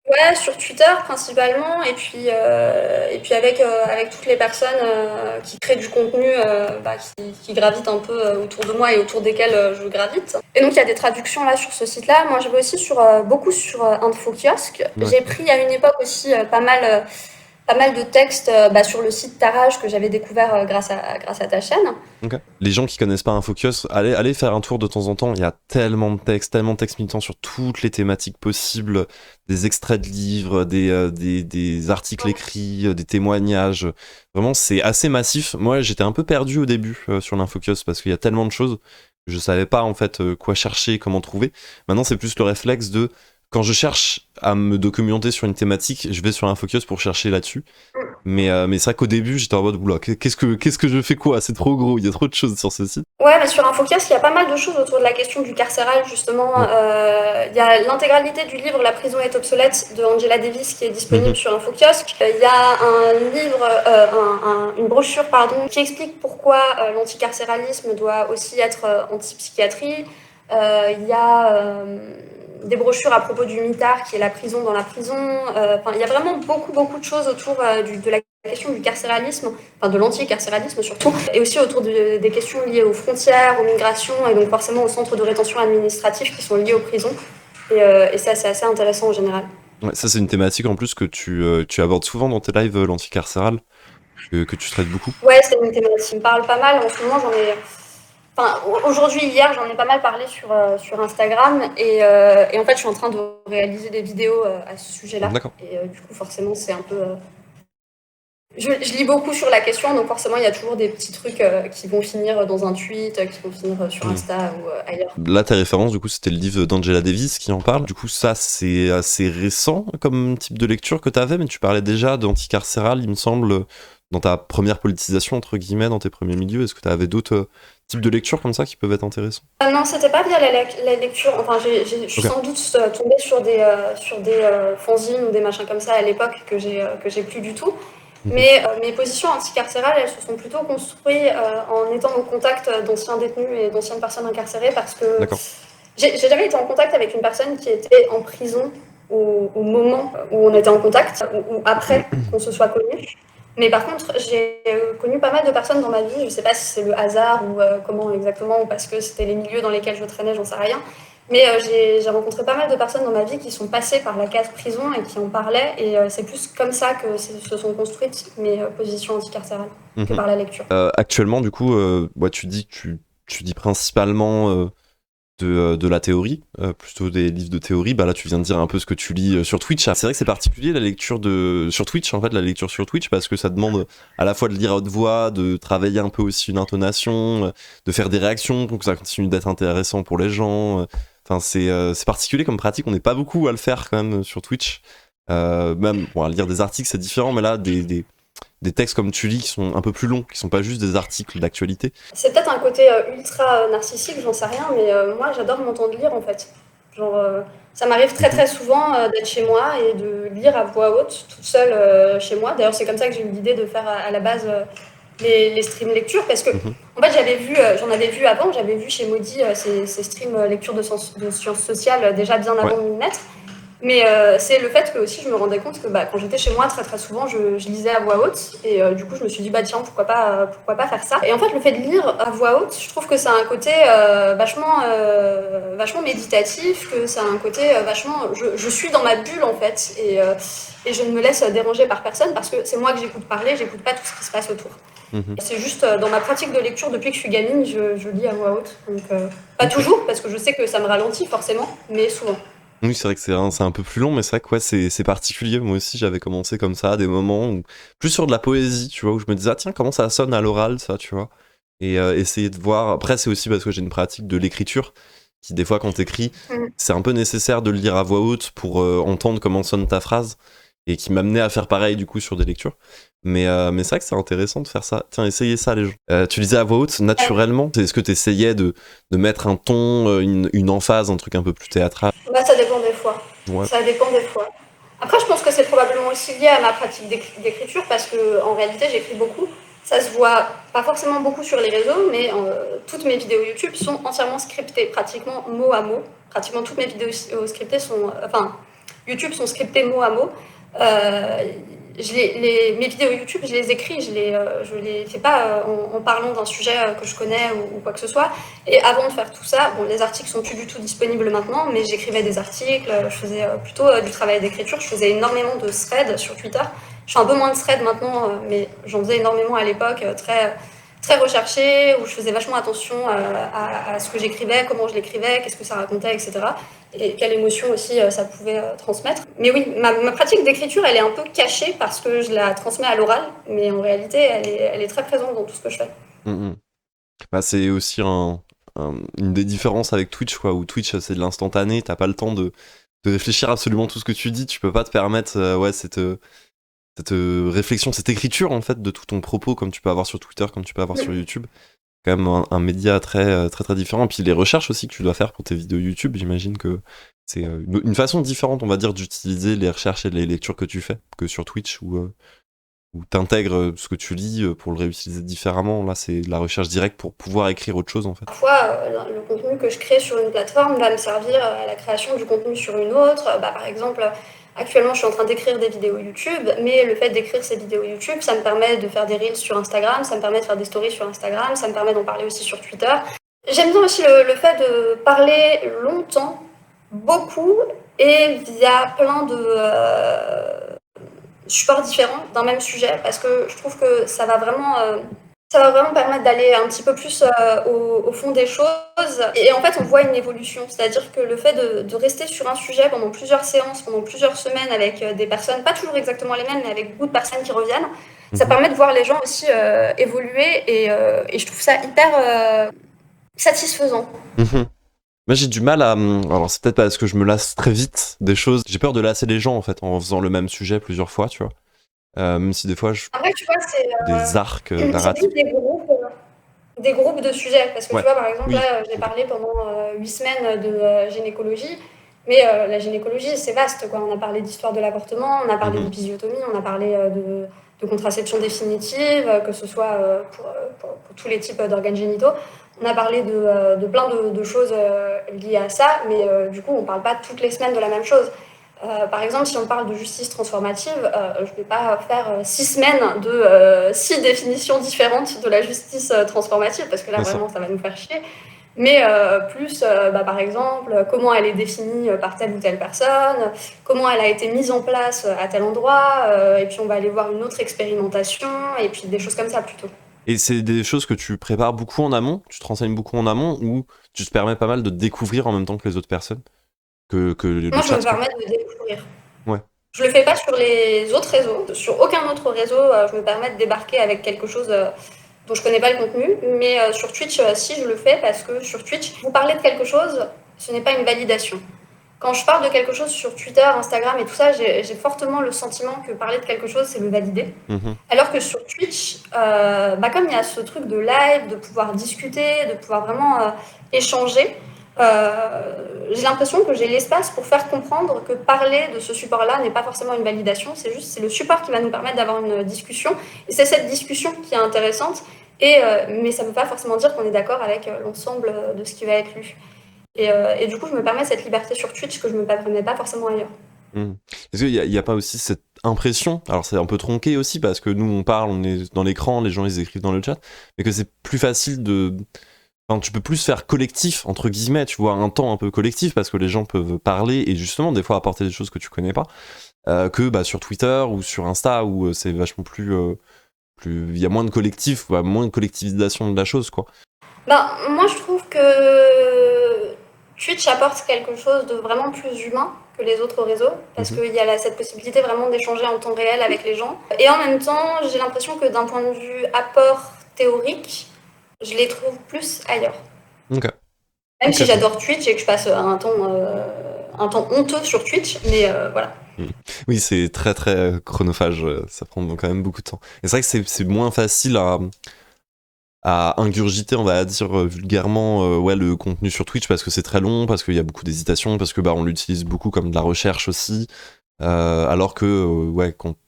Ouais, sur Twitter principalement, et puis avec toutes les personnes qui créent du contenu qui gravitent un peu autour de moi et autour desquelles je gravite. Et donc il y a des traductions là sur ce site-là. Moi je vais aussi beaucoup sur Infokiosque. Ouais. J'ai pris à une époque aussi pas mal pas mal de textes sur le site Tarage que j'avais découvert grâce à ta chaîne. Ok. Les gens qui connaissent pas Infocus, allez faire un tour de temps en temps. Il y a tellement de textes militants sur toutes les thématiques possibles, des extraits de livres, des articles écrits, des témoignages. Vraiment, c'est assez massif. Moi, j'étais un peu perdu au début sur l'Infocus parce qu'il y a tellement de choses que je savais pas en fait quoi chercher, comment trouver. Maintenant, c'est plus le réflexe de quand je cherche à me documenter sur une thématique, je vais sur Infocus pour chercher là-dessus. Mais c'est vrai qu'au début, j'étais en mode, oula, qu'est-ce que je fais quoi? C'est trop gros, il y a trop de choses sur ce site. Ouais, mais sur Infocast, il y a pas mal de choses autour de la question du carcéral, justement. Mm. Il y a l'intégralité du livre La prison est obsolète de Angela Davis qui est disponible sur Infokiosque. Il y a un livre, une brochure, pardon, qui explique pourquoi l'anticarcéralisme doit aussi être anti-psychiatrie. Il y a des brochures à propos du mitard qui est la prison dans la prison. Il y a vraiment beaucoup de choses autour de la question du carcéralisme, enfin de l'anti-carcéralisme surtout, et aussi autour des questions liées aux frontières, aux migrations, et donc forcément aux centres de rétention administratifs qui sont liés aux prisons. Et ça, c'est assez intéressant en général. Ouais, ça, c'est une thématique en plus que tu abordes souvent dans tes lives, l'anticarcéral, que tu traites beaucoup. Ouais, c'est une thématique qui me parle pas mal. En ce moment, aujourd'hui, hier, j'en ai pas mal parlé sur Instagram et en fait, je suis en train de réaliser des vidéos à ce sujet-là. D'accord. Et du coup, forcément, c'est un peu... Je lis beaucoup sur la question, donc forcément, il y a toujours des petits trucs qui vont finir dans un tweet, qui vont finir sur Insta ou ailleurs. Là, tes références, du coup, c'était le livre d'Angela Davis qui en parle. Du coup, ça, c'est assez récent comme type de lecture que tu avais, mais tu parlais déjà d'anticarcéral, il me semble, dans ta première politisation, entre guillemets, dans tes premiers milieux. Est-ce que tu avais d'autres types de lectures comme ça qui peuvent être intéressants? Non, c'était pas via la lecture. Enfin, je suis sans doute tombée sur des fanzines ou des machins comme ça à l'époque que j'ai plus du tout. Mais mes positions anticarcérales, elles se sont plutôt construites en étant au contact d'anciens détenus et d'anciennes personnes incarcérées parce que j'ai jamais été en contact avec une personne qui était en prison au moment où on était en contact ou après qu'on se soit connus. Mais par contre, j'ai connu pas mal de personnes dans ma vie, je sais pas si c'est le hasard ou comment exactement, ou parce que c'était les milieux dans lesquels je traînais, j'en sais rien. Mais j'ai rencontré pas mal de personnes dans ma vie qui sont passées par la case prison et qui en parlaient. Et c'est plus comme ça que se sont construites mes positions anticarcérales que par la lecture. Actuellement, du coup, tu dis que tu dis principalement de la théorie, plutôt des livres de théorie. Bah là, tu viens de dire un peu ce que tu lis sur Twitch. C'est vrai que c'est particulier la lecture sur Twitch, en fait, la lecture sur Twitch, parce que ça demande à la fois de lire à haute voix, de travailler un peu aussi une intonation, de faire des réactions pour que ça continue d'être intéressant pour les gens. Enfin, c'est particulier comme pratique. On n'est pas beaucoup à le faire quand même sur Twitch. Même à lire des articles, c'est différent, mais là, des textes comme tu lis qui sont un peu plus longs, qui sont pas juste des articles d'actualité. C'est peut-être un côté ultra narcissique, j'en sais rien, mais moi j'adore m'entendre lire en fait. Ça m'arrive très souvent d'être chez moi et de lire à voix haute, toute seule chez moi. D'ailleurs, c'est comme ça que j'ai eu l'idée de faire à la base les streams lecture, parce que en fait j'en avais vu avant, j'avais vu chez Maudit ces streams lecture de sciences sociales déjà bien avant de m'y mettre. Mais c'est le fait que aussi je me rendais compte que quand j'étais chez moi très souvent je lisais à voix haute et du coup je me suis dit tiens pourquoi pas faire ça. Et en fait le fait de lire à voix haute, je trouve que ça a un côté vachement méditatif, que ça a un côté vachement je suis dans ma bulle en fait et je ne me laisse déranger par personne parce que c'est moi que j'écoute parler, j'écoute pas tout ce qui se passe autour. C'est juste dans ma pratique de lecture depuis que je suis gamine, je lis à voix haute. Donc pas toujours parce que je sais que ça me ralentit forcément, mais souvent. Oui, c'est vrai que c'est un peu plus long, mais c'est vrai que c'est particulier. Moi aussi, j'avais commencé comme ça, à des moments où, plus sur de la poésie, tu vois, où je me disais, tiens, comment ça sonne à l'oral, ça, tu vois. Et essayer de voir. Après, c'est aussi parce que j'ai une pratique de l'écriture, qui des fois, quand t'écris, c'est un peu nécessaire de le lire à voix haute pour entendre comment sonne ta phrase, et qui m'amenait à faire pareil, du coup, sur des lectures. Mais c'est vrai que c'est intéressant de faire ça. Tiens, essayez ça, les gens. Tu lisais à voix haute, naturellement. Est-ce que tu essayais de mettre un ton, une emphase, un truc un peu plus théâtral? Ça dépend des fois. Ouais. Ça dépend des fois. Après, je pense que c'est probablement aussi lié à ma pratique d'écriture, parce qu'en réalité, j'écris beaucoup. Ça se voit pas forcément beaucoup sur les réseaux, mais toutes mes vidéos YouTube sont entièrement scriptées, pratiquement mot à mot. Pratiquement toutes mes vidéos scriptées YouTube sont scriptées mot à mot. Mes vidéos YouTube, je les écris, je les fais pas en parlant d'un sujet que je connais ou quoi que ce soit. Et avant de faire tout ça, les articles sont plus du tout disponibles maintenant, mais j'écrivais des articles, je faisais plutôt du travail d'écriture, je faisais énormément de threads sur Twitter. Je fais un peu moins de thread maintenant, mais j'en faisais énormément à l'époque, très recherché, où je faisais vachement attention à ce que j'écrivais, comment je l'écrivais, qu'est-ce que ça racontait, etc. Et quelle émotion aussi ça pouvait transmettre. Mais oui, ma pratique d'écriture, elle est un peu cachée parce que je la transmets à l'oral, mais en réalité, elle est très présente dans tout ce que je fais. Mhm. Bah, c'est aussi une des différences avec Twitch, quoi, où Twitch c'est de l'instantané, t'as pas le temps de réfléchir absolument tout ce que tu dis, tu peux pas te permettre cette réflexion, cette écriture en fait de tout ton propos comme tu peux avoir sur Twitter, comme tu peux avoir sur YouTube. Quand même un média très différent. Puis les recherches aussi que tu dois faire pour tes vidéos YouTube, j'imagine que c'est une façon différente, on va dire, d'utiliser les recherches et les lectures que tu fais que sur Twitch où t'intègres ce que tu lis pour le réutiliser différemment. Là, c'est de la recherche directe pour pouvoir écrire autre chose en fait. Parfois, le contenu que je crée sur une plateforme va me servir à la création du contenu sur une autre. Par exemple, actuellement, je suis en train d'écrire des vidéos YouTube, mais le fait d'écrire ces vidéos YouTube, ça me permet de faire des reels sur Instagram, ça me permet de faire des stories sur Instagram, ça me permet d'en parler aussi sur Twitter. J'aime bien aussi le fait de parler longtemps, beaucoup, et via plein de supports différents d'un même sujet, parce que je trouve que ça va vraiment permettre d'aller un petit peu plus au fond des choses. Et en fait, on voit une évolution. C'est-à-dire que le fait de rester sur un sujet pendant plusieurs séances, pendant plusieurs semaines avec des personnes, pas toujours exactement les mêmes, mais avec beaucoup de personnes qui reviennent, ça permet de voir les gens aussi évoluer. Et je trouve ça hyper satisfaisant. Moi j'ai du mal à... Alors c'est peut-être parce que je me lasse très vite des choses. J'ai peur de lasser les gens en fait en faisant le même sujet plusieurs fois, tu vois. Même si des fois Après, tu vois, des arcs c'est narratifs. plus des groupes de sujets. Parce que Ouais. tu vois, par exemple, Oui. là, j'ai parlé pendant 8 semaines de gynécologie. Mais la gynécologie, c'est vaste, quoi. On a parlé d'histoire de l'avortement, on a parlé d'épisiotomie, on a parlé de contraception définitive, que ce soit pour tous les types d'organes génitaux. On a parlé de plein de choses liées à ça, mais du coup, on ne parle pas toutes les semaines de la même chose. Par exemple, si on parle de justice transformative, je ne vais pas faire 6 semaines de 6 définitions différentes de la justice transformative, parce que là, vraiment, ça va nous faire chier. Mais par exemple, comment elle est définie par telle ou telle personne, comment elle a été mise en place à tel endroit, et puis on va aller voir une autre expérimentation, et puis des choses comme ça plutôt. Et c'est des choses que tu prépares beaucoup en amont, tu te renseignes beaucoup en amont, ou tu te permets pas mal de découvrir en même temps que les autres personnes que Moi, je me permets de découvrir. Ouais. Je le fais pas sur les autres réseaux. Sur aucun autre réseau, je me permets de débarquer avec quelque chose dont je connais pas le contenu. Mais sur Twitch, si je le fais, parce que sur Twitch, vous parlez de quelque chose, ce n'est pas une validation. Quand je parle de quelque chose sur Twitter, Instagram et tout ça, j'ai fortement le sentiment que parler de quelque chose, c'est le valider. Alors que sur Twitch, comme il y a ce truc de live, de pouvoir discuter, de pouvoir vraiment échanger, j'ai l'impression que j'ai l'espace pour faire comprendre que parler de ce support-là n'est pas forcément une validation, c'est le support qui va nous permettre d'avoir une discussion, et c'est cette discussion qui est intéressante, mais ça ne veut pas forcément dire qu'on est d'accord avec l'ensemble de ce qui va être lu. Et du coup, je me permets cette liberté sur Twitch que je ne me permets pas forcément ailleurs. Est-ce qu'il n'y a pas aussi cette impression, alors c'est un peu tronqué aussi parce que nous on parle, on est dans l'écran, les gens ils écrivent dans le chat, mais que c'est plus facile Enfin, tu peux plus faire collectif, entre guillemets, tu vois, un temps un peu collectif, parce que les gens peuvent parler et justement, des fois, apporter des choses que tu connais pas, que sur Twitter ou sur Insta, où c'est vachement plus... il y a moins de collectif, moins de collectivisation de la chose, quoi. Moi, je trouve que Twitch apporte quelque chose de vraiment plus humain que les autres réseaux, parce qu'il y a cette possibilité vraiment d'échanger en temps réel avec les gens. Et en même temps, j'ai l'impression que d'un point de vue apport théorique, je les trouve plus ailleurs. Okay. Même si j'adore Twitch et que je passe un temps honteux sur Twitch, mais voilà. Oui, c'est très très chronophage, ça prend quand même beaucoup de temps. Et c'est vrai que c'est moins facile à ingurgiter, on va dire vulgairement, le contenu sur Twitch parce que c'est très long, parce qu'il y a beaucoup d'hésitation, parce que on l'utilise beaucoup comme de la recherche aussi, alors que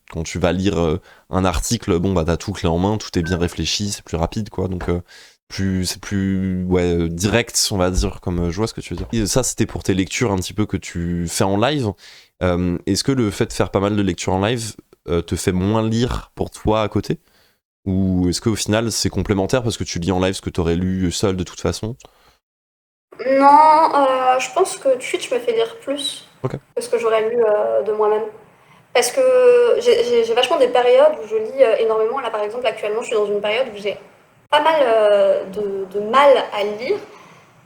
quand tu vas lire un article, t'as tout clé en main, tout est bien réfléchi, c'est plus rapide, quoi, donc c'est plus direct, on va dire, comme je vois ce que tu veux dire. Et ça, c'était pour tes lectures un petit peu que tu fais en live. Est-ce que le fait de faire pas mal de lectures en live te fait moins lire pour toi à côté ? Ou est-ce qu'au final c'est complémentaire parce que tu lis en live ce que tu aurais lu seul de toute façon ? Non, je pense que Twitch me fait lire plus que ce que j'aurais lu de moi-même. Parce que j'ai vachement des périodes où je lis énormément. Là, par exemple, actuellement, je suis dans une période où j'ai pas mal de mal à lire.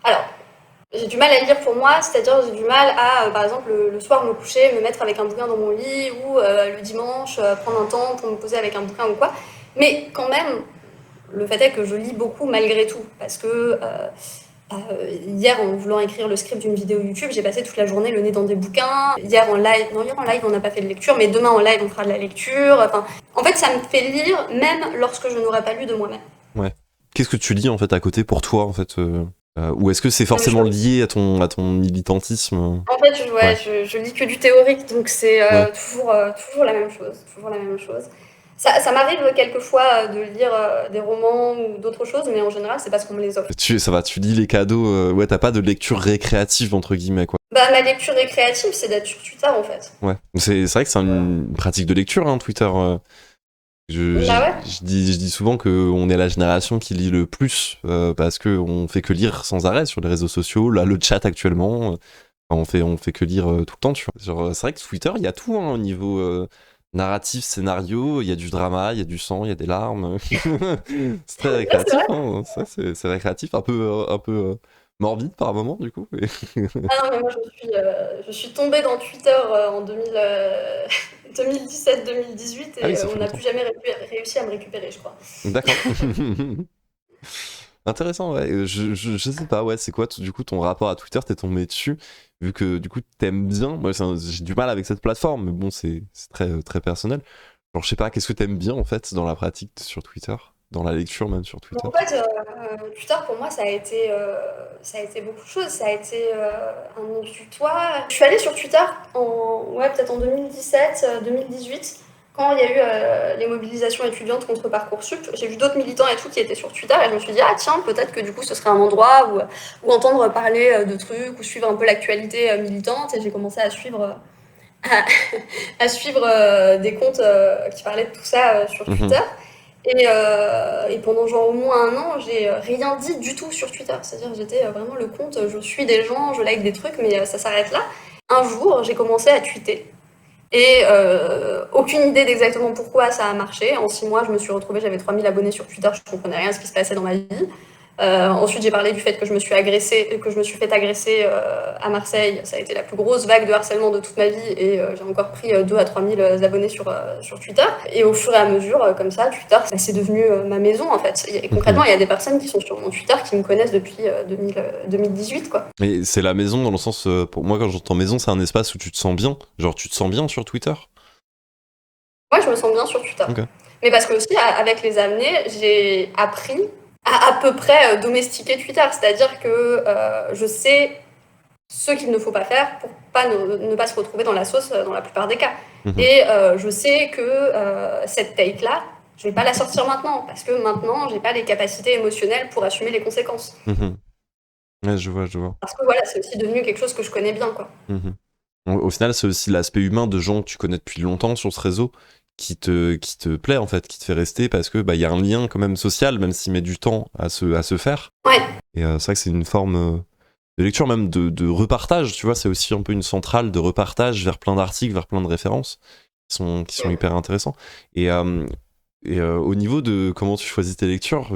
Alors, j'ai du mal à lire pour moi, c'est-à-dire j'ai du mal à, par exemple, le soir me coucher, me mettre avec un bouquin dans mon lit, ou le dimanche prendre un temps pour me poser avec un bouquin ou quoi. Mais quand même, le fait est que je lis beaucoup malgré tout, parce que hier, en voulant écrire le script d'une vidéo YouTube, j'ai passé toute la journée le nez dans des bouquins. Hier en live, non, hier en live, on n'a pas fait de lecture, mais demain en live, on fera de la lecture. Enfin, en fait, ça me fait lire même lorsque je n'aurais pas lu de moi-même. Ouais. Qu'est-ce que tu lis en fait à côté pour toi en fait ou est-ce que c'est Non, mais forcément lié à ton militantisme en fait, Ouais. je lis que du théorique, donc c'est Ouais. toujours la même chose. Toujours la même chose. Ça m'arrive quelquefois de lire des romans ou d'autres choses, mais en général, c'est parce qu'on me les offre. Ça va, tu lis les cadeaux. Ouais, t'as pas de lecture récréative entre guillemets quoi. Bah, ma lecture récréative, c'est d'être sur Twitter en fait. Ouais. C'est vrai que c'est une pratique de lecture, hein, Twitter. Bah ouais. Je dis souvent qu'on est la génération qui lit le plus parce qu'on fait que lire sans arrêt sur les réseaux sociaux. Là, le chat actuellement, on fait que lire tout le temps. Tu vois. Genre, c'est vrai que Twitter, il y a tout hein, au niveau narratif, scénario. Il y a du drama, il y a du sang, il y a des larmes. C'est très récréatif. Hein, c'est récréatif, un peu morbide par moment du coup. Mais... Ah non, mais moi je suis tombée dans Twitter en 2017-2018 Ah oui, et ça fait on n'a longtemps. plus jamais réussi à me récupérer, je crois. D'accord. Intéressant, ouais. Je sais pas, ouais, c'est quoi du coup ton rapport à Twitter? T'es tombé dessus, vu que du coup t'aimes bien. Moi, j'ai du mal avec cette plateforme, mais bon, c'est très, très personnel. Genre, je sais pas, qu'est-ce que t'aimes bien en fait dans la pratique sur Twitter? Dans la lecture même sur Donc, Twitter? en fait, Twitter pour moi ça a été beaucoup de choses. Ça a été un exutoire. Je suis allée sur Twitter peut-être en 2017-2018. Quand il y a eu les mobilisations étudiantes contre Parcoursup, j'ai vu d'autres militants et tout qui étaient sur Twitter et je me suis dit, ah tiens, peut-être que du coup ce serait un endroit où entendre parler de trucs, ou suivre un peu l'actualité militante. Et j'ai commencé à suivre, à suivre des comptes qui parlaient de tout ça sur Mhm. Twitter. Et pendant genre au moins un an, j'ai rien dit du tout sur Twitter. C'est-à-dire j'étais vraiment le compte, je suis des gens, je like des trucs, mais ça s'arrête là. Un jour, j'ai commencé à tweeter. Et aucune idée d'exactement pourquoi ça a marché. En 6 mois, je me suis retrouvée, j'avais 3000 abonnés sur Twitter, je comprenais rien à ce qui se passait dans ma vie. Ensuite, j'ai parlé du fait que je me suis fait agresser à Marseille. Ça a été la plus grosse vague de harcèlement de toute ma vie et j'ai encore pris 2 à 3 000 abonnés sur Twitter. Et au fur et à mesure, comme ça, Twitter, c'est devenu ma maison en fait. Et concrètement, Mhm. il y a des personnes qui sont sur mon Twitter qui me connaissent depuis 2018 quoi. Mais c'est la maison dans le sens, pour moi, quand j'entends maison, c'est un espace où tu te sens bien. Genre, tu te sens bien sur Twitter? Moi, je me sens bien sur Twitter. Ok. Mais parce que aussi, avec les années, j'ai appris à peu près domestiquer Twitter. C'est-à-dire que je sais ce qu'il ne faut pas faire pour ne pas se retrouver dans la sauce dans la plupart des cas. Mhm. Et je sais que cette take-là, je vais pas la sortir maintenant, parce que maintenant, j'ai pas les capacités émotionnelles pour assumer les conséquences. Mhm. Ouais, je vois. Parce que voilà, c'est aussi devenu quelque chose que je connais bien, quoi. Mhm. Au final, c'est aussi l'aspect humain de gens que tu connais depuis longtemps sur ce réseau qui te plaît en fait, qui te fait rester parce que bah y a un lien quand même social, même s'il met du temps à se faire. Ouais. Et c'est vrai que c'est une forme de lecture même de repartage, tu vois, c'est aussi un peu une centrale de repartage vers plein d'articles, vers plein de références qui sont hyper intéressants. Et au niveau de comment tu choisis tes lectures,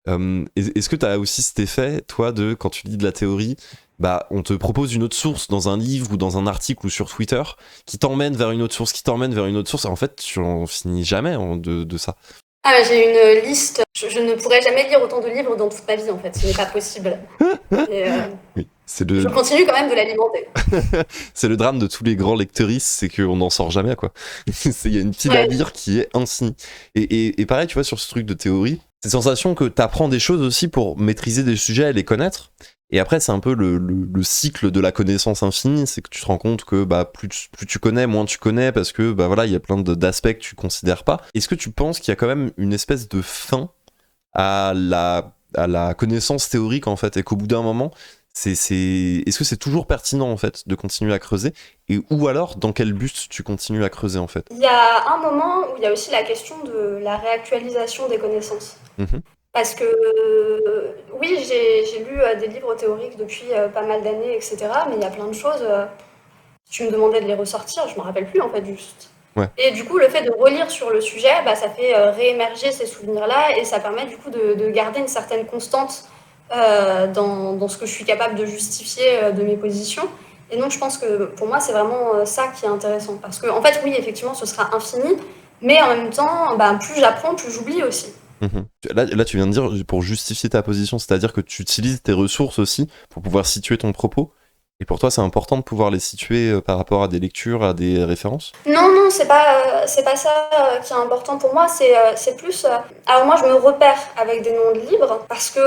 est-ce que tu as aussi cet effet, toi, de quand tu lis de la théorie, bah, on te propose une autre source dans un livre ou dans un article ou sur Twitter qui t'emmène vers une autre source, qui t'emmène vers une autre source, et en fait, tu en finis jamais de ça. Ah, j'ai une liste. Je ne pourrais jamais lire autant de livres dans toute ma vie, en fait. Ce n'est pas possible. Et, Oui, je continue quand même de l'alimenter. c'est le drame de tous les grands lecteuristes, c'est qu'on n'en sort jamais, quoi. Il y a une pile à Ouais. lire qui est infinie. Et pareil, tu vois, sur ce truc de théorie, cette sensation que t'apprends des choses aussi pour maîtriser des sujets et les connaître. Et après, c'est un peu le cycle de la connaissance infinie, c'est que tu te rends compte que bah, plus tu connais, moins tu connais, parce que bah, voilà, il y a plein d'aspects que tu considères pas. Est-ce que tu penses qu'il y a quand même une espèce de fin à la connaissance théorique, en fait, et qu'au bout d'un moment, est-ce que c'est toujours pertinent, en fait, de continuer à creuser, et ou alors, dans quel but tu continues à creuser, en fait? Il y a un moment où il y a aussi la question de la réactualisation des connaissances. Mhm. Parce que oui, j'ai lu des livres théoriques depuis pas mal d'années, etc. Mais il y a plein de choses tu me demandais de les ressortir, je me rappelle plus en fait juste. Ouais. Et du coup, le fait de relire sur le sujet, bah, ça fait réémerger ces souvenirs-là et ça permet du coup de garder une certaine constante dans ce que je suis capable de justifier de mes positions. Et donc, je pense que pour moi, c'est vraiment ça qui est intéressant. Parce que, en fait, oui, effectivement, ce sera infini, mais en même temps, bah, plus j'apprends, plus j'oublie aussi. Là, tu viens de dire pour justifier ta position, c'est-à-dire que tu utilises tes ressources aussi pour pouvoir situer ton propos. Et pour toi, c'est important de pouvoir les situer par rapport à des lectures, à des références? Non, non, c'est pas ça qui est important pour moi, c'est plus... alors moi, je me repère avec des noms de livres parce que,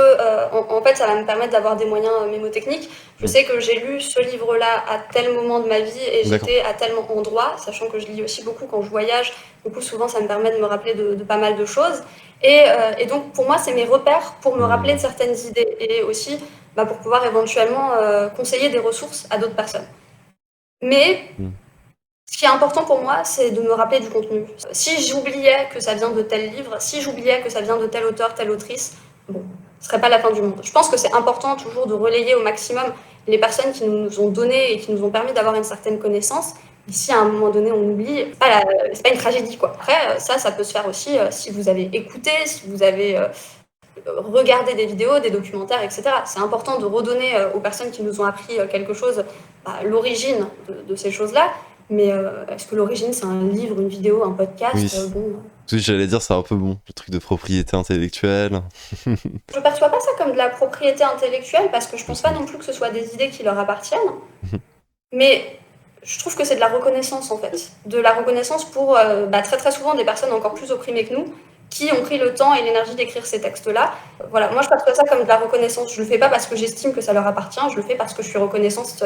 en fait, ça va me permettre d'avoir des moyens mémotechniques. Je sais que j'ai lu ce livre-là à tel moment de ma vie et D'accord. j'étais à tel endroit, sachant que je lis aussi beaucoup quand je voyage. Du coup, souvent, ça me permet de me rappeler de pas mal de choses. Et donc, pour moi, c'est mes repères pour me rappeler de certaines idées et aussi bah, pour pouvoir éventuellement conseiller des ressources à d'autres personnes. Mais ce qui est important pour moi, c'est de me rappeler du contenu. Si j'oubliais que ça vient de tel livre, si j'oubliais que ça vient de tel auteur, telle autrice, bon, ce serait pas la fin du monde. Je pense que c'est important toujours de relayer au maximum les personnes qui nous ont donné et qui nous ont permis d'avoir une certaine connaissance. Et si à un moment donné on oublie, c'est pas une tragédie quoi. Après, ça peut se faire aussi si vous avez écouté, si vous avez regardé des vidéos, des documentaires, etc. C'est important de redonner aux personnes qui nous ont appris quelque chose, l'origine de ces choses-là. Mais est-ce que l'origine, c'est un livre, une vidéo, un podcast? Oui. Bon. Oui, j'allais dire, c'est un peu bon, le truc de propriété intellectuelle. Je perçois pas ça comme de la propriété intellectuelle parce que je pense pas non plus que ce soit des idées qui leur appartiennent. Mais je trouve que c'est de la reconnaissance en fait. De la reconnaissance pour très très souvent des personnes encore plus opprimées que nous qui ont pris le temps et l'énergie d'écrire ces textes-là. Voilà, moi je perçois ça comme de la reconnaissance. Je le fais pas parce que j'estime que ça leur appartient, je le fais parce que je suis reconnaissante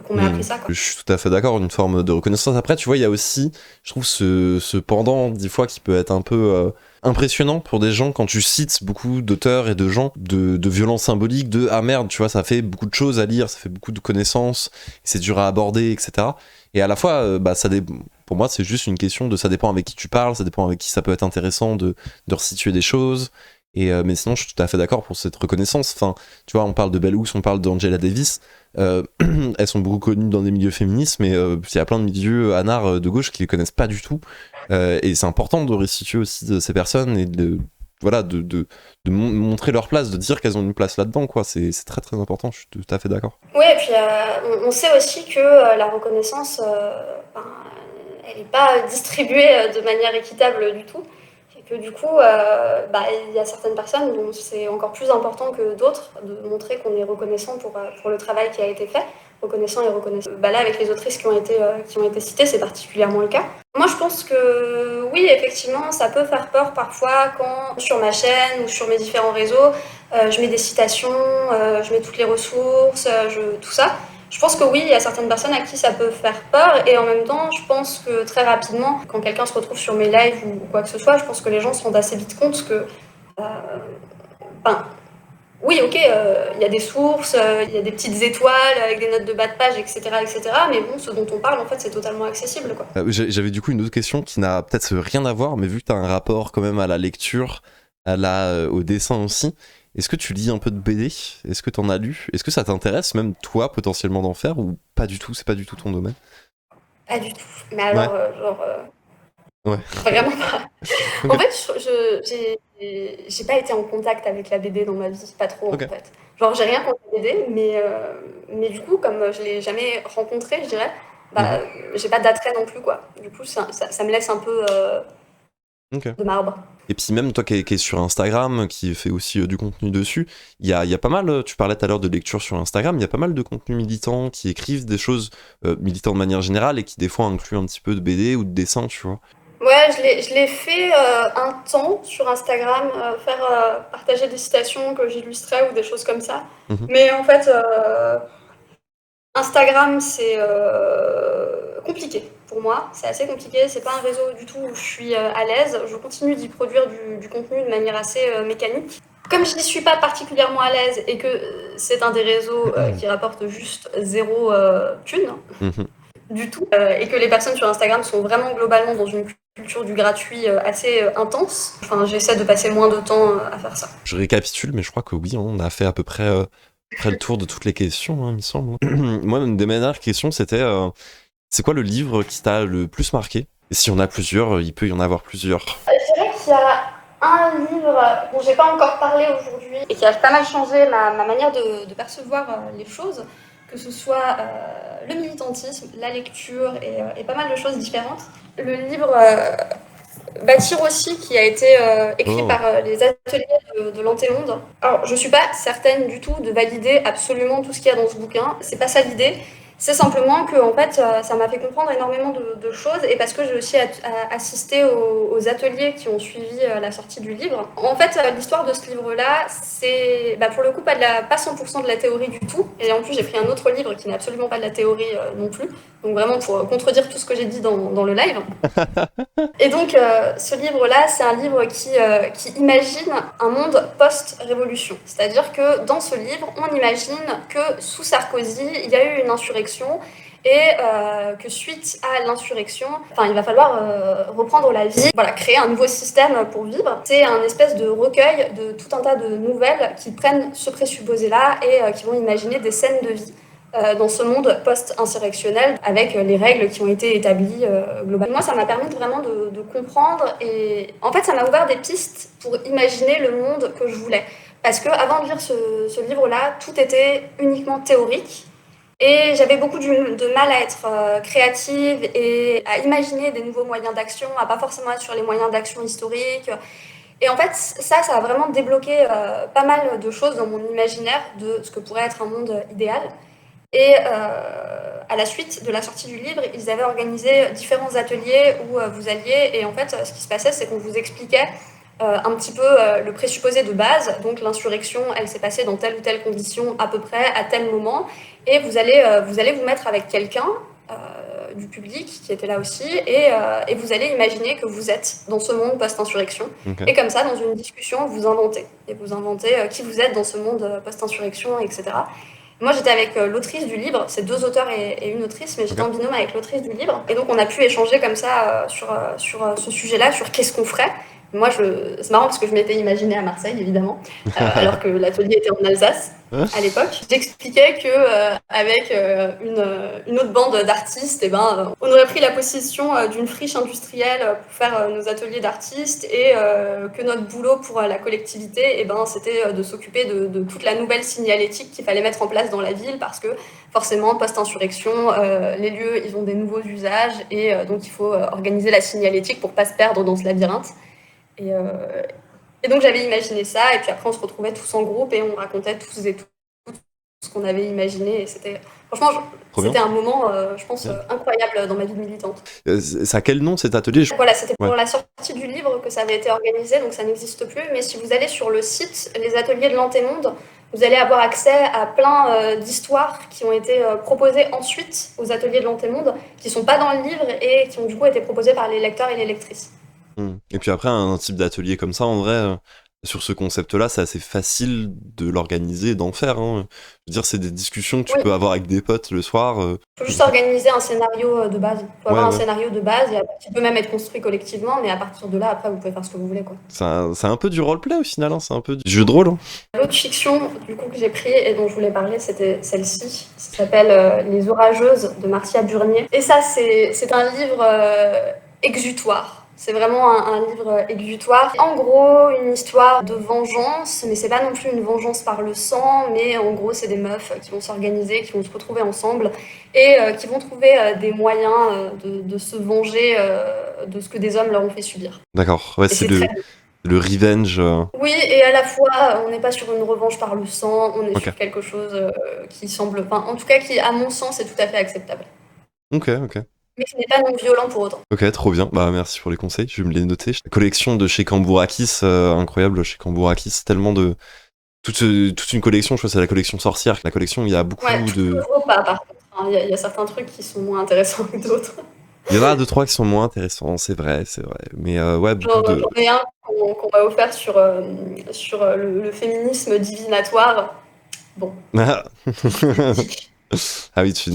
qu'on m'ait appris ça. Quoi. Je suis tout à fait d'accord, une forme de reconnaissance. Après, tu vois, il y a aussi, je trouve, ce pendant, des fois, qui peut être un peu impressionnant pour des gens quand tu cites beaucoup d'auteurs et de gens de violence symbolique, de ah merde, tu vois, ça fait beaucoup de choses à lire, ça fait beaucoup de connaissances, c'est dur à aborder, etc. Et à la fois, pour moi, c'est juste une question de ça dépend avec qui tu parles, ça dépend avec qui ça peut être intéressant de resituer des choses. Mais sinon, je suis tout à fait d'accord pour cette reconnaissance. Enfin, tu vois, on parle de Bell Hooks, on parle d'Angela Davis. Elles sont beaucoup connues dans des milieux féministes, mais il y a plein de milieux anards de gauche qui les connaissent pas du tout. Et c'est important de restituer aussi de ces personnes et de montrer leur place, de dire qu'elles ont une place là-dedans, quoi. C'est très très important, je suis tout à fait d'accord. Oui, et puis on sait aussi que la reconnaissance, elle n'est pas distribuée de manière équitable du tout. Et que du coup, il y a certaines personnes dont c'est encore plus important que d'autres de montrer qu'on est reconnaissant pour le travail qui a été fait. Reconnaissant et reconnaissant. Là, avec les autrices qui ont été citées, c'est particulièrement le cas. Moi, je pense que oui, effectivement, ça peut faire peur parfois quand sur ma chaîne ou sur mes différents réseaux, je mets des citations, je mets toutes les ressources, tout ça. Je pense que oui, il y a certaines personnes à qui ça peut faire peur et en même temps, je pense que très rapidement, quand quelqu'un se retrouve sur mes lives ou quoi que ce soit, je pense que les gens se rendent assez vite compte que oui, ok, il y a des sources, il y a des petites étoiles avec des notes de bas de page, etc., mais bon, ce dont on parle, en fait, c'est totalement accessible, quoi. J'avais du coup une autre question qui n'a peut-être rien à voir, mais vu que tu as un rapport quand même à la lecture, au dessin aussi, est-ce que tu lis un peu de BD? Est-ce que tu en as lu? Est-ce que ça t'intéresse, même toi, potentiellement d'en faire, ou pas du tout? C'est pas du tout ton domaine? Pas du tout. Mais alors, Ouais. Vraiment pas. En fait, j'ai pas été en contact avec la BD dans ma vie, pas trop en fait. Genre, j'ai rien contre la BD, mais du coup, comme je l'ai jamais rencontré, je dirais, j'ai pas d'attrait non plus, quoi. Du coup, ça me laisse un peu de marbre. Et puis même toi qui es sur Instagram, qui fait aussi du contenu dessus, il y a pas mal, tu parlais tout à l'heure de lecture sur Instagram, il y a pas mal de contenus militants qui écrivent des choses militants de manière générale et qui des fois incluent un petit peu de BD ou de dessin, tu vois. Ouais, je l'ai fait un temps sur Instagram, partager des citations que j'illustrais ou des choses comme ça. Mais en fait, Instagram, c'est compliqué pour moi. C'est assez compliqué. C'est pas un réseau du tout où je suis à l'aise. Je continue d'y produire du contenu de manière assez mécanique. Comme je n'y suis pas particulièrement à l'aise et que c'est un des réseaux qui rapporte juste zéro thune, du tout, et que les personnes sur Instagram sont vraiment globalement dans une culture du gratuit assez intense. Enfin, j'essaie de passer moins de temps à faire ça. Je récapitule, mais je crois que oui, on a fait à peu près Après le tour de toutes les questions, hein, il me semble. Moi, une des dernières questions, c'était c'est quoi le livre qui t'a le plus marqué? Et s'il y en a plusieurs, il peut y en avoir plusieurs. Je dirais qu'il y a un livre dont j'ai pas encore parlé aujourd'hui et qui a pas mal changé ma manière de percevoir les choses, que ce soit le militantisme, la lecture et pas mal de choses différentes. Le livre Bâtir aussi, qui a été écrit Oh. par les ateliers de l'Antémonde. Alors, je suis pas certaine du tout de valider absolument tout ce qu'il y a dans ce bouquin. C'est pas ça l'idée. C'est simplement que, en fait, ça m'a fait comprendre énormément de choses et parce que j'ai aussi assisté aux ateliers qui ont suivi la sortie du livre. En fait, l'histoire de ce livre-là, c'est pour le coup pas 100% de la théorie du tout. Et en plus, j'ai pris un autre livre qui n'est absolument pas de la théorie non plus. Donc vraiment pour contredire tout ce que j'ai dit dans le live. Et donc, ce livre-là, c'est un livre qui imagine un monde post-révolution. C'est-à-dire que dans ce livre, on imagine que sous Sarkozy, il y a eu une insurrection et que suite à l'insurrection, il va falloir reprendre la vie, voilà, créer un nouveau système pour vivre. C'est un espèce de recueil de tout un tas de nouvelles qui prennent ce présupposé-là et qui vont imaginer des scènes de vie dans ce monde post-insurrectionnel avec les règles qui ont été établies globalement. Moi, ça m'a permis vraiment de comprendre et en fait, ça m'a ouvert des pistes pour imaginer le monde que je voulais. Parce qu'avant de lire ce livre-là, tout était uniquement théorique et j'avais beaucoup de mal à être créative et à imaginer des nouveaux moyens d'action, à pas forcément être sur les moyens d'action historiques. Et en fait, ça a vraiment débloqué pas mal de choses dans mon imaginaire de ce que pourrait être un monde idéal. Et à la suite de la sortie du livre, ils avaient organisé différents ateliers où vous alliez. Et en fait, ce qui se passait, c'est qu'on vous expliquait un petit peu le présupposé de base. Donc l'insurrection, elle s'est passée dans telle ou telle condition à peu près, à tel moment. Et vous allez vous mettre avec quelqu'un du public qui était là aussi. Et vous allez imaginer que vous êtes dans ce monde post-insurrection. Ok. Et comme ça, dans une discussion, vous inventez. Et vous inventez qui vous êtes dans ce monde post-insurrection, etc. Moi, j'étais avec l'autrice du livre, c'est 2 auteurs et une autrice, mais j'étais en binôme avec l'autrice du livre. Et donc, on a pu échanger comme ça sur ce sujet-là, sur qu'est-ce qu'on ferait. Moi, c'est marrant parce que je m'étais imaginée à Marseille, évidemment, alors que l'atelier était en Alsace à l'époque. J'expliquais que avec une autre bande d'artistes, on aurait pris la possession d'une friche industrielle pour faire nos ateliers d'artistes et que notre boulot pour la collectivité, c'était de s'occuper de toute la nouvelle signalétique qu'il fallait mettre en place dans la ville parce que forcément, post-insurrection, les lieux, ils ont des nouveaux usages et donc il faut organiser la signalétique pour pas se perdre dans ce labyrinthe. Et donc j'avais imaginé ça, et puis après on se retrouvait tous en groupe et on racontait tous et tout ce qu'on avait imaginé. Et franchement, c'était un moment, je pense, incroyable dans ma vie de militante. Ça a quel nom cet atelier? Voilà, c'était pour la sortie du livre que ça avait été organisé, donc ça n'existe plus. Mais si vous allez sur le site, les ateliers de l'Antémonde, vous allez avoir accès à plein d'histoires qui ont été proposées ensuite aux ateliers de l'Antémonde, qui ne sont pas dans le livre et qui ont du coup été proposées par les lecteurs et les lectrices. Et puis après, un type d'atelier comme ça, en vrai, sur ce concept-là, c'est assez facile de l'organiser et d'en faire. Hein. Je veux dire, c'est des discussions que tu peux avoir avec des potes le soir. Il faut juste organiser un scénario de base. Il faut avoir un scénario de base qui peut même être construit collectivement, mais à partir de là, après, vous pouvez faire ce que vous voulez. C'est un peu du roleplay au final, hein. C'est un peu du jeu de rôle. Hein. L'autre fiction du coup, que j'ai pris et dont je voulais parler, c'était celle-ci. Ça s'appelle Les Orageuses de Marcia Burnier. Et ça, c'est un livre exutoire. C'est vraiment un livre exutoire. En gros, une histoire de vengeance, mais c'est pas non plus une vengeance par le sang, mais en gros, c'est des meufs qui vont s'organiser, qui vont se retrouver ensemble et qui vont trouver des moyens de se venger de ce que des hommes leur ont fait subir. D'accord, ouais, c'est le revenge. Oui, et à la fois, on n'est pas sur une revanche par le sang, on est sur quelque chose qui semble... en tout cas, qui, à mon sens, est tout à fait acceptable. Ok. Mais qui n'est pas non violent pour autant. Ok, trop bien. Bah merci pour les conseils, je vais me les noter. La collection de chez Cambourakis, incroyable chez Cambourakis, tellement de... Toute une collection, je crois que c'est la collection sorcière. La collection, il y a beaucoup de... Pas, par contre. Il y a certains trucs qui sont moins intéressants que d'autres. Il y en a 2-3 qui sont moins intéressants, c'est vrai. Mais ouais, beaucoup de... J'en ai un qu'on m'a offert sur le féminisme divinatoire. Bon. Ah oui, tu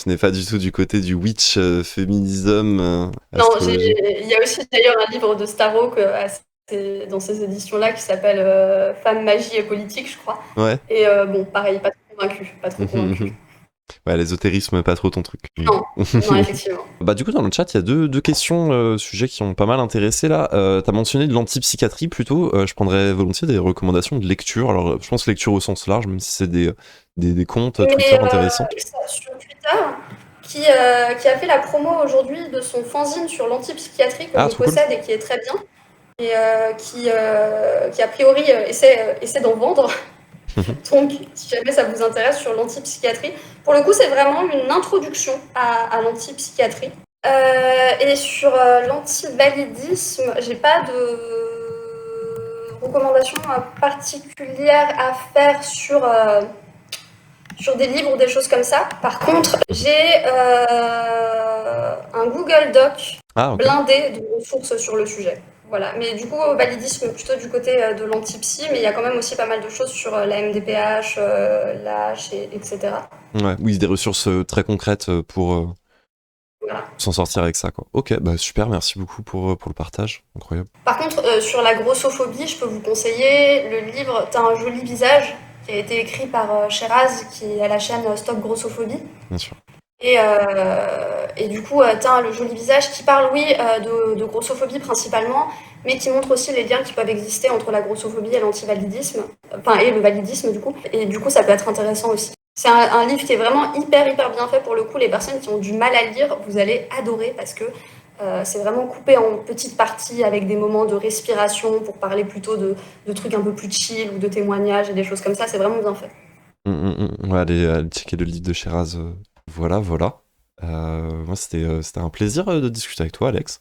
n'es pas du tout du côté du witch féminisme. Non, il y a aussi d'ailleurs un livre de Starro assez dans ces éditions-là qui s'appellent Femmes, magie et politique, je crois. Ouais. Et bon, pareil, pas trop convaincu. Ouais, l'ésotérisme, pas trop ton truc. Non, non, effectivement. Bah du coup dans le chat il y a deux questions, sujets qui ont pas mal intéressé là. T'as mentionné de l'antipsychiatrie plutôt, je prendrais volontiers des recommandations de lecture. Alors je pense lecture au sens large, même si c'est des comptes Twitter intéressants. Sur Twitter, qui a fait la promo aujourd'hui de son fanzine sur l'antipsychiatrie que je possède et qui est très bien, et qui a priori essaie d'en vendre. Donc, si jamais ça vous intéresse sur l'antipsychiatrie, pour le coup, c'est vraiment une introduction à l'antipsychiatrie. Et sur l'antivalidisme, j'ai pas de recommandations particulières à faire sur des livres ou des choses comme ça. Par contre, j'ai un Google Doc blindé de ressources sur le sujet. Voilà. Mais du coup, validisme plutôt du côté de l'antipsy, mais il y a quand même aussi pas mal de choses sur la MDPH, l'AH, etc. Ouais, oui, des ressources très concrètes pour s'en sortir avec ça, quoi. Ok, bah super, merci beaucoup pour le partage, incroyable. Par contre, sur la grossophobie, je peux vous conseiller le livre T'as un joli visage, qui a été écrit par Sheraz, qui a la chaîne Stop Grossophobie. Bien sûr. Et du coup, T'as le joli visage qui parle, oui, de grossophobie principalement, mais qui montre aussi les liens qui peuvent exister entre la grossophobie et l'antivalidisme, enfin, et le validisme, du coup. Et du coup, ça peut être intéressant aussi. C'est un livre qui est vraiment hyper bien fait. Pour le coup, les personnes qui ont du mal à lire, vous allez adorer parce que c'est vraiment coupé en petites parties avec des moments de respiration pour parler plutôt de trucs un peu plus chill ou de témoignages et des choses comme ça. C'est vraiment bien fait. Ouais, allez checker le livre de Sheraz. Voilà. Moi, c'était un plaisir de discuter avec toi, Alex.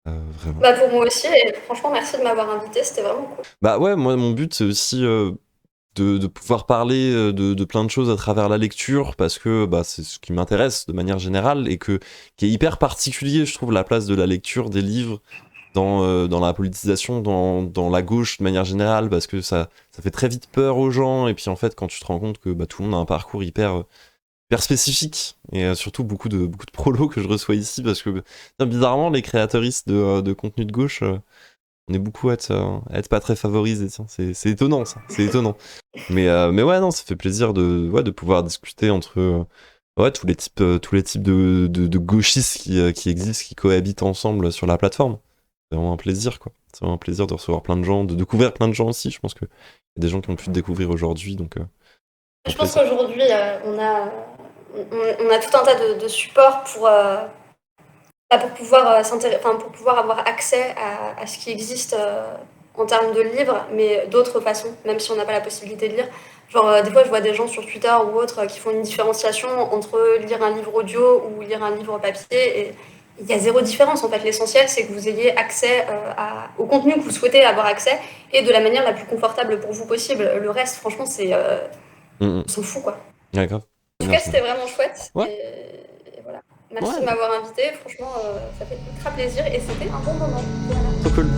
Vraiment. Bah pour moi aussi, et franchement, merci de m'avoir invité, c'était vraiment cool. Bah ouais, moi, mon but, c'est aussi de pouvoir parler de plein de choses à travers la lecture, parce que bah, c'est ce qui m'intéresse de manière générale, et qui est hyper particulier, je trouve, la place de la lecture des livres dans la politisation, dans la gauche de manière générale, parce que ça fait très vite peur aux gens, et puis en fait, quand tu te rends compte que bah, tout le monde a un parcours hyper spécifique, et surtout beaucoup de prolos que je reçois ici, parce que bizarrement, les créateuristes de contenu de gauche, on est beaucoup à être pas très favorisés, tiens, c'est étonnant ça, c'est étonnant. Mais ouais, non, ça fait plaisir de pouvoir discuter entre tous les types de gauchistes qui existent, qui cohabitent ensemble sur la plateforme. C'est vraiment un plaisir, quoi. C'est vraiment un plaisir de recevoir plein de gens, de découvrir plein de gens aussi. Je pense qu'il y a des gens qui ont pu te découvrir aujourd'hui, donc... Je pense qu'aujourd'hui, on a tout un tas de supports pour pouvoir avoir accès à ce qui existe en termes de livres, mais d'autres façons, même si on n'a pas la possibilité de lire. Genre, des fois, je vois des gens sur Twitter ou autres qui font une différenciation entre lire un livre audio ou lire un livre papier, et il y a zéro différence. En fait, l'essentiel, c'est que vous ayez accès au contenu que vous souhaitez avoir accès, et de la manière la plus confortable pour vous possible. Le reste, franchement, c'est... on s'en fout, quoi. Ouais, grave. En tout cas, c'était vraiment chouette. Ouais. Et voilà. Merci de m'avoir invité. Franchement, ça fait ultra plaisir et c'était un bon moment. Voilà. Trop cool.